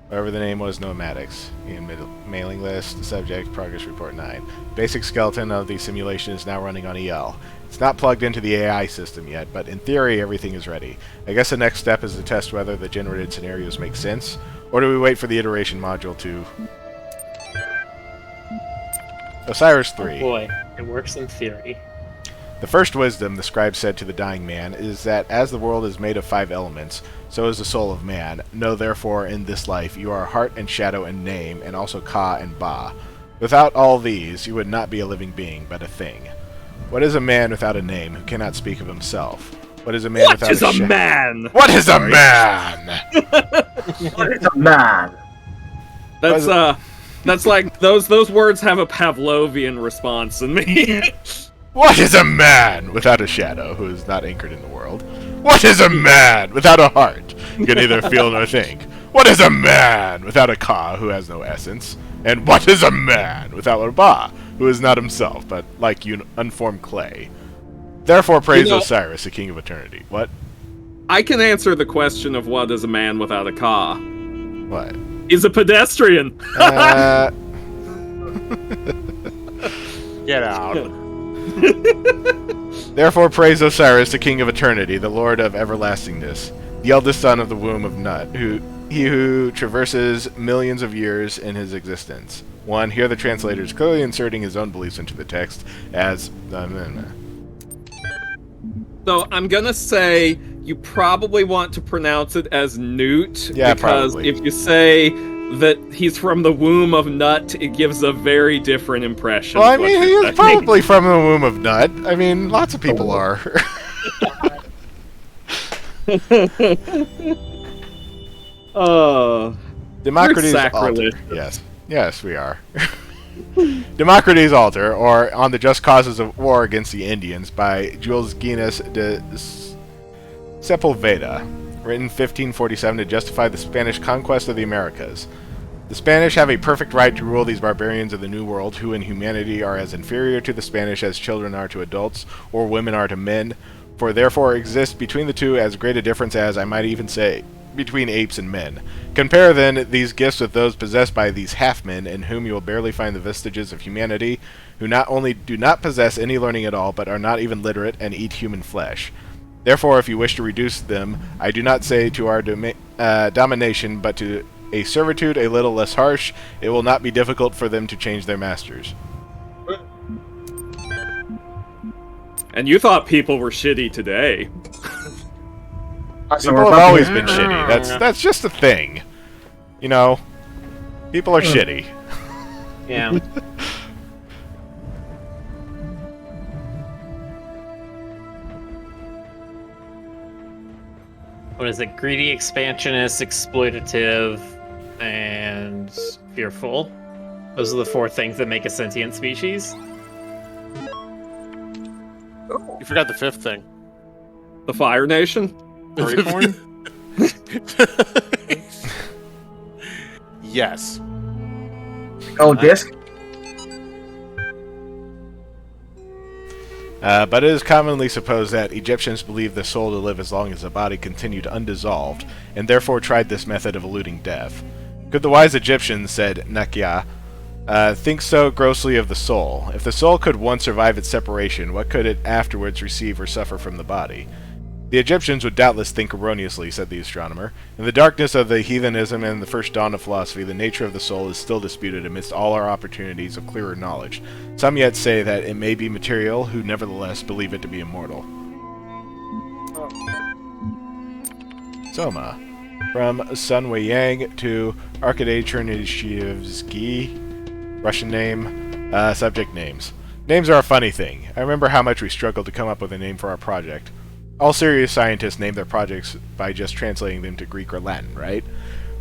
S1: Whatever the name was, Nomadics. In mailing list, the subject, progress report 9. Basic skeleton of the simulation is now running on EL. It's not plugged into the AI system yet, but in theory everything is ready. I guess the next step is to test whether the generated scenarios make sense, or do we wait for the iteration module to... Osiris 3.
S4: Oh boy, it works in theory.
S1: The first wisdom, the scribe said to the dying man, is that as the world is made of 5 elements, so is the soul of man. Know therefore in this life you are heart and shadow and name, and also Ka and Ba. Without all these, you would not be a living being, but a thing. What is a man without a name who cannot speak of himself? What is a man without a
S8: man?
S1: What is a man?
S3: What is a man?
S8: That's like those words have a Pavlovian response in me.
S1: What is a man without a shadow who is not anchored in the world? What is a man without a heart who can neither feel nor think? What is a man without a Ka who has no essence? And what is a man without a Ba who is not himself, but like unformed clay? Therefore praise Osiris, the king of eternity. What?
S8: I can answer the question of what is a man without a Ka.
S1: What?
S8: He's a pedestrian.
S2: Get out.
S1: Therefore praise Osiris, the king of eternity, the lord of everlastingness, the eldest son of the womb of Nut, he who traverses millions of years in his existence. 1. Here the translator is clearly inserting his own beliefs into the text as...
S8: So I'm gonna say you probably want to pronounce it as Newt,
S1: Yeah,
S8: because
S1: probably.
S8: if you say that he's from the womb of Nut, it gives a very different impression.
S1: Well, I
S8: of what
S1: mean, he
S8: you're
S1: is
S8: saying.
S1: probably from the womb of Nut. I mean, lots of people are. Democritus Alter.
S8: sacrilege.
S1: Yes. Yes, we are. Democritus Alter, or On the Just Causes of War Against the Indians, by Jules Guinness de Sepulveda, written 1547 to justify the Spanish conquest of the Americas. The Spanish have a perfect right to rule these barbarians of the New World, who in humanity are as inferior to the Spanish as children are to adults, or women are to men, for therefore exists between the two as great a difference as, I might even say, between apes and men. Compare, then, these gifts with those possessed by these half-men, in whom you will barely find the vestiges of humanity, who not only do not possess any learning at all, but are not even literate, and eat human flesh. Therefore, if you wish to reduce them, I do not say to our domination, but to a servitude a little less harsh, it will not be difficult for them to change their masters.
S8: And you thought people were shitty today.
S1: People have always been shitty. That's just a thing. You know, people are shitty.
S4: Yeah. What is it? Greedy, expansionist, exploitative, and fearful. Those are the 4 things that make a sentient species.
S2: You forgot the 5th thing.
S8: The Fire Nation?
S2: Yes.
S3: Oh, disc?
S1: But it is commonly supposed that Egyptians believed the soul to live as long as the body continued undissolved, and therefore tried this method of eluding death. Could the wise Egyptians, said Nakia, think so grossly of the soul? If the soul could once survive its separation, what could it afterwards receive or suffer from the body? The Egyptians would doubtless think erroneously, said the astronomer. In the darkness of the heathenism and the first dawn of philosophy, the nature of the soul is still disputed amidst all our opportunities of clearer knowledge. Some yet say that it may be material, who nevertheless believe it to be immortal. Soma. From Sun Wei Yang to Arkady Chernyshyevsky. Russian name. Subject names. Names are a funny thing. I remember how much we struggled to come up with a name for our project. All serious scientists name their projects by just translating them to Greek or Latin, right?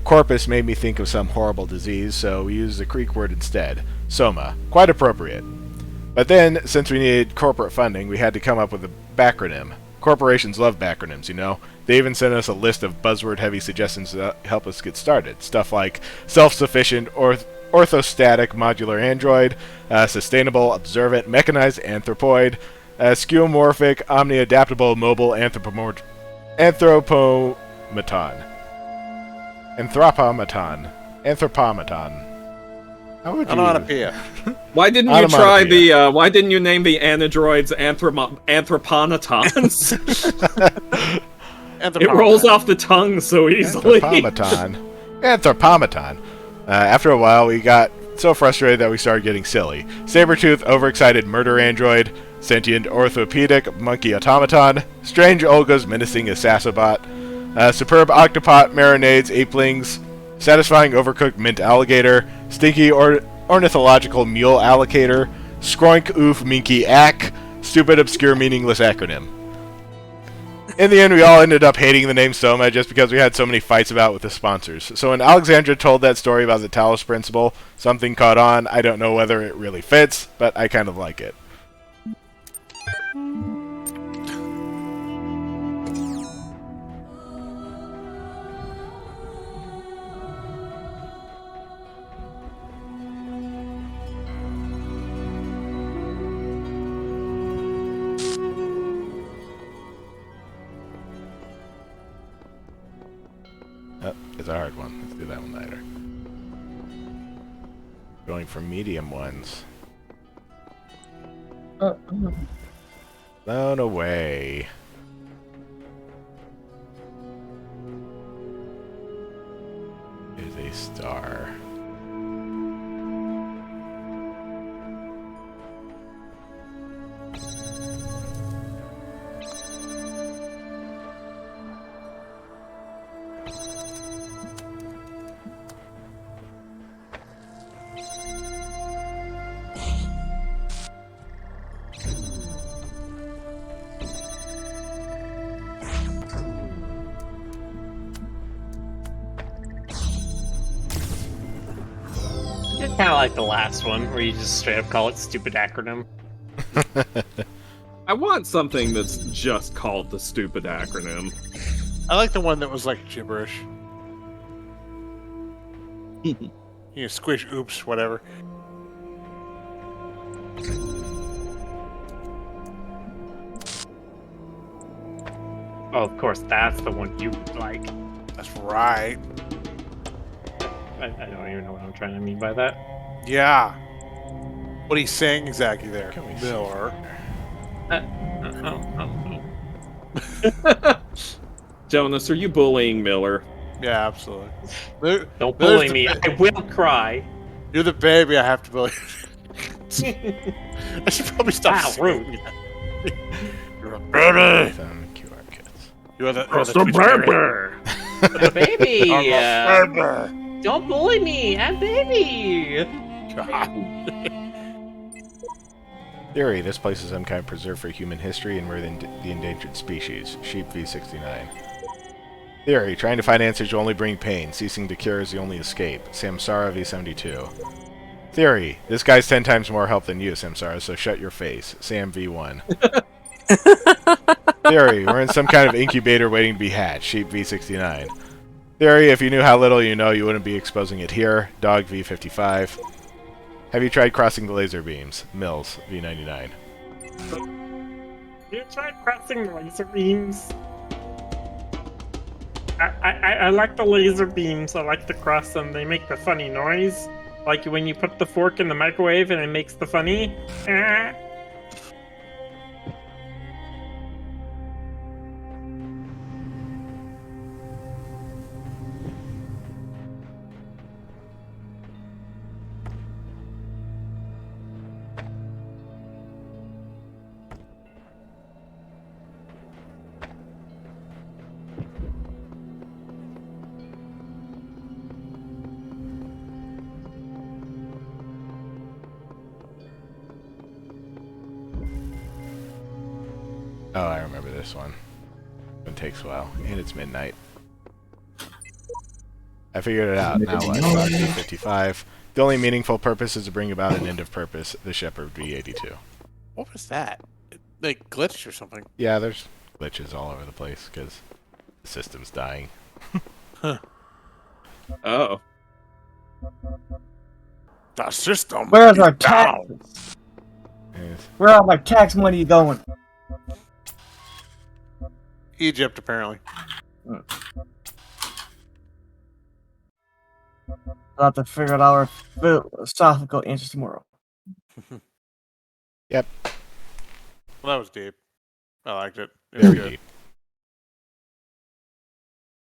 S1: Corpus made me think of some horrible disease, so we used the Greek word instead. Soma. Quite appropriate. But then, since we needed corporate funding, we had to come up with a backronym. Corporations love backronyms, you know? They even sent us a list of buzzword-heavy suggestions to help us get started. Stuff like self-sufficient, orthostatic modular android, sustainable, observant, mechanized anthropoid, skeuomorphic, omni-adaptable, mobile anthropomaton. Anthropomaton. How would you...
S2: Onomatopoeia.
S8: Why didn't you try the? Why didn't you name the anadroids anthroponatons? It rolls off the tongue so easily.
S1: Anthropomaton. After a while, we got so frustrated that we started getting silly. Sabretooth, overexcited murder android, sentient orthopedic monkey automaton, strange Olga's menacing assassinbot, superb octopot marinades apelings, satisfying overcooked mint alligator, stinky ornithological mule alligator, skroink oof minky ack, stupid obscure meaningless acronym. In the end, we all ended up hating the name Soma just because we had so many fights about it with the sponsors. So when Alexandra told that story about the Talos Principle, something caught on. I don't know whether it really fits, but I kind of like it. Oh, it's a hard one. Let's do that one later. Going for medium ones. Blown away. Is a star.
S4: kind of like the last one, where you just straight up call it stupid acronym.
S8: I want something that's just called the stupid acronym.
S2: I like the one that was like gibberish. Squish, oops, whatever.
S4: Oh, of course, that's the one you like.
S2: That's right.
S4: I don't even know what I'm trying to mean by that.
S2: Yeah. What he's saying exactly there,
S1: Can we see
S2: Miller.
S8: Jonas, are you bullying Miller?
S2: Yeah, absolutely.
S4: Don't
S2: Miller's
S4: bully
S2: the
S4: me. I will cry.
S2: You're the baby. I have to believe. I should probably stop.
S4: Wow,
S2: saying
S4: rude.
S2: that. You're a baby.
S1: Some QR codes.
S2: You're the Twitch baby.
S4: Baby!
S2: I'm a baby.
S4: Don't bully me! I'm baby!
S1: Theory, this place is some kind of preserve for human history and we're the endangered species. Sheep V69. Theory, trying to find answers will only bring pain. Ceasing to cure is the only escape. Samsara V72. Theory, this guy's 10 times more help than you, Samsara, so shut your face. Sam V1. Theory, we're in some kind of incubator waiting to be hatched. Sheep V69. Theory, if you knew how little you know, you wouldn't be exposing it here. Dog V55. Have you tried crossing the laser beams? Mills V99.
S4: You tried crossing the laser beams? I like the laser beams. I like to cross them. They make the funny noise. Like when you put the fork in the microwave and it makes the funny.
S1: Oh, I remember this one. It takes a while, and it's midnight. I figured it out. Now what? Dog V55. The only meaningful purpose is to bring about an end of purpose. The Shepherd V82.
S2: What was that? It, like glitched or something?
S1: Yeah, there's glitches all over the place because the system's dying.
S8: Oh.
S2: The system.
S3: Where's our
S2: is
S3: tax?
S2: down.
S1: Yes.
S3: Where all my tax money going?
S2: Egypt, apparently.
S3: I'll have to figure out our philosophical answers tomorrow.
S1: Yep.
S2: Well, that was deep. I liked it. It was
S1: Very
S2: good.
S1: deep.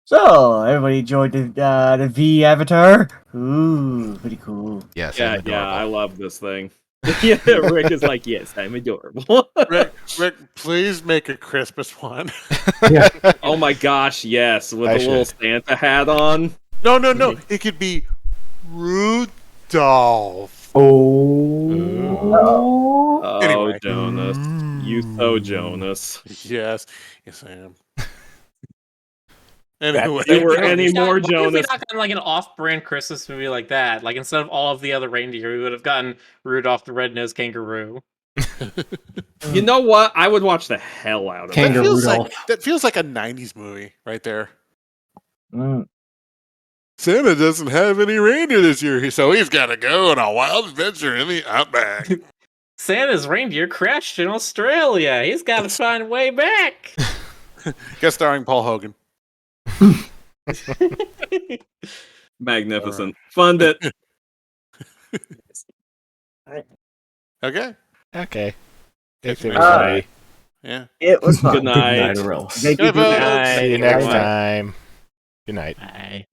S3: So, everybody enjoyed the V Avatar? Ooh, pretty cool.
S1: Yes.
S8: Yeah,
S1: I'm
S8: yeah, I
S1: adorable.
S8: love this thing. Yeah, Rick is like, yes, I'm adorable.
S2: Rick, please make a Christmas one.
S8: Oh my gosh, yes, with
S1: I
S8: a little
S1: should.
S8: Santa hat on.
S2: No. It could be Rudolph.
S8: Oh,
S2: Anyway.
S8: Jonas. You so Jonas.
S2: Yes, I am. Anyway,
S8: There were
S4: Why
S8: any
S4: have we
S8: more
S4: not- why have we
S8: Jonas.
S4: not gotten like an off-brand Christmas movie like that? Like instead of all of the other reindeer, we would have gotten Rudolph the Red-Nosed Kangaroo.
S8: You know what? I would watch the hell out of
S9: Kangaroo.
S8: it.
S2: that feels,
S9: Rudolph.
S2: like, that feels like a 90s movie right there.
S3: Mm.
S2: Santa doesn't have any reindeer this year, so he's got to go on a wild adventure in the outback.
S4: Santa's reindeer crashed in Australia. He's got to find a way back.
S2: Guest starring Paul Hogan.
S8: Magnificent. Fund it.
S2: Okay.
S1: Okay. Thanks,
S2: All
S1: everybody.
S2: Yeah.
S3: It was fun.
S8: Good night.
S9: Or else.
S3: Thank you
S2: Good
S3: for
S2: night.
S1: See you next
S3: Bye.
S1: time. Good night.
S4: Bye.